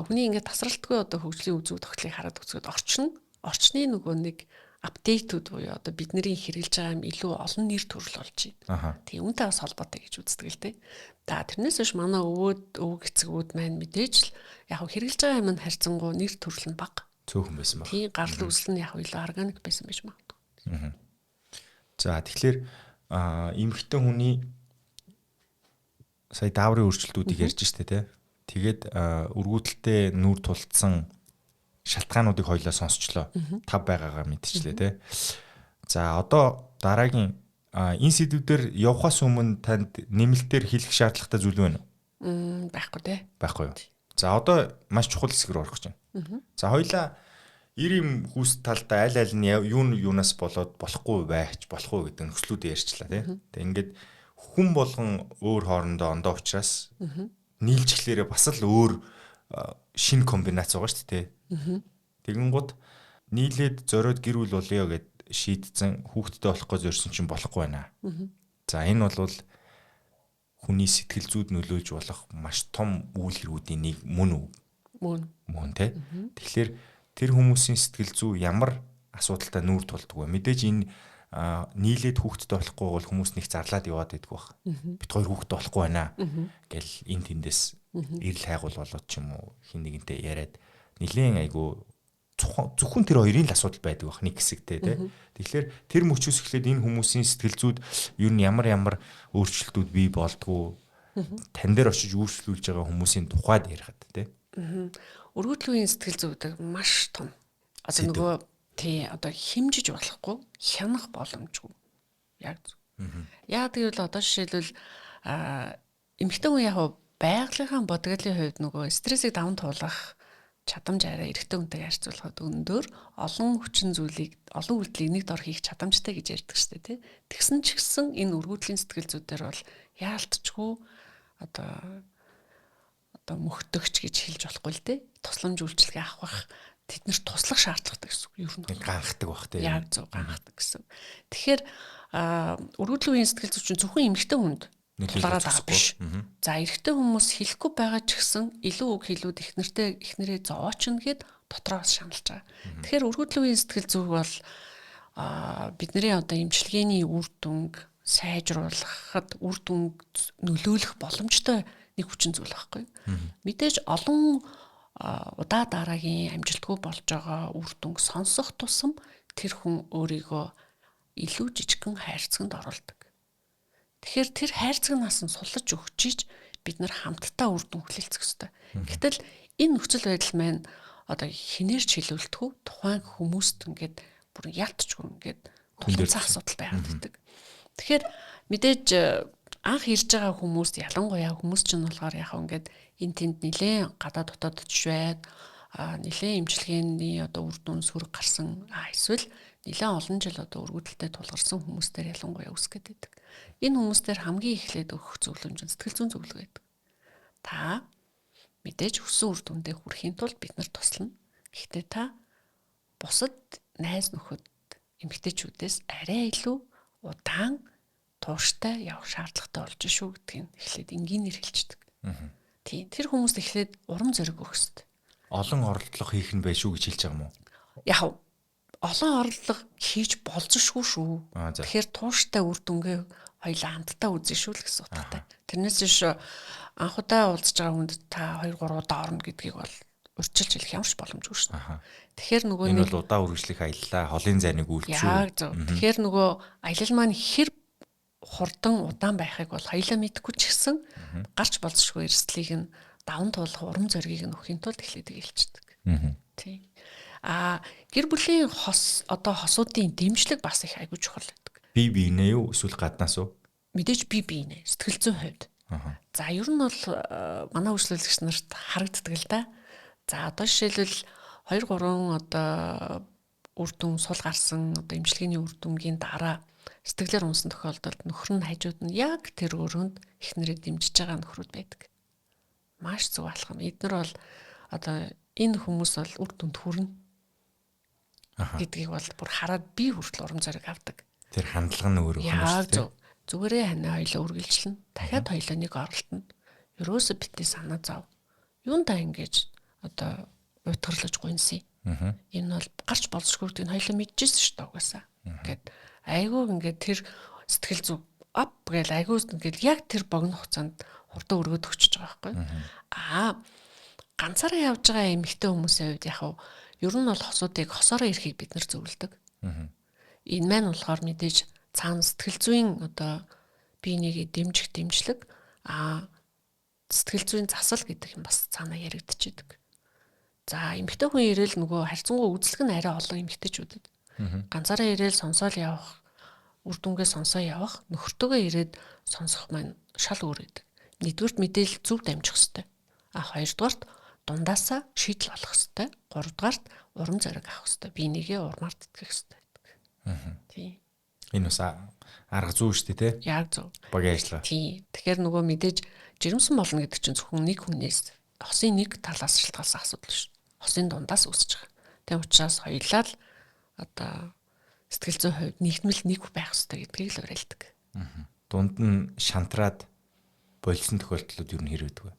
хүний ингээд тасралтгүй одоо хөгжлийн үзүү тогтолцоог хараад үзэхэд орчны нөгөө нэг апдейтүүд буюу одоо бидний хэрэгжилж байгаа юм илүү олон нэр төрөл болж байна. Тийм үүнтэй бас холбоотой гэж үздэг л дээ. За тэрнээс биш манай өвөг эцэгүүд маань мэдээж л яг хэрэгжилж байгаа юм харьцангуй нэр төрөл нь бага. Цөөхөн байсан баг. Тийм гарал үүсэл нь яг илүү органик байсан байж магадгүй. За тэгэхээр эмэгтэй хүний сая дааврын өөрчлөлтүүдийг ярьж штэ тий. Тэгээд өргүүдэлтэй нүүр тулцсан шалтгаануудыг хоёлаа сонсчлоо. 5 байгаагаа мэдчихлээ тий. За одоо дараагийн энэ сэдвүүдээр явхаас өмнө танд нэмэлтээр хэлэх шаардлагатай зүйл байна уу? Байхгүй тий. Байхгүй юу. За одоо маш чухал хэсэг рүү орох гэж байна. За хоёлаа 90 хүүс талдаа аль нь юунаас болоод болохгүй байж болох уу гэдэг нөхцлүүдийг ярьчлаа тий. Тэг ингээд хүн болгон өөр хоорондоо ондоо учраас нийлжихлээрээ бас л өөр шинэ комбинац байгаа шүү дээ. Тэгэнгუთ нийлээд зориод гэр бүл болъё гэд шийдсэн хүүхдтэй болохгүй зорьсон чинь болохгүй байна. За энэ бол хүний сэтгэл зүйд нөлөөлж болох маш том үйл хэрүүдийн нэг мөн үү? Мөн тий. Тэгэхээр тэр хүмүүсийн сэтгэл зүй ямар асуудалтай нүүр тулдаг вэ? Мэдээж энэ нийлээд хүүхдтэй болохгүй бол хүмүүс нэг зарлаад яваад идэх байх. Бид хоёр хүүхдтэй болохгүй байна гэл энэ тэндээс ирэл хайгуул болоод ч юм уу хин нэгэнтэй яриад нилийн айгу зөвхөн тэр хоёрын л асуудал байдаг байх нэг хэсэгтэй тий. Тэгэхээр тэр мөчөөс эхлээд энэ хүмүүсийн сэтгэл зүйд ер нь ямар өөрчлөлтүүд бий болдгоо тань дээр очиж өөрчлүүлж байгаа хүмүүсийн тухайд ярихад тий. Өргөдлийн сэтгэл зүйд маш том. Одоо нөгөө тий одоо химжиж болохгүй хянах боломжгүй. Яг зөв. Яа гэвэл одоо жишээлбэл эмэгтэй хүн яг байгалийнхаа бодгалын хувьд нөгөө стрессийг даван туулах чадамж арай эрэгтэй хүнтэйгээ харьцуулахад өндөр, олон хүчин зүйлийг, олон үйлдэлийг нэг дор хийх чадамжтай гэж ярьдаг шүү дээ, тий. Тэгсэн ч гэсэн энэ өргөдлийн сэтгэл зүйдээр бол яалтчгүй одоо мөхтөгч гэж хэлж болохгүй л дээ. Тусламж үйлчилгээ авах тэднэрт туслах шаардлагатай гэсэн үг юу нь. Ганхдаг бах тий. Яг зөв ганхдаг гэсэн. Тэгэхээр өргөдлийн үеийн сэтгэл зүйч нь зөвхөн эмэгтэй хүнд тулгараад байгаа биш. За эрэгтэй хүмүүс хэлэхгүй байгаа ч гэсэн илүү үг хэлүүд эхнэрээ зоочно гэд дотроо бас шаналж байгаа. Тэгэхээр өргөдлийн үеийн сэтгэл зүйг бол бидний одоо эмчилгээний үр дүнг сайжруулахад үр дүнг нөлөөлөх боломжтой нэг хүчин зүйл байхгүй. Мэдээж олон удаа дараагийн амжилтгүй болж байгаа үр дүнг сонсох тусам тэр хүн өөрийгөө илүү жижигхэн хайрцагт оруулдаг. Тэгэхээр тэр хайрцагнаас нь сулж өгчиж бид нар хамтдаа үр дүн хүлээлцэх ёстой. Гэтэл энэ нөхцөл байдал маань одоо хинээрч хэлүүлдэг тухайн хүмүүст ингээд бүр ялтчгүй ингээд тулцсан асуудал байгаад байдаг. Тэгэхээр мэдээж анх ирж байгаа хүмүүст ялангуяа хүмүүс чинь болохоор яг ингээд энэ тэнд нилээн гадаа дотоод очивэд нилээн эмчилгээний одоо үр дүн сүрэг гарсан эсвэл нилээн олон жил одоо өргөдөлтэй тулгарсан хүмүүстээр ялангуяа үсгээд байдаг. Энэ хүмүүстээр хамгийн эхлээд өгөх зөвлөмж нь сэтгэл зүйн зөвлөгөө байдаг. Та мэдээж хүссэн үр дүндээ хүрэхийн тулд бид нар туслана. Гэхдээ та бусад найз нөхөд эмэгтэйчүүдээс арай илүү удаан тууштай явах шаардлагатай болж шүү гэдгийг эхлээд энгийнээр хэлчихдэг. Тийм. Тэр хүмүүст эхлээд урам зориг өгөх хэрэгтэй. Олон оролдлого хийх нь байх шүү гэж хэлж байгаа юм уу? Яг олон оролдлого хийж болзошгүй шүү. Тэгэхээр тууштай үр дүнгээ хоёлаа хамтдаа үзэн шүү л гэсэн утгатай. Тэрнээс биш анхудаа уулзж байгаа хүнд та 2 3 удаа орно гэдгийг бол урьдчилж хэлэх ямарч боломжгүй шүү. Тэгэхээр нөгөө энэ бол удаа үргэлжлэх аяллаа, холын зайныг үйлчүү. Яг зөв. Тэгэхээр нөгөө аялал маань хэр хурдан удаан байхыг бол хоёлаа мэдэхгүй ч гэсэн гарч болзошгүй эрсдлийг нь даван туулах урам зоригийг нь өгөхийн тулд эхлээд хэлчихдэг. Тийм. Гэр бүлийн хосуудын дэмжлэг бас их айгүй чухал байдаг. Бие биенээ юу эсвэл гаднаас уу? Мэдээж бие биенээ сэтгэл зүйн хувьд. За ер нь бол манай үйлчлүүлэгч нарт харагддаг л да. За одоо жишээлбэл 2 3 одоо үр дүн сул гарсан одоо эмчилгээний үр дүнгийн дараа сэтгэлээр унсан тохиолдолд нөхөр нь хажууд нь яг тэр өрөөнд эхнэрээ дэмжиж байгаа нөхрүүд байдаг. Маш зөв алхам. Эдгээр бол одоо энэ хүмүүс бол үр дүнд хүрнэ гэдгийг бол бүр хараад би хүртэл урам зориг авдаг. Тэр хандлага нь өөрөө хүмүүс шүү дээ. Зүгээрээ ханаа хоёлоо үргэлжлэн. Дахиад хоёлоо нэг оролтно. Ерөөсө битээ санаа зов. Юундаа ингэж одоо уйтгарлаж гуйнсий. Энэ бол гарч болзошгүй гэдгийг хоёлоо мэдчихсэн шүү дээ угаасаа. Ингээд айгүй ингээд тэр сэтгэл зүг ап гээл айгүй ингээд яг тэр богино хугацаанд хурдан өргөд өгчөж байгаа байхгүй. Ганцаараа явж байгаа эмэгтэй хүмүүсийн хувьд яг ер нь бол хосуудыг хосоороо ирэхийг бид нар зөвлөдөг. Энэ маань болохоор мэдээж цаана сэтгэл зүйн одоо биенийг дэмжих дэмжлэг сэтгэл зүйн засал гэдэг юм бас цаана яригдчихэдэг. За эмэгтэй хүн ирээл нөгөө харьцангуй үзлэг нь арай олон эмэгтэйчүүдэд. Ганцаараа ирээл сонсоол явах, үр дүнгээ сонсоо явах, нөхөртөөгөө ирээд сонсох маань шал өөр байдаг. Нэгдүгürt мэдээлэл зөв дамжих хэрэгтэй. Хоёрдугаарт дундаасаа шийдэл олох хэрэгтэй. Гуравдугаарт урам зориг авах хэрэгтэй. Бинийгээ урмаар тэтгэх хэрэгтэй байдаг. Тийм. Энэ бас арга зүй шүү дээ, тий? Яг зөв. Багийн ажиллагаа. Тийм. Тэгэхээр нөгөө мэдээж жирэмсэн болно гэдэг чинь зөвхөн нэг хүнээс хосын нэг талаас шалтгаалсан асуудал шүү. Хосын дундаас үүсэж байгаа. Тэгээ учраас хоёулаа л одоо сэтгэл зүйн хувьд нэгдмэл нэг байх хэрэгтэй гэдгийг л уриалдаг. Дунд нь шантраад болсон тохиолдлууд юу нэр байдаг вэ?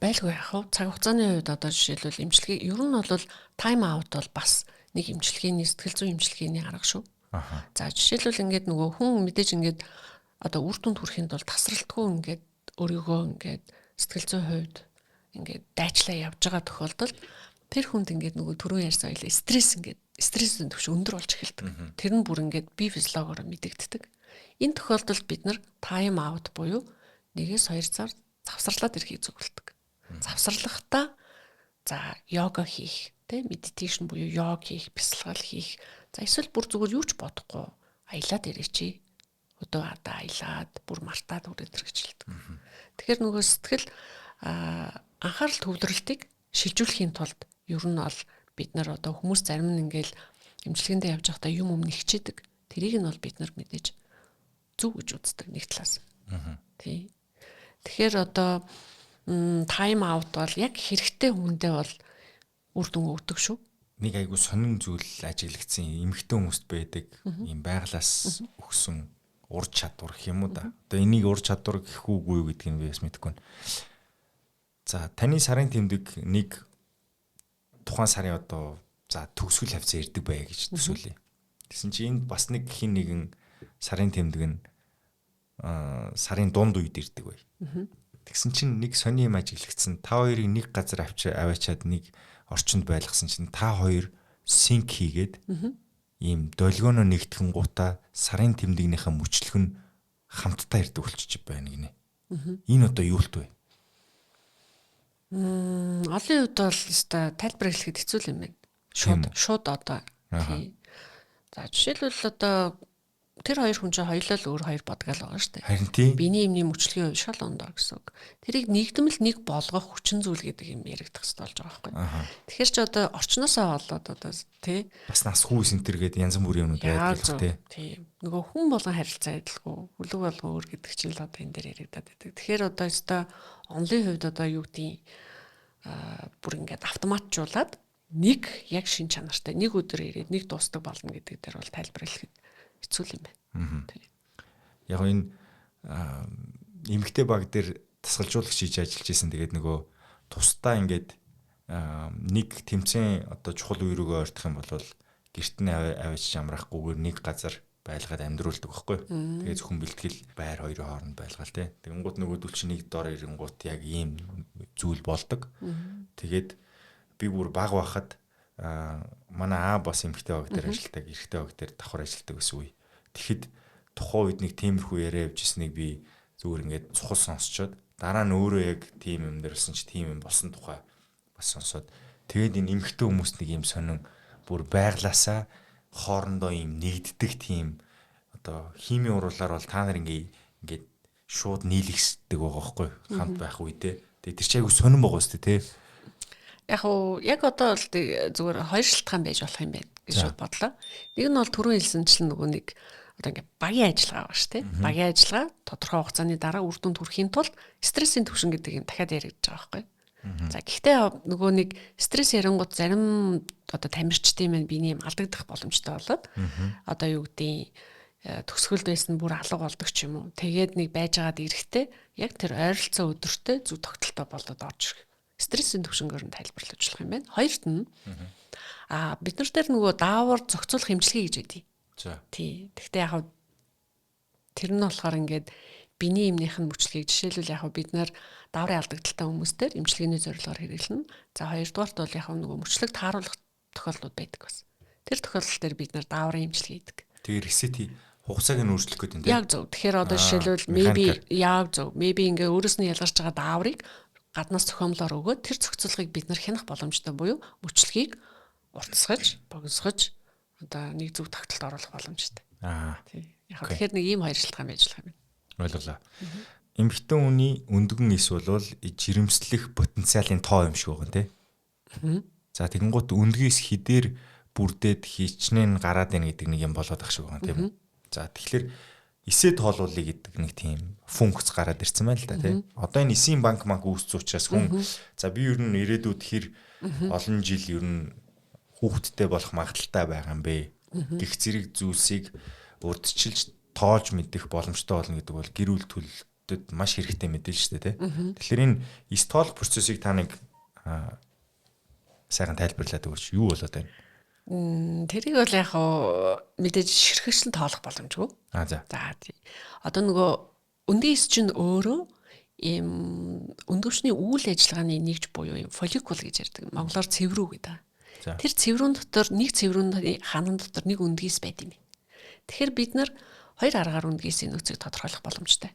Байлгүй яах вэ? Цаг хугацааны хувьд одоо жишээлбэл эмчилгээ ер нь бол тайм аут бол бас нэг эмчилгээний сэтгэл зүйн эмчилгээний арга шүү. За жишээлбэл ингээд нөгөө хүн мэдээж ингээд одоо үр дүнд хүрэхэд бол тасралтгүй ингээд өөрийгөө ингээд сэтгэл зүйн хувьд ингээд дайчлаа явж байгаа тохиолдолд тэр хүнд ингээд нөгөө түрүү ярьсан ойлоо стрессийн түвш өндөр болж эхэлдэг. Тэр нь бүр ингээд бие физиологиороо мэдэгддэг. Энэ тохиолдолд бид нар тайм аут буюу 1-2 цаг завсарлаад ирэхийг зөвлөдөг. Завсарлахдаа за йога хийх, медитейшн буюу йог хийх, бясалгал хийх. За эсвэл бүр зүгээр юу ч бодохгүй аялаад ирээч. Өдөө хадаа аялаад бүр мартаад үрээд хэрэгжилдэг. Тэгэхээр нөгөө сэтгэл анхаарал төвлөрөлтийг шилжүүлэхийн тулд ер нь бол бид нар одоо хүмүүс зарим нь ингээл эмчилгээндээ явж байхдаа юм нэгчээдэг. Тэрийг нь бол бид нар мэдээж зөв гэж үздэг нэг талаас. Тий. Тэгэхээр одоо тайм аут бол яг хэрэгтэй хүндээ бол үр дүн өгдөг шүү. Нэг айгу сонин зүйл ажиглагдсан эмэгтэй хүмүүст байдаг ийм байглаас өгсөн ур чадвар гэх юм уу да. Одоо энийг ур чадвар гэх үгүй юу гэдгийг би бас мэдэхгүй байна. За таны сарын тэмдэг нэг тухайн сарын одоо за төгсгөл хавцаа ирдэг бай гэж төсөөлье. Тэгсэн чинь энд бас нэг хин нэгэн сарын тэмдэг нь сарын дунд үед ирдэг бай. Тэгсэн чинь нэг сони юм ажиглагдсан. Та хоёрыг нэг газар аваачаад нэг орчинд байлгасан чинь та хоёр синк хийгээд ийм долгионо нэгтгэн гутаа сарын тэмдэгнийхээ мөчлөх нь хамтдаа ирдэг болчих байна гинэ. Энэ одоо юу л вэ? Олон үед бол өстой тайлбар хэлэхэд хэцүү юм байна. Шууд одоо. За жишээлбэл одоо тэр хоёр хүн чинь хоёулаа л өөр хоёр бодгал байгаа шүү дээ. Харин тийм. Биений эмний мөчлөгийн хувь шал ондоо гэсэн үг. Тэрийг нэгдмэл нэг болгох хүчин зүйл гэдэг юм яригдах хэрэгтэй болж байгаа байхгүй. Тэгэхээр ч одоо орчноосоо болоод одоо тий бас нас хүү сентер гэдэг янз бүрийн юмнууд байдаг тий. Тийм. Нөгөө хүн болгон харилцаа адилгүй, хүлэг болгон өөр гэдэг чинь л одоо энэ дээр яригдаад байдаг. Тэгэхээр одоо өстой онлын хувьд одоо юу гэдгийг бүр ингээд автоматжуулаад нэг яг шин чанартай нэг өдөр ирээд нэг дуустдаг болно гэдэг дээр бол тайлбар хэлэхэд хэцүү юм байна. Яг энэ эмэгтэй баг дээр тасгалжуулагч хийж ажиллаж исэн. Тэгээд нөгөө тусдаа ингээд нэг тэмцээн одоо чухал үе рүүгээ ойртох юм бол гэрт нь аваач амрахгүйгээр нэг газар байлгаад амьдруулдаг байхгүй. Тэгээд зөвхөн бэлтгэл байр хоёрын хооронд байлгаал тий. Тэгэнгუთ нөгөөдөл чинь нэг дор ирэнгуут яг ийм зүйл болдог. Тэгээд би бүр баг байхад манай бас эмэгтэй баг дээр ажилладаг, эрэгтэй баг дээр давхар ажилладаг гэсэн үе. Тэгэхэд тухайн үед нэг тиймэрхүү яриа явьжсэнийг би зүгээр ингээд цухал сонсчоод дараа нь өөрөө яг тийм юм дэрсэн чи тийм юм болсон тухай бас сонсоод тэгээд энэ эмэгтэй хүмүүс нэг юм сонин бүр байглаасаа хоорондоо юм нэгддэг тийм одоо химийн уруулаар бол та нар ингээд шууд нийлэгсдэг байгаа байхгүй хамт байх үедээ. Тэгээд тэр чи айгу сонин байгаа үстэй тий. Яг одоо л зүгээр хоёр шалтгаан байж болох юм байна гэж бодлоо. Нэг нь бол түрүү хэлсэнчлэн нөгөө нэг одоо ингээд багийн ажиллагаа байгаа шүү дээ. Багийн ажиллагаа тодорхой хугацааны дараа үр дүнд хүрэхийн тулд стрессийн түвшин гэдэг юм дахиад яригдж байгаа байхгүй. За гэхдээ нөгөө нэг стресс ярингууд зарим одоо тамирчдын маань биений юм алдагдах боломжтой болоод одоо юу гэдгийг төгсгөлд байсан бүр алга болдог ч юм уу. Тэгээд нэг байжгаад ирэхдээ яг тэр ойролцоо өдөртөө зөв тогтолтой болоод орж ирэх. Стрессийн түвшингээр нь тайлбарлаж болох юм байна. Хоёрт нь бид нар дээр нөгөө даавар зохицуулах эмчилгээ гэж байдгийг. За. Тий. Гэхдээ яг тэр нь болохоор ингээд биений эмнийх нь мөчлөгийг жишээлбэл яг бид нар дааврын алдагдaltaй хүмүүстээр эмчилгээний зорилгоор хэрэглэнэ. За хоёрдугаарт бол яг нөгөө мөчлөг тааруулах тохиолдлууд байдаг бас. Тэр тохиолдол дээр бид нар дааврын эмчилгээ хийдэг. Тэгээ ресети хугацааг нь өөрчлөх гэдэг юм тийм. Яг зөв. Тэгэхээр одоо жишээлбэл maybe ингээ өөрөөс нь ялгарч байгаа дааврыг гаднаас зохиомлоор өгөөд тэр зохицуулгыг бид нар хянах боломжтой буюу мөчлөгийг уртасгаж, богиносгож одоо нэг зөв тогтолд оруулах боломжтой. Тий. Яг тэгэхээр нэг ийм хоёр шалтгаан байж болох юм байна. Ойлголаа. Эмэгтэй хүний өндгөн эс бол жирэмслэх потенциалын тоо юм шиг байгаа тийм. За тэгэнгუთ өндгөн эс хідээр бүрдээд хичнээн гараад ийн гэдэг нэг юм болоод ах шиг байгаа тийм. За тэгэхээр эсээ тоолуулъя гэдэг нэг тийм функц гараад ирсэн байна л да тийм. Одоо энэ эсийн банк үүссэн учраас хүн за би ер нь ирээдүйд хэр олон жил ер нь хүүхэдтэй болох магадaltaй байгаа юм бэ гэх зэрэг зүйлсийг урдчилж тоолж мэдэх боломжтой болно гэдэг бол гэр бүл төлөлтөд маш хэрэгтэй мэдээлж шүү дээ тийм. Тэгэхээр энэ эс тоолох процессыг та нэг сайхан тайлбарлаад өгөөч. Юу болоод байна? Тэрийг бол яг мэдээж ширхэгчлэн тоолох боломжгүй. За. За тий. Одоо нөгөө өндгийн эс чинь өөрөө ийм өндөвчний үйл ажиллагааны нэгж буюу ийм фолликул гэж ярьдаг. Монголоор цэврүү гэдэг. Тэр цэврүүн дотор нэг цэврүүн ханан дотор нэг өндгийс байд юм. Тэгэхээр бид нар хоёр аргаар өндгийсийн нөөцийг тодорхойлох боломжтой.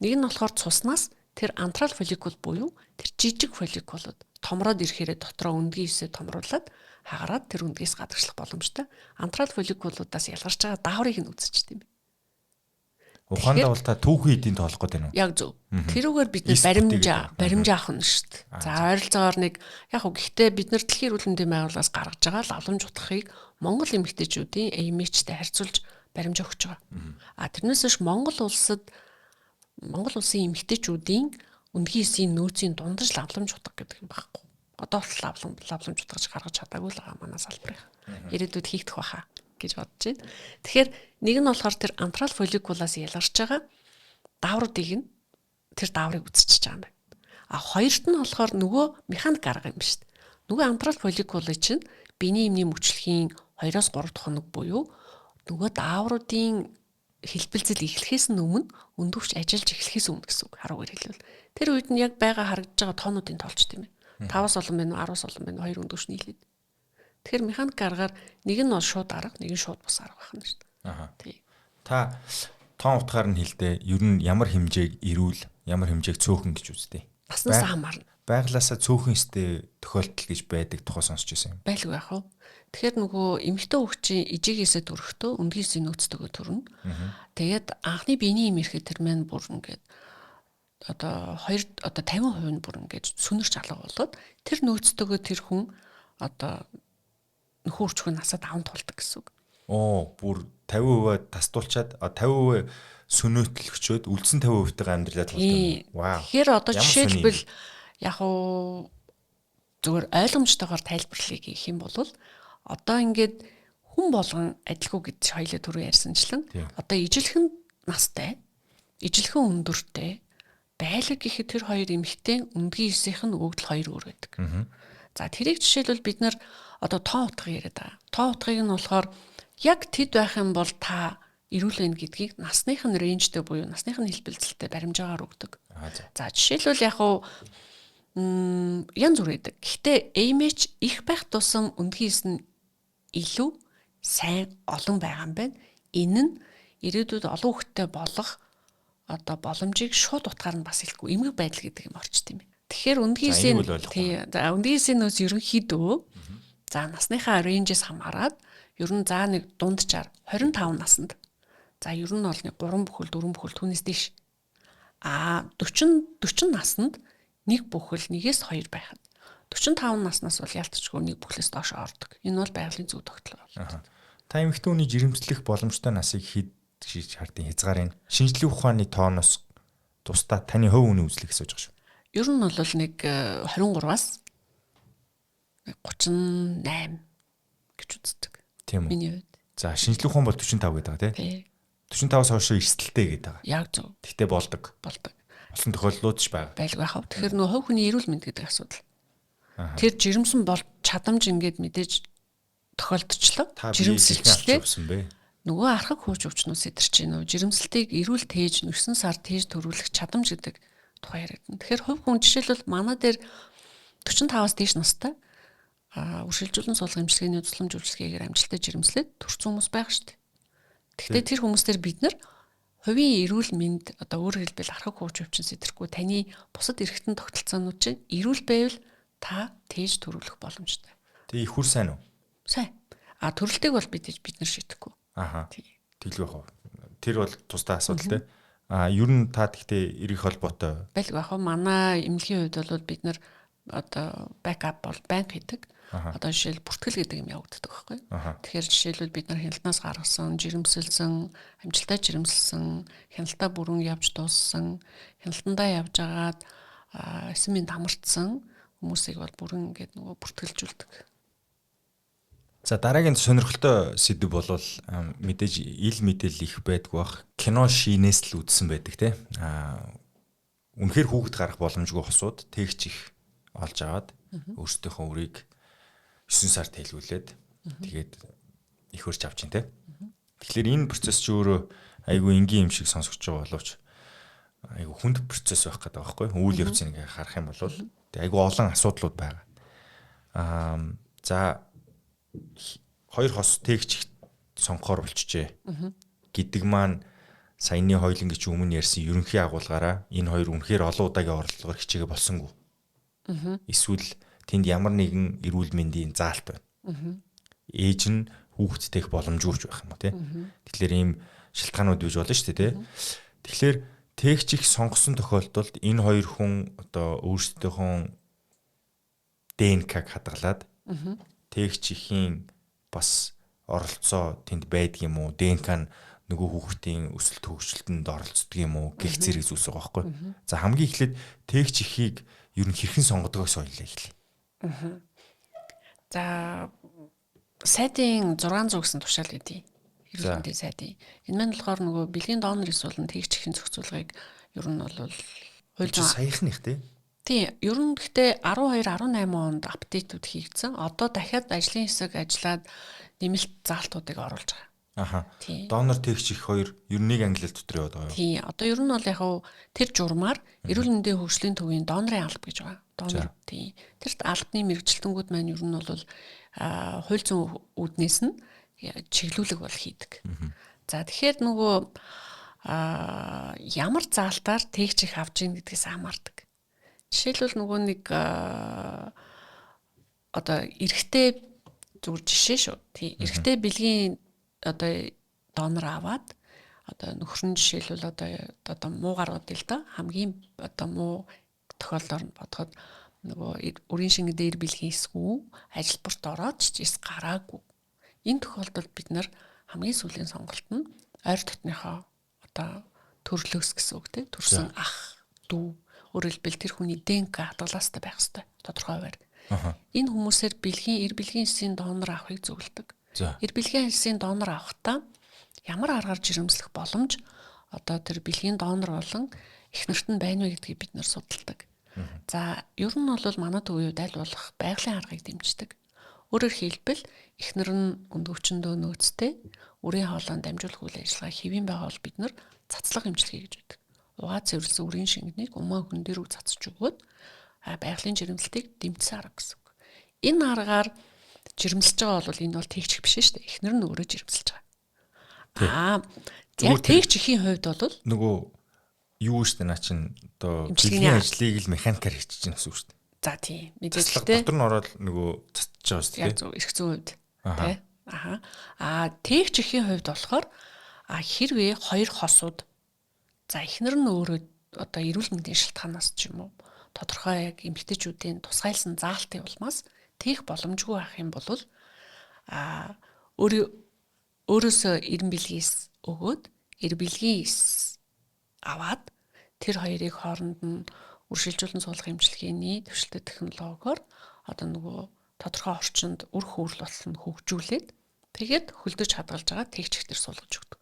Нэг нь болохоор цуснаас тэр антрал фолликул буюу тэр жижиг фолликулууд томроод ирэхээр дотроо өндгийсээ томруулад хагараад тэр өндгийс гадагшлах боломжтой. Антрал фолликулуудаас ялгарч байгаа дааврыг нь үзэж тийм. Ухаандаа бол та түүхэн эдийн тоолох гэдэг нь үү? Яг зөв. Тэрүүгээр бид нэр баримжаа авах нь шүү дээ. За ойролцоогоор нэг яг уу гэхдээ бид нар дэлхийн эрүүл мэндийн байгууллагаас гаргаж байгаа ламламж утгахыг Монгол эмэгтэйчүүдийн AMH-тэй харьцуулж баримжаа өгч байгаа. Тэрнээс биш Монгол улсын эмэгтэйчүүдийн өндгийн эсийн нөөцийн дундаж ламламж утга гэдэг юм байхгүй. Одоо бол ламламж утгаж гаргаж чадаагүй л байгаа манай салбарыг. Ирээдүйд хийгдэх байхаа гэж бодож байна. Тэгэхээр нэг нь болохоор тэр антрал фолликулаас ялгарч байгаа даавруудыг нь тэр дааврыг үзчихэж байгаа юм байна. Хоёрт нь болохоор нөгөө механик арга юм шүү дээ. Нөгөө антрал фолликулын чинь биений эмний мөчлөгийн 2-3 дахь хоног буюу нөгөө даавруудын хэлбэлзэл эхлэхээс өмнө өндөвч ажиллаж эхлэхээс өмнө гэсэн үг. Харуугаар хэлбэл тэр үед нь яг байгаа харагдж байгаа тоонуудын тоолч тийм ээ. 5-аас олон байна уу, 10-аас олон байна уу, хоёр өндөвч нийлээд. Тэгэхээр механик аргаар нэг нь бол шууд арга, нэг нь шууд бус арга байна шүү дээ. Тий. Та тоон утгаар нь хэлдэ ер нь ямар хэмжээг эрүүл, ямар хэмжээг цөөхөн гэж үздэг. Наснаас хамаарна. Байглаасаа цөөхөн өстэй тохиолдол гэж байдаг тухай сонсч байсан юм. Байлгүй яах вэ? Тэгэхээр нөгөө эмэгтэй хүүхдийн ижигээсээ төрөхдөө өндгийсийн нөөцтөгөө төрнө. Тэгээд анхны биений эм ирэхэд тэр маань бүр ингээд одоо 50% нь бүр ингээд сүнэрч алга болоод тэр нөөцтөгөө тэр хүн одоо нөхөр өчгөн насаад аван тулдаг гэсэн үг. Бүр 50% тасдуулчаад 50% сүнөөтлөгчөөд үлдсэн 50%-тэйгээ амьдралаа тулдаг. Вау. Тэгэхээр одоо жишээлбэл яг уу зөвхөн ойлгомжтойгоор тайлбарлахыг хийх юм бол одоо ингээд хүн болгон адилгүй гэж хоёлаа түрүү ярьсанчлан одоо ижилхэн настай, ижилхэн өндөртэй байлаг гэхэд тэр хоёр эмэгтэй өндгийн эсийнх нь өгдөл хоёр өөр байдаг. За тэрийг жишээлбэл бид нар одоо тоон утга яриад байгаа. Тоон утгыг нь болохоор яг тэд байх юм бол та эрүүл байна гэдгийг насных нь рейнжтэй буюу насных нь хэлбэлзэлтэй баримжаагаар өгдөг. За жишээлбэл яг уу янз бүр байдаг. Гэхдээ AMH их байх тусам өндгийс нь илүү сайн олон байгаа юм байна. Энэ нь ирээдүйд олон хүүхэдтэй болох одоо боломжийг шууд утгаар нь бас хэлэхгүй эмгэг байдал гэдэг юм орчт юм. Тэгэхээр өндгийсийн өндгийсийн нөөц ерөнхийдөө за насныхаа рейнжээс хамаарат ер нь за нэг дунджаар 25 наснд за ер нь бол нэг 3 бүхэл 4 бүхэл түүнээс дээш 40 наснд нэг бүхэл нэгээс 2 байхад 45 наснаас бол ялтчгүй нэг бүхлээс доош ордог. Энэ бол байгалийн зөв тогтолцоо байна. Та эмэгтэй хүний жирэмслэх боломжтой насыг хэд гэж хардын хязгаарын шинжлэх ухааны тооноос тусдаа таны хувь үнэ үзлэх гэж байгаа шүү. Ер нь бол нэг 23-аас 38 гэж үздэг. Тийм үү. Миний хувьд. За шинжлэх ухаан бол 45 гэдэг байгаа тийм. 45-аас хойш эрсдэлтэй гэдэг байгаа. Яг зөв. Тэгтээ болдог. Олон тохиолдлууд ч байгаа. Байлгүй яхав. Тэгэхээр нөө хувь хүний эрүүл мэнд гэдэг асуудал. Тэр жирэмсэн бол чадамж ингээд мэдээж тохиолдчихлоо. Жирэмсэлчлээ. Нөгөө архаг хууч өвчнөөс идэрч гинөө. Жирэмсэлтийг эрүүл тээж 9 сар тээж төрүүлэх чадамж гэдэг тухай яриад. Тэгэхээр хувь хүн жишээлбэл манай дээр 45-аас дээш настай үршилжүүлэн суулгах эмчилгээний тусламж үйлчилгээгээр амжилттай жирэмслээд төрсөн хүмүүс байх шүү дээ. Гэхдээ тэр хүмүүстэр бид нар хувийн эрүүл мэнд одоо өөрөөр хэлбэл архаг хууч өвчин сэтэрэхгүй таны бусад эргэтэн тогтолцоонууд чинь эрүүл байвал та тээж төрүүлэх боломжтой. Тэгээ их хүр сайн уу? Сайн. Төрөлтийг бол бид нар шийдэхгүй. Тэглэх байх. Тэр бол тусдаа асуудал те. Ер нь та гэхдээ эрэх холбоотой байлгүй яах вэ? Манай эмнэлгийн хувьд бол бид нар одоо бэкап бол банк хийдэг. Одоо жишээл бүртгэл гэдэг юм явагддаг байхгүй. Тэгэхээр жишээлбэл бид нар хяналтнаас гаргасан, жирэмсэлсэн, амжилттай жирэмсэлсэн, хяналтаа бүрэн явж дууссан, хяналтандаа явж агаад эсэмийн дамартсан хүмүүсийг бол бүрэн ингээд нөгөө бүртгэлжүүлдэг. За дараагийн сонирхолтой сэдв бол мэдээж ил мэдээлэл их байдг бах. Кино шинээс л үзсэн байдаг те. Үнэхээр хүүхэд гарах боломжгүй хосууд тэгч их олж аваад өөрсдийнхөө үрийг 9 сард хэлгүүлээд тэгээд их хөрч авчин те. Тэгэхээр энэ процесс ч өөрөө айгүй энгийн юм шиг сонсогч байгаа боловч айгүй хүнд процесс байх гэдэг байхгүй. Үйл явцыг харах юм бол тэгээд айгүй олон асуудлууд байгаа. За хоёр хос тэгч сонгохоор болчихжээ. Гэдэг маань саяны хоёулангийн өмнө ярьсан ерөнхий агуулгаараа энэ хоёр үнэхээр олон удаагийн оролцоогоор хичээгээ болсонгүй. Эсвэл тэнд ямар нэгэн эрүүл мэндийн заалт байна. Ээж нь хүүхдтэйх боломжгүй байх юм уу тий. Тэгэхээр ийм шалтгаанууд бийж болно шүү дээ, тий. Тэгэхээр тээгч их сонгосон тохиолдолд энэ хоёр хүн одоо өөрсдийнхөө ДНК-г хадгалаад тээгч ихийн бас оролцоо тэнд байдаг юм уу? ДНК нь нөгөө хүүхдийн өсөлт хөгжилтөнд оролцдог юм уу? Гэх зэрэг зүйлс байгаа байхгүй. За хамгийн эхлээд тээгч ихийг ер нь хэрхэн сонгодгоос ойлаа эхлэе. За сайдын 600 гэсэн тушаал гэдэг. Эрүүл мэндийн сайдын. Энэ маань болохоор нөгөө бэлгийн донор эсвэл тээгч ихийн зохицуулгыг ер нь бол хууль саяхных тий. Тий, ер нь гэхдээ 12 18 онд апдейтүүд хийгдсэн. Одоо дахиад ажлын хэсэг ажиллаад нэмэлт заалтуудыг оруулж байгаа. Аха. Донор тээгч их хоёр ер нь нэг ангилал дотор яваад байгаа юу? Тий, одоо ер нь бол яг тэр журмаар эрүүл мэндийн хөгжлийн төвийн донорын алба гэж байгаа. Донор тий. Тэр албаны мэрэгчлэлтэнгүүд маань ер нь бол хууль зүйн үүднээс нь чиглүүлэг бол хийдэг. За тэгэхээр нөгөө ямар заалтаар тээгч их авч ийн гэдгээс хамаардаг. Жишээлбэл нөгөө нэг одоо эрэгтэй зүгээр жишээ шүү. Тий, эрэгтэй бэлгийн одоо донор аваад одоо нөхөр нь жишээлбэл одоо муу гарууд л да хамгийн одоо муу тохиолдолд бодоход нөгөө үрийн шингэн дээр бэлгийн эсгүй ажил бүрт ороод ч эс гараагүй. Энэ тохиолдолд бид нар хамгийн сүүлийн сонголт нь ойр дотныхоо одоо төрлөөс гэсэн үг тий, төрсэн ах дүү өөрөөр хэлбэл тэр хүний ДНК хадгалаастай байх хэрэгтэй тодорхой хуваар. Энэ хүмүүсээр эр бэлгийн эсийн донор авахыг зөвлөдөг. Эр бэлгийн эсийн донор авахдаа ямар аргаар жирэмслэх боломж одоо тэр бэлгийн донор болон эхнэрт нь байна вэ гэдгийг бид нар судалдаг. За ер нь бол манай төвийн аль болох байгалийн аргыг дэмждэг. Өөрөөр хэлбэл эхнэр нь өндөвчөндөө нөөцтэй үрийн хоолойнд дамжуулах үйл ажиллагаа хэвэн байгаа бол бид нар цацлага эмчилгээ гэж байдаг. Угаа цэвэрлсэн үрийн шингэнийг умаа хүн дээр үг цацж өгөөд байгалийн жирэмслэлтийг дэмжсэн арга гэсэн үг. Энэ аргаар жирэмсэлж байгаа бол энэ бол тээгч биш шүү дээ. Эхнэр нь өөрөө жирэмсэлж байгаа. Яг тээгч ихийн хувьд бол нөгөө юу шүү дээ наа чин одоо бэлгийн ажлыг л механикаар хийчих чинь гэсэн үг шүү дээ. За тийм. Мэдээлэлтэй. Дотор нь ороод нөгөө цацж байгаа шүү дээ. Яг зөв эрх зүйн хувьд. Тэ. Тээгч ихийн хувьд болохоор хэрвээ хоёр хосууд за эхнэр нь өөрөө одоо эрүүл мэндийн шалтгаанаас ч юм уу тодорхой яг эмэгтэйчүүдийн тусгайлсан заалтын улмаас тээх боломжгүй байх юм бол өөрөөсөө эрен бэлгээс өгөөд эр бэлгийн аваад тэр хоёрыг хооронд нь үршилжүүлэн суулгах эмчилгээний төвшөлтэй технологиор одоо нөгөө тодорхой орчинд үр хөврөл болсон хөгжүүлээд тэгээд хөлдөж хадгалж байгаа тэгчгтэр суулгаж өгдөг.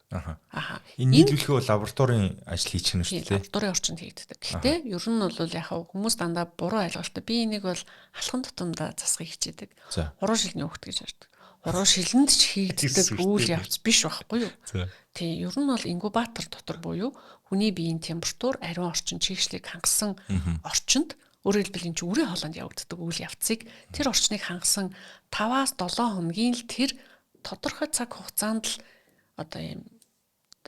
Энэ нийлүүлэхээ бол лабораторийн ажил хийчих нь шүү дээ. Лабораторийн орчинд хийгддэг. Гэхдээ ер нь бол яг хүмүүс дандаа буруу ойлголттой. Би энийг бол алхан тутамдаа засахыг хичээдэг. Хуруу шилний хөвгт гэж ярьдаг. Хуруу шилэнд ч хийгддэг үйл явц биш байхгүй юу? Тийм, ер нь бол инкубатор дотор буюу хүний биеийн температур, ариун орчин чийгшлийг хангасан орчинд өөрөөр хэлбэл энэ үрийн хоолойнд явагддаг үйл явцыг тэр орчныг хангасан 5-7 хоногийн л тэр тодорхой цаг хугацаанд л одоо ийм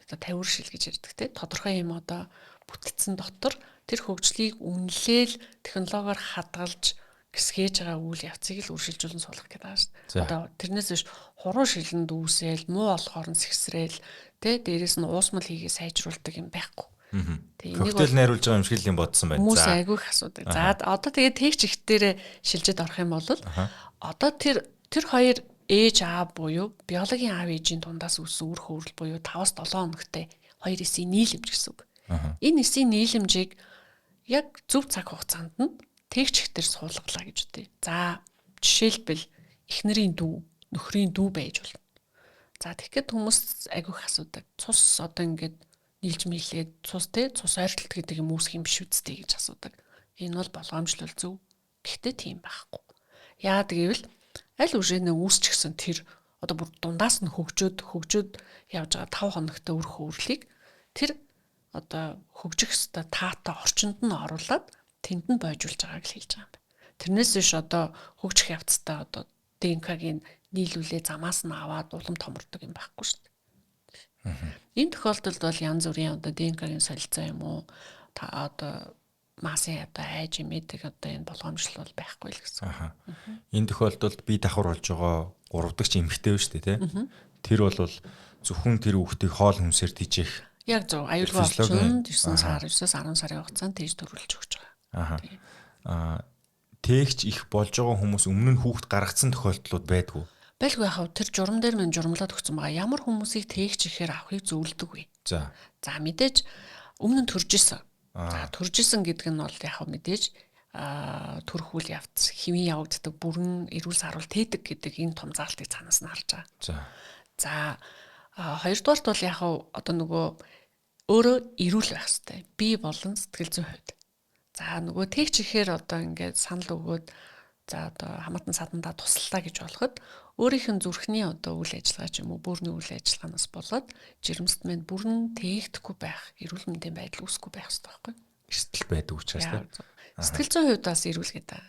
одоо тавир шил гэж ярьдаг те тодорхой юм одоо бүтцэн дотор тэр хөгжлийг үнэлээл технологиор хадгалж гисгээж байгаа үйл явцыг л үржилжүүлэн суулгах гэдэг байна шүү дээ. Одоо тэрнээс биш хуруу шилэнд үүсээл муу болохоор нь сэгсрээл те дээрэс нь уусмал хийгээ сайжруулдаг юм байхгүй. Коктейл найруулж байгаа юм шиг л юм бодсон байна. Хүмүүс айгүйх асуудаг. За одоо тэгээд тэгч их дээрээ шилжээд орох юм бол одоо тэр хоёр ээж аав буюу биологийн аав ээжийн дундаас үүссэн үр хөврөл буюу 5-7 хоногтой хоёр эсийн нийлэмж гэсэн үг. Энэ эсийн нийлэмжийг яг зөв цаг хугацаанд нь тэгч ихтер суулгалаа гэж үтэй. За жишээлбэл эхнэрийн дүү, нөхрийн дүү байж болно. За тэгэхэд хүмүүс айгүйх асуудаг. Цус одоо ингээд нийлж мэлээд цус ойртолт гэдэг юм үүсэх юм биш үстэй гэж асуудаг. Энэ бол болгоомжлол зөв. Гэхдээ тийм байхгүй. Яа гэвэл аль үшэнэ үүсчихсэн тэр одоо бүр дундаас нь хөгжөөд явж байгаа 5 хоногтой үр хөврлийг тэр одоо хөгжих ёстой таатай орчинд нь оруулаад тэнд нь бойжуулж байгааг л хэлж байгаа юм. Тэрнээс биш одоо хөгжих явцдаа одоо ДНК-гийн нийлүүлээ замаас нь аваад улам томордог юм байхгүй шүү дээ. Энэ тохиолдолд бол янз бүрийн одоо ДНК-гийн солилцоо юм уу та одоо масын одоо айж имэдэг одоо энэ болгоомжлол бол байхгүй л гэсэн. Энэ тохиолдолд бие давхар болж байгаа 3 дахь эмэгтэй байна шүү дээ, тэ. Тэр бол зөвхөн тэр хүүхдийг хоол хүнсээр тийжих. Яг зөв аюулгүй орчинд 9 сар 9-10 сарын хугацаанд тэгж төрүүлж өгч байгаа. Тээгч их болж байгаа хүмүүс өмнө нь хүүхд гаргацсан тохиолдлууд байдгүй. Байлгүй яхав тэр журам дээр минь журмлаад өгсөн байгаа. Ямар хүмүүсийг тээгч ихээр авахыг зөвлөдөг вэ? За мэдээж өмнө нь төрж исэн. За төрж исэн гэдэг нь бол яхав мэдээж төрөх үйл явц хэвэн явагддаг бүрэн эрүүл саруул тээдэг гэдэг энэ том заалтыг цаанаас нь харж байгаа. За хоёрдугаарт бол яхав одоо нөгөө өөрөө эрүүл байх хэрэгтэй. Бие болон сэтгэл зүйн хувьд. За нөгөө тээгч ихээр одоо ингээд санал өгөөд за одоо хамаатан садандаа туслалаа гэж болоход өөрийнх нь зүрхний одоо үйл ажиллагаа ч юм уу бүрний үйл ажиллагаанаас болоод жирэмст мэн бүрэн тээгдэхгүй байх, эрүүл мэндийн байдал үүсэхгүй байх хэрэгтэй байхгүй юу? Эрсдэл байдаг учраас тийм. Сэтгэл зүйн хувьд бас эрүүл гэдэг.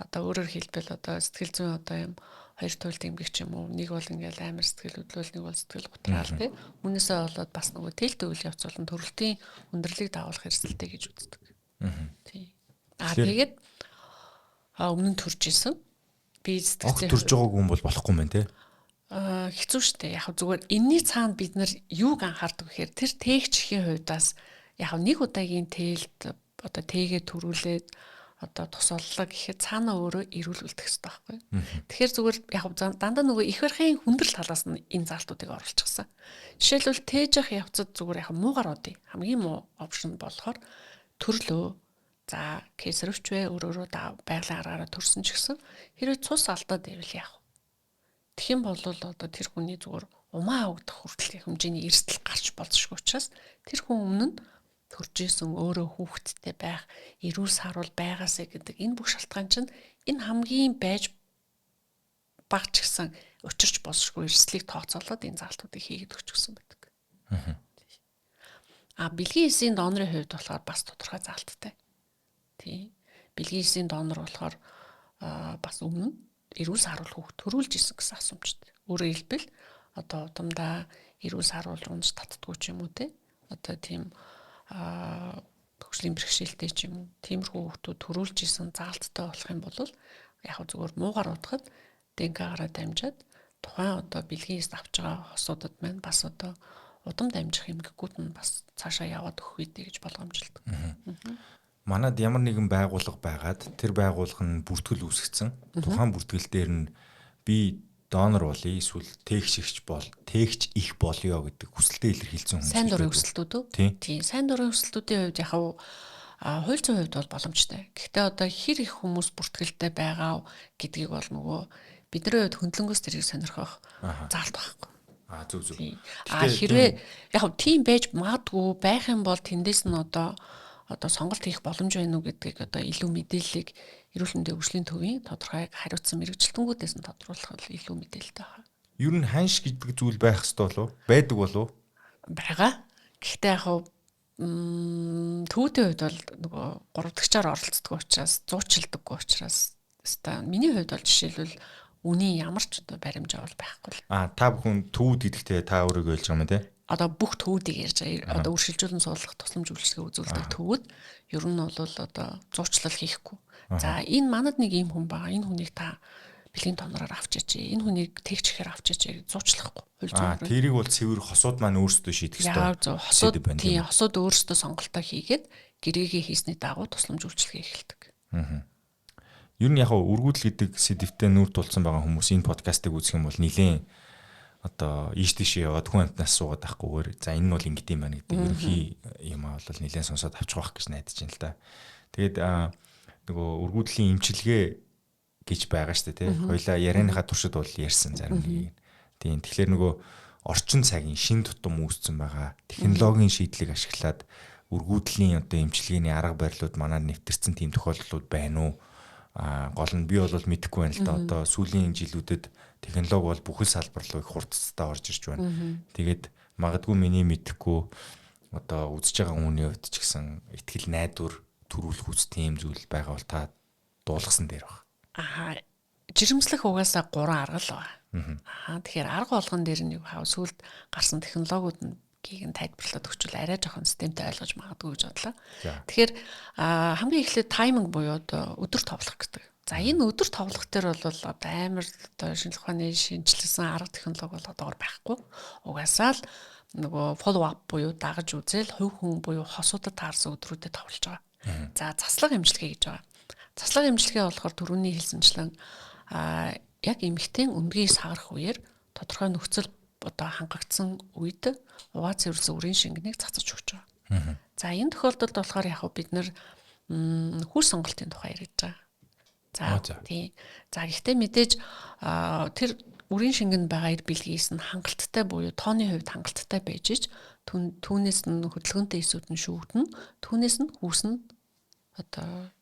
Одоо өөрөөр хэлбэл одоо сэтгэл зүйн одоо юм хоёр туйлд эмгэгч юм уу нэг бол ингээл амар сэтгэл хөдлөл нэг бол сэтгэл гутраал тийм. Үүнээсээ болоод бас нөгөө тээлтэй үйл явц болон төрөлтийн хүндрэлийг дагуулах эрсдэлтэй гэж үздэг. Тийм. Тэгээд өмнө нь төрж исэн. Би огт төрж байгаагүй юм бол болохгүй юм байна те. Хэцүү шттэ. Яг зүгээр энэний цаана бид нар юуг анхаардаг гэхээр тэр тээгчхийн хувьдаас яг нэг удаагийн тээлд одоо тээгээ төрүүлээд одоо тусаллаа гэхэд цаана өөрөө эрүүл үлдэх хэрэгтэй байхгүй. Тэгэхээр зүгээр яг дандаа нөгөө их барихын хүндрэл талаас нь энэ заалтуудыг оруулчихсан. Жишээлбэл тээж явах явцад зүгээр яг муугар удаа хамгийн муу опшн болохоор төрлөө. За кесарвч вэ өөрөөрөө байгалийн аргаараа төрсөн ч гэсэн хэрвээ цус алдаад байвал яах вэ? Тэгхийн бол одоо тэр хүний зүгээр умаа өгдөх хүртэл хэмжээний эрсдэл гарч болзошгүй учраас тэр хүн өмнө нь төрж исэн өөрөө хүүхэдтэй байх, эрүүл саруул байгаасаа гэдэг энэ бүх шалтгаан чинь энэ хамгийн байж багч гэсэн учирч болзошгүй эрсдлийг тооцоолоод энэ заалтуудыг хийгээд өгч гсэн байдаг. Бэлгийн эсийн донорын хувьд болохоор бас тодорхой заалттай. Тийм. Бэлгийн эсийн донор болохоор бас өмнө эрүүл саруул хүүхд төрүүлж исэн гэсэн асуумжтай. Өөрөөр хэлбэл одоо удамдаа эрүүл саруул унж татдаггүй ч юм уу те. Одоо тийм төгслийн бэрхшээлтэй ч юм уу. Тиймэрхүү хүүхдүүд төрүүлж исэн заалттай болох юм бол яг зүгээр муугар удахад ДНК-аараа дамжаад тухайн одоо бэлгийн эс авч байгаа хосуудад маань бас одоо удам дамжих эмгэгүүд нь бас цаашаа яваад өгөх үедээ гэж болгоомжилдог. Манад ямар нэгэн байгууллага байгаад тэр байгууллага нь бүртгэл үүсгэсэн. Тухайн бүртгэл дээр нь би донор болъё эсвэл тээгч их болъё гэдэг хүсэлтэд илэрхийлсэн хүмүүс. Сайн дурын хүсэлтүүд үү? Тийм. Сайн дурын хүсэлтүүдийн хувьд яг хууль зүйн хувьд бол боломжтой. Гэхдээ одоо хэр их хүмүүс бүртгэлтэй байгаа гэдгийг бол нөгөө бидний хувьд хөндлөнгөөс тэрийг сонирхох заалт байхгүй. Зөв. Хэрвээ яг тийм байж магадгүй байх юм бол тэндээс нь одоо сонголт хийх боломж байна уу гэдгийг одоо илүү мэдээллийг эрүүл мэндийн хөгжлийн төвийн тодорхой хариуцсан мэрэгчлэнгүүдээс нь тодруулах илүү мэдээлэлтэй байна. Ер нь ханш гэдэг зүйл байх ёстой болов? Байдаг болов? Бага. Гэхдээ яг төвүүдийн хувьд бол нөгөө гуравдагчаар оролцдог учраас зуучилдаггүй учраас өстой миний хувьд бол жишээлбэл үний ямар ч одоо баримжаа бол байхгүй л. Та бүхэн төвүүд гэдэгтээ та өөрийгөө хэлж байгаа юм тий? Одоо бүх төвүүдийг ярьж байгаа. Одоо үргэлжлүүлэн суулгах тусламж үйлчилгээ үзүүлдэг төвүүд ер нь бол одоо зуучлал хийхгүй. За энэ манад нэг ийм хүн байгаа. Энэ хүнийг та бэлгийн донороор авчаач. Энэ хүнийг тэгчхээр авчаач гэж зуучлахгүй. Тэрийг бол цэвэр хосууд маань өөрсдөө шийдэх ёстой. Яг зөв. Хосууд өөрсдөө сонголтоо хийгээд гэрээгээ хийсний дагуу тусламж үйлчилгээ эхэлдэг. Ер нь яг өргүүдэл гэдэг сэдвтэ нүүр тулсан байгаа хүмүүс энэ подкастыг үзэх юм бол нилээн одоо ийш тийшээ яваад хүн амтнаас суугаад байхгүйгээр за энэ нь бол ингэдэм байна гэдэг ерөнхий юм аа бол нилээн сонсоод авчих واخ гэж найдаж байна л да. Тэгээд нөгөө өргүүдлийн имчилгээ гэж байгаа шүү дээ тий. Хоёлаа ярианыхаа туршид бол ярьсан зарим нэг. Тийм. Тэгэхээр нөгөө орчин цагийн шин тутам үүссэн байгаа технологийн шийдлийг ашиглаад өргүүдлийн одоо имчилгээний арга барилууд манад нэвтэрсэн тийм тохиолдлууд байна уу? Гол нь би бол мэдэхгүй байна л да. Одоо сүүлийн жилүүдэд технологи бол бүхэл салбар руу их хурцтай орж ирж байна. Тэгээд магадгүй миний мэдэхгүй одоо үзэж байгаа хүний хувьд ч гэсэн ихтгэл найдвар төрүүлэх үс тийм зүйл байгаа бол та дуулгасан дээр баг. Жирэмслэх угаасаа 3 арга л байгаа. Тэгэхээр арга болгон дээр нь сүүлд гарсан технологиуд нь гийг нь тайлбарлаад өгчвөл арай жоохон системтэй ойлгож магадгүй гэж бодлоо. Тэгэхээр хамгийн эхлээд тайминг буюу өдөр товлох гэдэг. За энэ өдөр тоглох дээр бол одоо амар одоо шинжлэх ухааны шинжилсэн арга технологи бол одоогор байхгүй. Угаасаа л нөгөө follow up буюу дагаж үзэл хувь хүн буюу хосуудад таарсан өдрүүдэд тоглож байгаа. За заслаг эмчилгээ гэж байгаа. Заслаг эмчилгээ болохоор түрүүний хэлсэнчлэн яг эмэгтэйн өндгийг сагарах үеэр тодорхой нөхцөл одоо хангагдсан үед угаа цэвэрлсэн үрийн шингэнийг цацаж өгч байгаа. За энэ тохиолдолд болохоор яг бид нар хүү сонголтын тухай ярьж байгаа. За тийм. За гэхдээ мэдээж тэр үрийн шингэнд байгаа эр бэлгээс нь хангалттай буюу тооны хувьд хангалттай байж ич түүнээс нь хөдөлгөөнтэй эсүүд нь шүүгдэн түүнээс нь хүүс нь одоо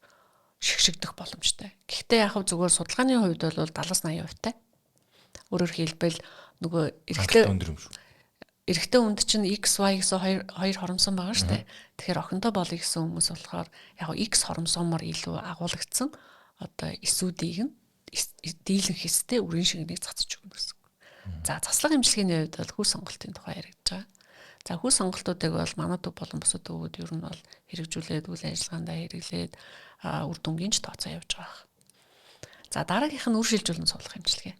шигшигдэх боломжтой. Гэхдээ яг зүгээр судалгааны хувьд бол 70-80% Өөрөөр хэлбэл нөгөө эрэгтэй хүнд чинь XY гэсэн хоёр хоромсон байгаа шүү дээ. Тэгэхээр охинтой болъё гэсэн хүмүүс болохоор яг X хоромсомоор илүү агуулгдсан одоо эсүүдийг нь дийлэнх хэстэй үрийн шингэнийг цацж өгнө гэсэн. За заслаг эмчилгээний хувьд бол хүү сонголтын тухай яригдж байгаа. За хүү сонголтуудыг бол манай төв болон бусад төвүүд ер нь бол хэрэгжүүлээд үйл ажиллагаандаа хэрэглээд үр дүнгийн ч тооцоо явж байгаа. За дараагийнх нь үр шилжүүлэн суулгах эмчилгээ.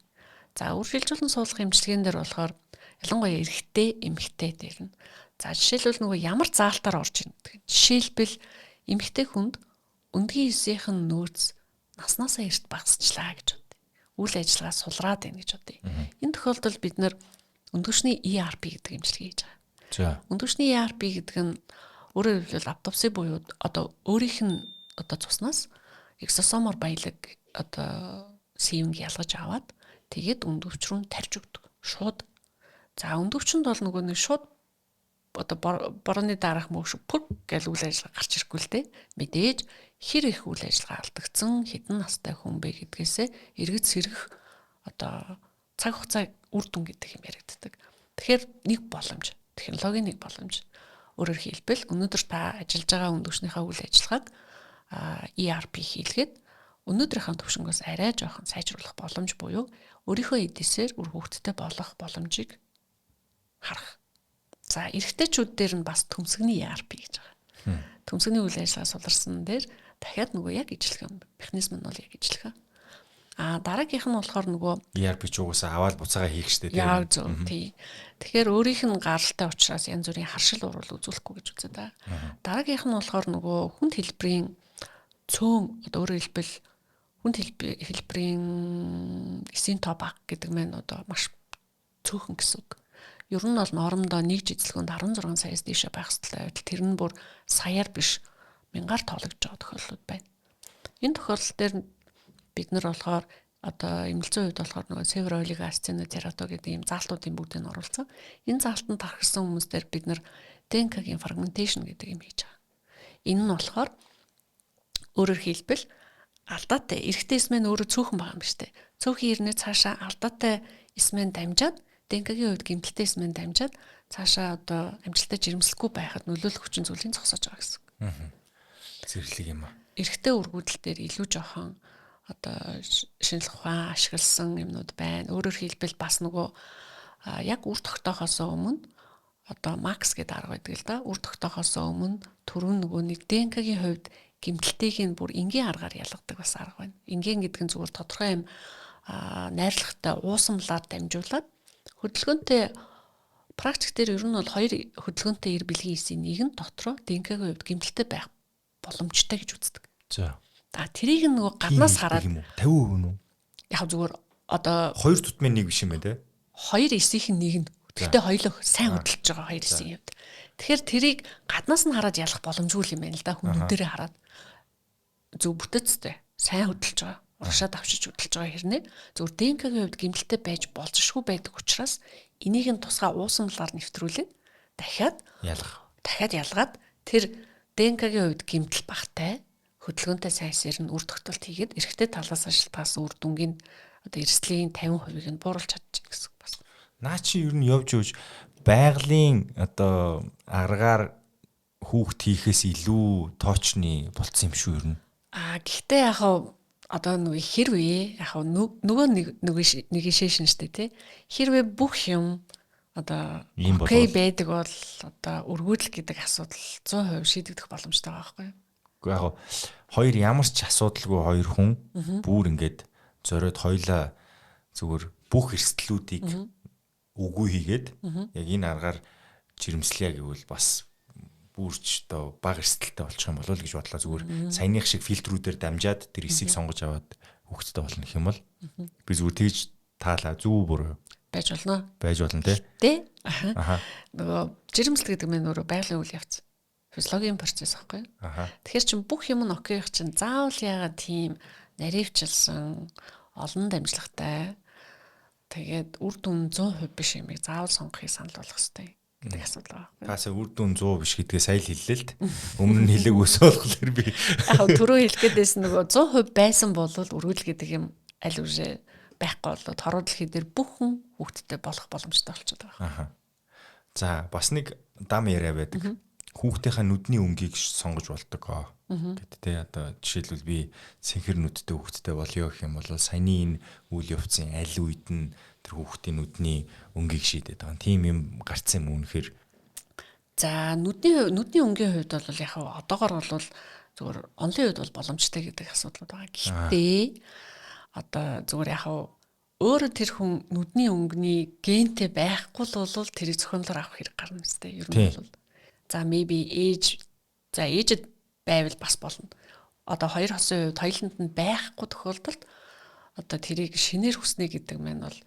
За үр шилжүүлэн суулгах эмчилгээнд дээр болохоор ялангуяа эрэгтэй эмэгтэй дээр нь. За жишээлбэл нөгөө ямар заалтаар орж ийн гэдэг. Жишээлбэл эмэгтэй хүнд өндгийн эсийнх нь нөөц наснасаа эрт багасчлаа гэж бодъё. Үйл ажиллагаа сулраад байна гэж бодъё. Энэ тохиолдолд бид нэр өндгөчний ERP гэдэг эмчилгээ хийж байгаа. За. Өндгөчний ERP гэдэг нь өөрөөр хэлбэл автопси буюу одоо өөрийнх нь одоо цуснаас эксосомоор баялаг одоо сивнг ялгаж аваад тэгээд өндгөвч рүү тарьж өгдөг. Шууд. За өндгөвчөнд бол нөгөө нэг шууд одоо борооны дараах мөш пүр гэж үйл ажиллагаа гарч ирэхгүй л дээ. Мэдээж хэр их үйл ажиллагаа алдагдсан, хэдэн настай хүн бэ гэдгээсээ эргэж сэрэх одоо цаг хугацаа үр дүн гэдэг юм яригддаг. Тэгэхээр нэг боломж, технологийн нэг боломж. Өөрөөр хэлбэл өнөөдөр та ажиллаж байгаа өндгөвчнийхээ үйл ажиллагааг ERP хийлгээд өнөөдрийнхээ төвшнгөөс арай жоохон сайжруулах боломж буюу өөрийнхөө эдээсээр үр хөвгттэй болох боломжийг харах. За эрэгтэйчүүд дээр нь бас төмсгний ERP гэж байгаа. Төмсгний үйл ажиллагаа суларсан дээр дахиад нөгөө яг ижлэх юм. Механизм нь бол яг ижлэх. Дараагийнх нь болохоор нөгөө ERP ч угаасаа аваад буцаага хийх штэ тийм. Яг зөв тий. Тэгэхээр өөрийнх нь гаралтай учраас янз бүрийн харшил урвал үзүүлэхгүй гэж үздэг да. Дараагийнх нь болохоор нөгөө хүнд хэлбэрийн цөөн одоо өөрөөр хэлбэл хүнд хэлбэрийн эсийн тоо баг гэдэг маань одоо маш цөөхөн гэсэн үг. Ер нь бол норомдоо нэг жижигхэнд 16 саяас дээшээ байх ёстой байтал тэр нь бүр саяар биш мянгаар тоологдож байгаа тохиолдлууд байна. Энэ тохиолдол дээр бид нар болохоор одоо эмнэлзийн хувьд болохоор нөгөө северолиг ацетинотерапи гэдэг ийм заалтуудын бүгдийг нь оруулсан. Энэ заалтанд тархсан хүмүүстээр бид нар ДНК-гийн фрагменташн гэдэг юм хийж байгаа. Энэ нь болохоор өөрөөр хэлбэл алдаатай эрэгтэй эсмэн өөрөө цөөхөн байгаа юм шүү дээ. Цөөхөн ирнэ цаашаа алдаатай эсмэн дамжаад ДНК-гийн хувьд гэмтэлтэй эсмэн дамжаад цаашаа одоо амжилттай жирэмслэхгүй байхад нөлөөлөх хүчин зүйлийг зогсоож байгаа гэсэн. Зэрлэг юм аа. Эрэгтэй үргүүдэл дээр илүү жоохон одоо шинжлэх ухаан ашигласан юмнууд байна. Өөрөөр хэлбэл бас нөгөө яг үр тогтоохоос өмнө одоо макс гэдэг арга байдаг л да. Үр тогтоохоос өмнө түрүүн нөгөө нэг ДНК-гийн хувьд гэмтэлтийг нь бүр энгийн аргаар ялгадаг бас арга байна. Энгийн гэдэг нь зүгээр тодорхой юм найрлагатай уусамлаар дамжуулаад хөдөлгөөнтэй практик дээр ер нь бол хоёр хөдөлгөөнтэй эр бэлгийн эсийн нэг нь дотроо ДНК-гийн хувьд гэмтэлтэй байх боломжтой гэж үздэг. За. Тэрийг нөгөө гаднаас хараад 50% нь үү? Яг зүгээр одоо хоёр тутмын нэг биш юм байна те. Хоёр эсийнх нь нэг нь. Гэхдээ хоёулаа сайн хөдөлж байгаа хоёр эсийн хувьд. Тэгэхээр тэрийг гаднаас нь хараад ялах боломжгүй юм байна л да. Хүмүүдэрээ хараад зөв бүтэцтэй сайн хөдөлж байгаа. Урагшаад авчиж хөдөлж байгаа хэрнээ зөв ДНК-гийн хувьд гэмтэлтэй байж болзошгүй байдаг учраас энийг нь тусгай уусамлаар нэвтрүүлээд дахиад ялгаад тэр ДНК-гийн хувьд гэмтэл багтай хөдөлгөөнтэй сайн сэрн үр тогтолт хийгээд эрэгтэй талаас ашигласан үр дүнгийн одоо эрсдлийн 50%-ийг нь бууруулж чадчихна гэсэн үг бас. Наа чи ер нь явж байгалийн одоо аргаар хүүхд хийхээс илүү тоочны болцсон юм шүү ер нь. Гэхдээ яг одоо нөгөө хэрвээ яг нөгөө нэг шишин штэ тий. Хэрвээ бүх юм одоо окей байдаг бол одоо өргөдөл гэдэг асуудал 100% шийдэгдэх боломжтой байгаа байхгүй юу? Гэхдээ яг хоёр ямар ч асуудалгүй хоёр хүн бүр ингээд зориод хоёлаа зүгээр бүх эрсдлүүдийг үгүй хийгээд яг энэ аргаар жирэмслэе гэвэл бас бүрч одоо баг эрсдэлтэй болчих юм болов уу гэж бодлоо. Зүгээр саяных шиг фильтрүүдээр дамжаад тэр эсийг сонгож аваад хөвгттэй болно гэх юм бол би зүгээр тэгж таалаа зүг бүр байж болно. Байж болно тий. Тэ? Аха. Нөгөө жирэмслэл гэдэг нь өөрөө байгалийн үйл явц. Физиологийн процесс аахгүй. Тэгэхээр чин бүх юм нь окейх чин заавал яагаад тийм наривчилсан олон дамжлагтай тэгээд үр дүн 100% биш юмыг заавал сонгохыг санал болгох хэрэгтэй гэдэг асуудал байна. Таасаа үр дүн 100 биш гэдгээ сайн л хэллээ л д. Өмнө нь хэлээг өсөөлөхлөр би яг түрүү хэлэх гээдээс нөгөө 100% байсан бол үргэлж гэдэг юм аль үшээ байхгүй болоод хороо дэлхий дээр бүх хүн хүүхдтэй болох боломжтой болчиход байгаа. За бас нэг дам яриа байдаг. Хүүхдийнхаа нүдний өнгийг сонгож болдог гэдэг те. Одоо жишээлбэл би цэнхэр нүдтэй хүүхдтэй болёо гэх юм бол саяны энэ үйл явцын аль үед нь тэр хүүхдийн нүдний өнгийг шийдээд байгаа. Тийм юм гарцсан юм үнэхээр. За нүдний өнгийн хувьд бол яг одоогор бол зүгээр онлын үед бол боломжтой гэдэг асуудал байгаа. Гэхдээ одоо зүгээр яг өөрөө тэр хүн нүдний өнгөний гентэй байхгүй л бол тэрийг зохиомлоор авах хэрэг гарна үстэй. Ер нь бол за maybe ээжэд байвал бас болно. Одоо хоёр хосын хувьд хоёуланд нь байхгүй тохиолдолд одоо тэрийг шинээр хүснэ гэдэг маань бол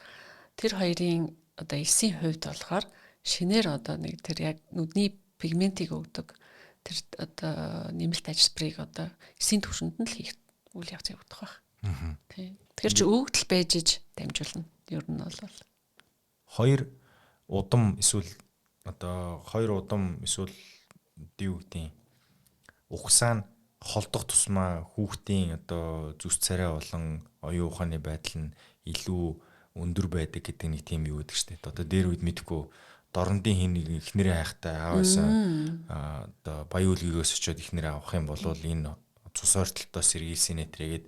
тэр хоёрын одоо эсийн хувьд болохоор шинээр одоо нэг тэр яг нүдний пигментийг өгдөг тэр одоо нэмэлт ажил спрейг одоо эсийн түвшинд нь л хийх үйл явц явагдах байх. Тийм. Тэгэхээр чи өгдөл байж иж дамжуулна. Ер нь бол хоёр удам эсвэл див гэдэг ухсаа нь холдох тусмаа хүүхдийн одоо зүс царай болон оюун ухааны байдал нь илүү өндөр байдаг гэдэг нэг тийм юу гэдэг шүү дээ. Одоо дээр үед мэдгүй дорндын хин ихнэрээ хайхтай ааваасаа одоо баян үлгийгөөс очиод ихнэрээ авах юм бол энэ цус ойртолтоос сэргийлсэн нэтрэгээд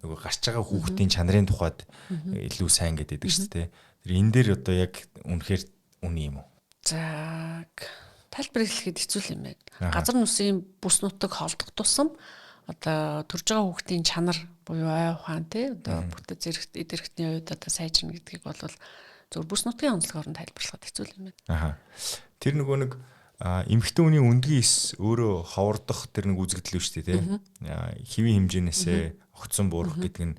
нөгөө гарч байгаа хүүхдийн чанарын тухайд илүү сайн гэдэг шүү дээ. Тэр энэ дээр одоо яг үнэхээр үний юм уу? За тайлбар хэлэхэд хэцүү юм байна. Газар нүсийн бүс нутаг холдох тусам одоо төрж байгаа хүүхдийн чанар буюу ой ухаан тий одоо бүтэц зэрэгт идэрхтний үед одоо сайжирна гэдгийг бол зөв бүс нутгийн онцлогоор нь тайлбарлахад хэцүү юм байна. Тэр нөгөө нэг эмэгтэй хүний өндгийн эс өөрөө ховордох тэр нэг үзэгдэл шүү дээ тий. Хэвийн хэмжээнээсээ огцон буурах гэдэг нь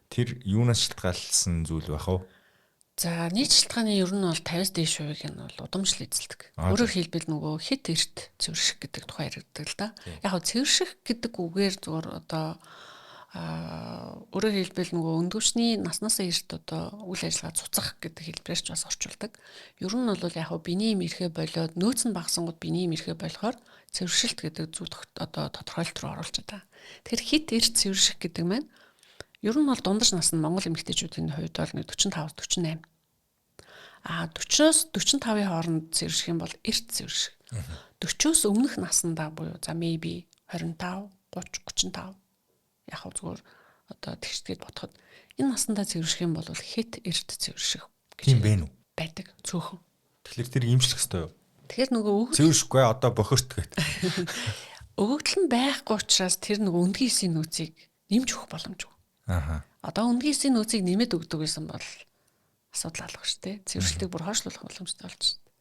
тэр юунаас шалтгаалсан зүйл байх вэ? За нийт шалтгааны ер нь бол 50-аас дээш хувийг нь бол удамшил эзэлдэг. Өөрөөр хэлбэл нөгөө хит эрт цэвэрших гэдэг тухай яригддаг л да. Яг нь цэвэрших гэдэг үгээр зүгээр одоо өөрөөр хэлбэл нөгөө өндөвчний наснаас эрт одоо үйл ажиллагаа цуцах гэдэг хэлбэрээр ч бас орчуулдаг. Ер нь бол яг нь биений имерхэ болоод нөөц нь багасангууд биений имерхэ болохоор цэвэршилт гэдэг зүйл одоо тодорхойлолт руу оруулж байгаа. Тэгэхээр хит эрт цэвэрших гэдэг маань ер нь бол дундаж нас нь Монгол эмэгтэйчүүдийн хувьд бол 45-48. 40-оос 45-ийн хооронд цэвэрших юм бол эрт цэвэрших. 40-оос өмнөх наснда буюу за maybe 25, 30, 35 яг зүгээр одоо тэгшгээд бодоход энэ наснда цэвэрших юм бол хит эрт цэвэрших гэж юм бэ нү? Байдаг цөөхөн. Тэгэхээр тэр имжлэх ёстой юу? Тэгэхээр нөгөө цэвэршихгүй одоо бохирт гэт. Өгөгдөл нь байхгүй учраас тэр нөгөө өндгийн эсийн нөөцийг нэмж өгөх боломжгүй. Одоо өндгийн эсийн нөөцийг нэмээд өгдөг гэсэн бол асуудал алга шүү дээ. Цэвэршилтийг бүр хойшлуулах боломжтой болж шүү дээ.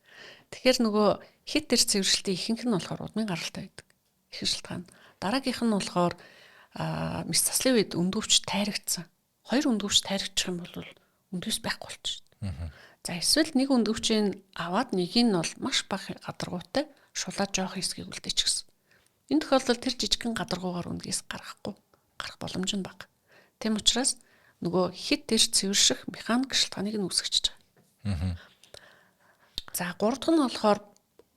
Тэгэхээр нөгөө хит эрт цэвэршилтийн ихэнх нь болохоор удмын гаралтай байдаг. Их шалтгаан. Дараагийнх нь болохоор мис заслын үед өндөвч тайрагдсан. Хоёр өндөвч тайрагдчих юм бол өндөөс байхгүй болчих шүү дээ. За эсвэл нэг өндөвчийг аваад нэг нь бол маш бага гадаргуутай шулаад жоох хэсгийг үлдээчихсэн. Энэ тохиолдолд тэр жижигхэн гадаргуугаар өндгээс гарах боломж нь бага. Тэм учраас нөгөө хит эрт цэвэрших механик шалтгааныг нь үүсгэж байгаа. За гурав дахь нь болохоор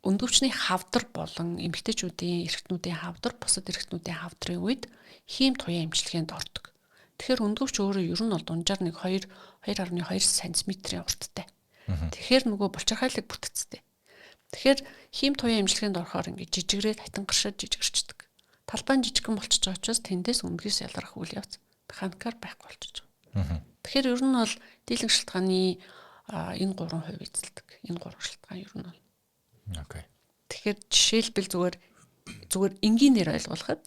өндөвчний хавдар болон эмэгтэйчүүдийн эрэгтнүүдийн хавдар, бусад эрэгтнүүдийн хавдрын үед хийм туяа эмчилгээнд ордог. Тэгэхээр өндөвч өөрөө ер нь бол дунджаар нэг 2.2 см-ийн урттай. Тэгэхээр нөгөө булчирхайлаг бүтэцтэй. Тэгэхээр хийм туяа эмчилгээнд орохоор ингээд жижигрээд хатангаршаад жижигэрчдэг. Талбай жижигхэн болчихж байгаа учраас тэндээс өндгөөс ялгарх үйл явц механикаар байхгүй болчихж байгаа. Тэгэхээр ер нь бол дийлэнх шалтгааны энэ 3% эзэлдэг. Энэ 3 шалтгаан ер нь бол. Тэгэхээр жишээлбэл зүгээр энгийнээр ойлгуулахад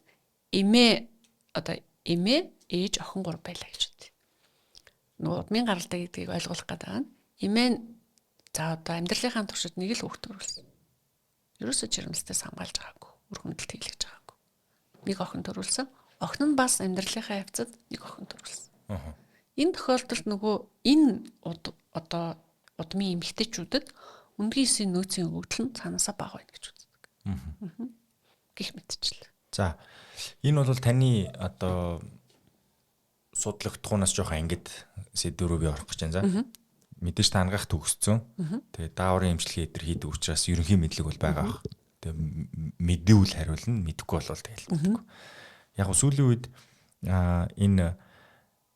эмээ одоо эмээ, ээж, охин 3 байлаа гэж үү. Нөгөө удмын гаралтай гэдгийг ойлгох гэдэг нь эмээ за одоо амьдралынхаа туршид нэг л хүүхэд төрүүлсэн. Ерөөсөө жирэмслээс хамгаалж байгаагүй. Үр хөндөлт хийлгэж байгаагүй. Нэг охин төрүүлсэн. Охин нь бас амьдралынхаа явцад нэг охин төрүүлсэн. Энэ тохиолдолд нөгөө энэ одоо удмын эмэгтэйчүүдэд өндгийн эсийн нөөцийн өгөгдөл нь цаанаасаа бага байна гэж үздэг. Гэх мэтчлээ. За энэ бол таны одоо судлагдахуунаас жоохон ангид сэдврүү би орох гэж байна. За мэдээж та ангаах төгсцөн. Тэгээ дааврын эмчилгээ эдэр хийдэг учраас ерөнхий мэдлэг бол байгаа бах. Тэгээ мэдвэл хариулна, мэдэхгүй бол тэгэл. Яг нь сүүлийн үед энэ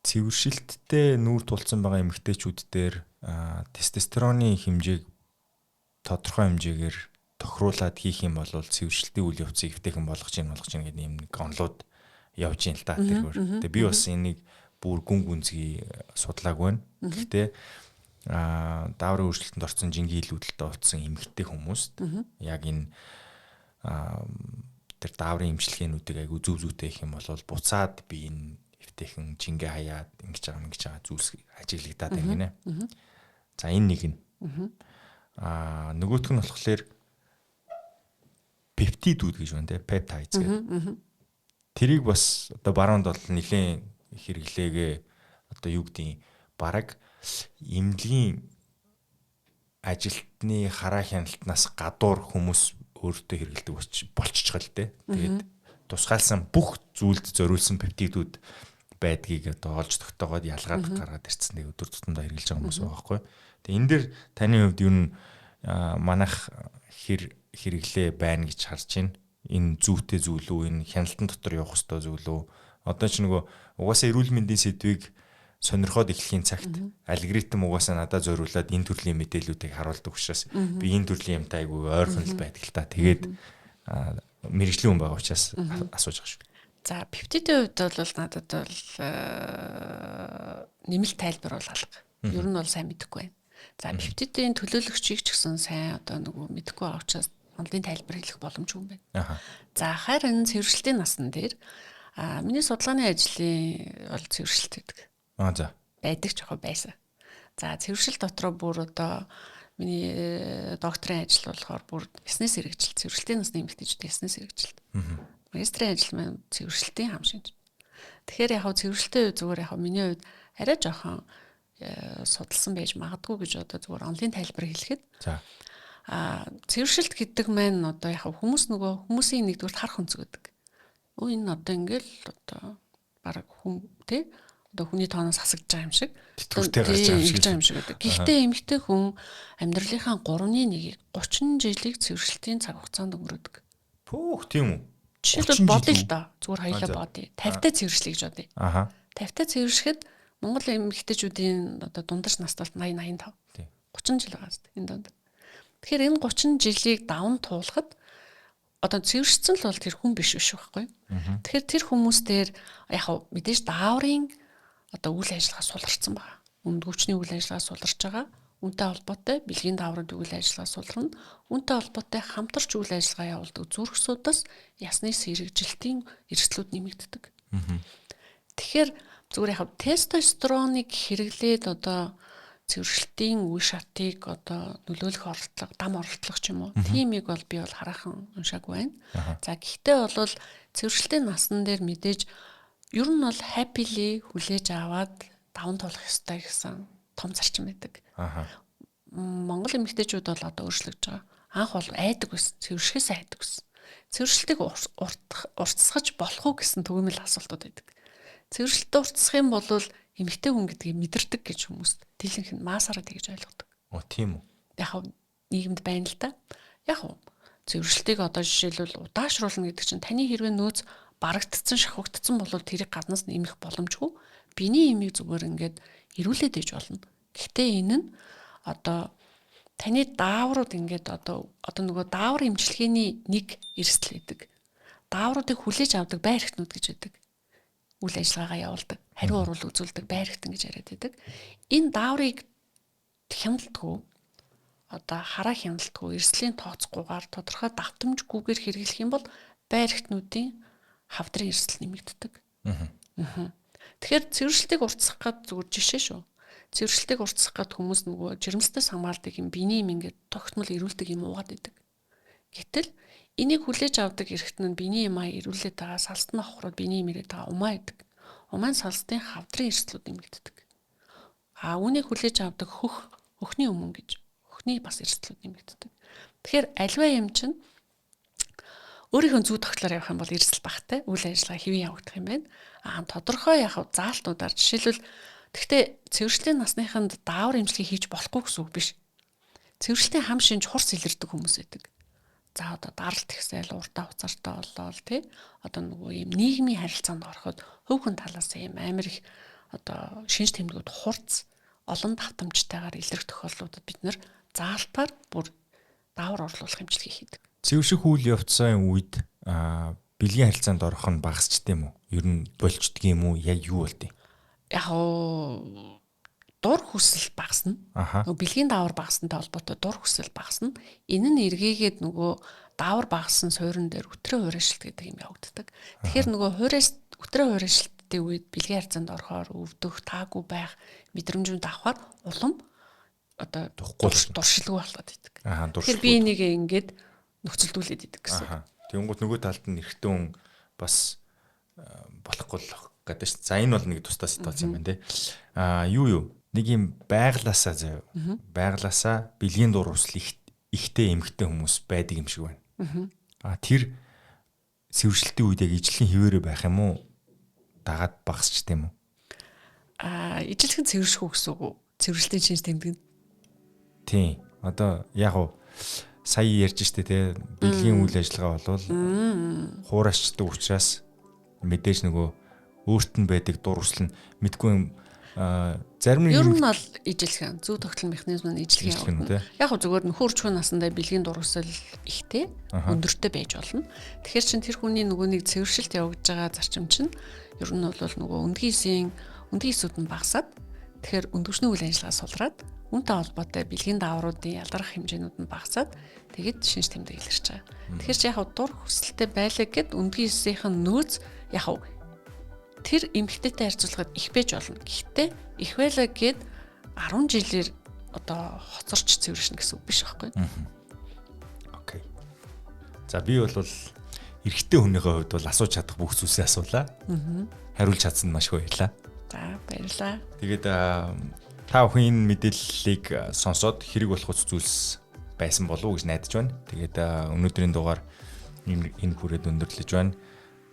цэвэршилттэй нүүр тулцсан байгаа эмэгтэйчүүд дээр тестостероны хэмжээг тодорхой хэмжээгээр тохируулаад хийх юм бол цэвэршилтийн үйл явцыг эвтэйхэн болгож ийн гэдэг нэг онлууд явж ийн л та тэргээр. Тэгээ би бас энийг бүр гүн гүнзгий судлааг байна. Гэхдээ дааврын өөрчлөлтөнд орсон жингийн илүүдэлтэй утсан эмэгтэй хүмүүст яг энэ тэр дааврын эмчилгээнүүдийг айгу зүв зүйтэй их юм бол буцаад би энэ эвтэйхэн жингээ хаяад ингэж байгаа зүйлс ажиглагдаад байна гинэ. За энэ нэг нь. Нөгөөх нь болохоор пептидүүд гэж байна те, peptides гэдэг. Тэрийг бас одоо баруунд бол нэлийн хэрэглээгээ одоо юу гэдгийг бараг эмнэлгийн ажилтны хараа хяналтнаас гадуур хүмүүс өөртөө хэрэглэдэг болчихж байгаа л дээ. Тэгээд тусгаалсан бүх зүйлд зориулсан пептидүүд байдгийг одоо олж тогтоогоод ялгаад гаргаад ирсэн. Тэгээд өдөр тутамдаа хэрэглэж байгаа хүмүүс байгаа байхгүй. Тэгээд энэ дэр таны хувьд юу н манайх хэрэглээ байна гэж харж байна. Энэ зүйтэй зүйл үү, энэ хяналтан дотор явах ёстой зүйл үү? Одоо ч нөгөө угаасаа эрүүл мэндийн сэдвийг сонирхоод эхлэхийн цагт алгоритм угаасаа надад зориулаад энэ төрлийн мэдээллүүдийг харуулдаг учраас би энэ төрлийн юмтай айгүй ойрхон л байдаг л та. Тэгээд мэрэгжлийн хүн байгаа учраас асууж байгаа шүү. За пептидийн хувьд бол надад бол нэмэлт тайлбар бол алга. Ер нь бол сайн мэдэхгүй байна. За пептидийн төлөөлөгчийг ч гэсэн сайн одоо нөгөө мэдэхгүй байгаа учраас онлын тайлбар хэлэх боломжгүй юм байна. За харин цэвэршилтийн насн дээр миний судалгааны ажлын бол цэвэршилт гэдэг. За. Байдаг ч яг байсан. За цэвэршилт дотроо бүр одоо миний докторийн ажил болохоор бүр ясны сэргэжилт, цэвэршилтийн насны эмэгтэйчүүд ясны сэргэжилт. Магистрийн ажил маань цэвэршилтийн хам шинж. Тэгэхээр яг цэвэршилтийн үед зүгээр яг миний хувьд арай жоохон судалсан байж магадгүй гэж одоо зүгээр онлын тайлбар хэлэхэд. За. Цэвэршилт гэдэг маань одоо яг хүмүүсийн нэгдүгээр харах өнцгөөдөг. Энэ одоо ингээл одоо бараг хүн тий одоо хүний тооноос хасагдж байгаа юм шиг. Тэтгэвртэй гарч байгаа юм шиг гэдэг. Гэхдээ эмэгтэй хүн амьдралынхаа 3/1-ийг 30 жилийг цэвэршилтийн цаг хугацаанд өнгөрөөдөг. Пүүх тийм үү? Жишээлбэл бодъё л доо. Зүгээр хоёлаа бодъё. 50-тай цэвэршлээ гэж бодъё. 50-тай цэвэршгэхэд Монгол эмэгтэйчүүдийн одоо дундаж наст бол 80-85. 30 жил байгаа зү энэ донд. Тэгэхээр энэ 30 жилийг даван туулахад одоо цэвэршсэн л бол тэр хүн биш байхгүй. Тэгэхээр тэр хүмүүс дээр яг мэдээж дааврын одоо үйл ажиллагаа суларсан байгаа. Өндгөвчний үйл ажиллагаа суларч байгаа. Үнтэй холбоотой бэлгийн дааврын үйл ажиллагаа сулрна. Үнтэй холбоотой хамтарч үйл ажиллагаа явуулдаг зүрх судас ясны сэргэжилтийн эрсдлүүд нэмэгддэг. Тэгэхээр зүгээр яг тестостероныг хэрэглээд одоо цэвэршилтийн үе шатыг одоо нөлөөлөх оролдлого, дам оролдлого ч юм уу. Тимийг бол би бол хараахан уншаагүй байна. За гэхдээ бол цэвэршилтийн насн дээр мэдээж ер нь бол happily хүлээж аваад даван туулах ёстой гэсэн том зарчим байдаг. Монгол эмэгтэйчүүд бол одоо өөрчлөгдөж байгаа. Анх бол айдаг байсан, цэвэршихээс айдаг байсан. Цэвэршилтийг уртсгаж болох уу гэсэн төгөөмөл асуултууд байдаг. Цэвэршилтээ уртсах юм бол эмэгтэй хүн гэдгийг мэдэрдэг гэж хүмүүст дийлэнх нь маасаараа тэгж ойлгодог. Тийм үү. Яг нийгэмд байна л да. Яг цэвэршилтийг одоо жишээлбэл удаашруулна гэдэг чинь таны хэрвээ нөөц барагдцсан, шахагдцсан бол тэрийг гаднаас нэмэх боломжгүй. Биений эмийг зүгээр ингээд ирүүлээд ээж болно. Гэхдээ энэ нь одоо таны дааврууд ингээд одоо нөгөө даавар эмчилгээний нэг эрсдэл байдаг. Даавруудыг хүлээж авдаг байр ихтнүүд гэж байдаг. Үйл ажиллагаагаа явуулдаг, хариу урвал үзүүлдэг байр ихтэн гэж яриад байдаг. Энэ дааврыг хяналтгүй одоо хараа хяналтгүй эрсдлийн тооцоогүйгээр тодорхой давтамжгүйгээр хэрэглэх юм бол байр ихтнүүдийн хавдрын эрсдэл нэмэгддэг. Тэгэхээр цэвэршилтийг уртсах гад зүгээр жишээ шүү. Цэвэршилтийг уртсах гад хүмүүс нөгөө жирэмснээс хамгаалдаг юм биений юм ингээд тогтмол ирүүлдэг юм уугаад идэг. Гэтэл энийг хүлээж авдаг эргэтэн нь биений юм ирүүлээд байгаа салстны хохроод биений юм ирээд байгаа умаа идэг. Умаа нь салстын хавдрын эрсдлүүд нэмэгддэг. Үүнийг хүлээж авдаг хөхний өмнө гэж хөхний бас эрсдлүүд нэмэгддэг. Тэгэхээр альва юм чинь өөрийнхөө зүй тогтлоор явах юм бол эрсдэл багтай үйл ажиллагаа хэвэн явагдах юм байна. Тодорхой яг заалтнуудаар жишээлбэл тэгтээ цэвэршлийн насныханд даавар эмчилгээ хийж болохгүй гэсэн үг биш. Цэвэршлийн хам шинж хурц илэрдэг хүмүүс байдаг. За одоо даралт ихсэл уртаа хуцаартай болол тий. Одоо нөгөө юм нийгмийн харилцаанд ороход хөв хүн талаас юм амар их одоо шинж тэмдгүүд хурц олон давтамжтайгаар илэрх тохиолдлуудад бид нэр заалтаар бүр даавар орлуулах эмчилгээ хийдэг. Цэвэрших үйл явцын үед бэлгийн харилцаанд орох нь багасчт юм уу? Ер нь болчдөг юм уу? Яг юу болд юм? Яг дур хүсэл багасна. Нөгөө бэлгийн даавар багаснтай холбоотой дур хүсэл багасна. Энэ нь эргээгээд нөгөө даавар багассан суурин дээр өтрөө хуурайшилт гэдэг юм явагддаг. Тэгэхээр нөгөө өтрөө хуурайшилтын үед бэлгийн харилцаанд орохоор өвдөх, таагүй байх мэдрэмжүүд авахаар улам одоо дуршилгүй болоод идэг. Тэгэхээр би энийг ингээд нөхцөлдүүлээд идэг гэсэн. Тэнгуут нөгөө талд нь эрэгтэй хүн бас болохгүй л гэдэг шүү. За энэ бол нэг тусдаа ситуац юм байна те. Юу нэг юм байглаасаа заяа. Байглаасаа бэлгийн дур хүсэл ихтэй эмэгтэй хүмүүс байдаг юм шиг байна. Тэр цэвэршилтийн үед яг ижлэгийн хിവэрэ байх юм уу? Дагаад багасчт юм уу? Ижлэхэн цэвэрших үү гэсэн үг. Цэвэршилтийн шинж тэмдэг. Тийм. Одоо яг уу сая ярьж штэ те бэлгийн үйл ажиллагаа болвол хуурайчдаг учраас мэдээж нөгөө өөрт нь байдаг дур хүсэл нь мэдгүй юм зарим ер нь бол ижлэхэн зөв тогтол механизм нь ижлэхэн явагдана. Яг хөө зүгээр нөхөр чухал насандаа бэлгийн дур хүсэл ихтэй өндөртэй байж болно. Тэгэхээр чин тэр хүний нөгөө нэг цэвэршилт явагдаж байгаа зарчим чинь ер нь бол нөгөө өндгийн эсүүд нь багасаад тэгэхээр өндөгчний үйл ажиллагаа сулраад үүнтэй холбоотой бэлгийн даавруудын ялгарх хэмжээнүүд нь багасаад тэгэд шинж тэмдэг илэрч байгаа. Тэгэхээр чи яг дур хүсэлтэй байлаа гэд өндгийн эсийнхэн нөөц яг тэр эмэгтэйтэй харьцуулахад их байж болно. Гэхдээ их байлаа гэд 10 жилээр одоо хоцорч цэвэршнэ гэсэн үг биш байхгүй. Окей. За би бол эрэгтэй хүнийхээ хувьд бол асууж чадах бүх зүйлсээ асуулаа. Хариулж чадсанд маш их баярлалаа. За баярлалаа. Тэгээд та бүхэн энэ мэдээллийг сонсоод хэрэг болох зүйлс байсан болов уу гэж найдаж байна. Тэгээд өнөөдрийн дугаар энэ хүрээд өндөрлөж байна.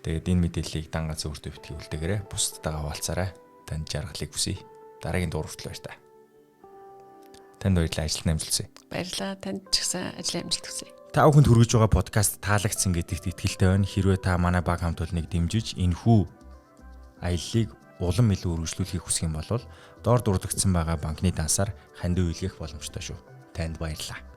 Тэгээд энэ мэдээллийг дангаас өөртөө битгий үлдээгээрэй. Бусдтайгаа хуваалцаарай. Танд жаргалыг хүсье. Дараагийн дугаар хүртэл баяр та. Танд баярлалаа, ажилд амжилт хүсье. Баярлалаа. Танд ч гэсэн ажлын амжилт хүсье. Та бүхэнд хүргэж байгаа подкаст таалагдсан гэдэгт итгэлтэй байна. Хэрвээ та манай баг хамт олныг дэмжиж энэхүү аяллыг улам илүү өргөжлүүлэхийг хүсэх юм бол доор дурдгдсан байгаа банкны дансаар хандив үйлгэх боломжтой шүү. Танд баярлалаа.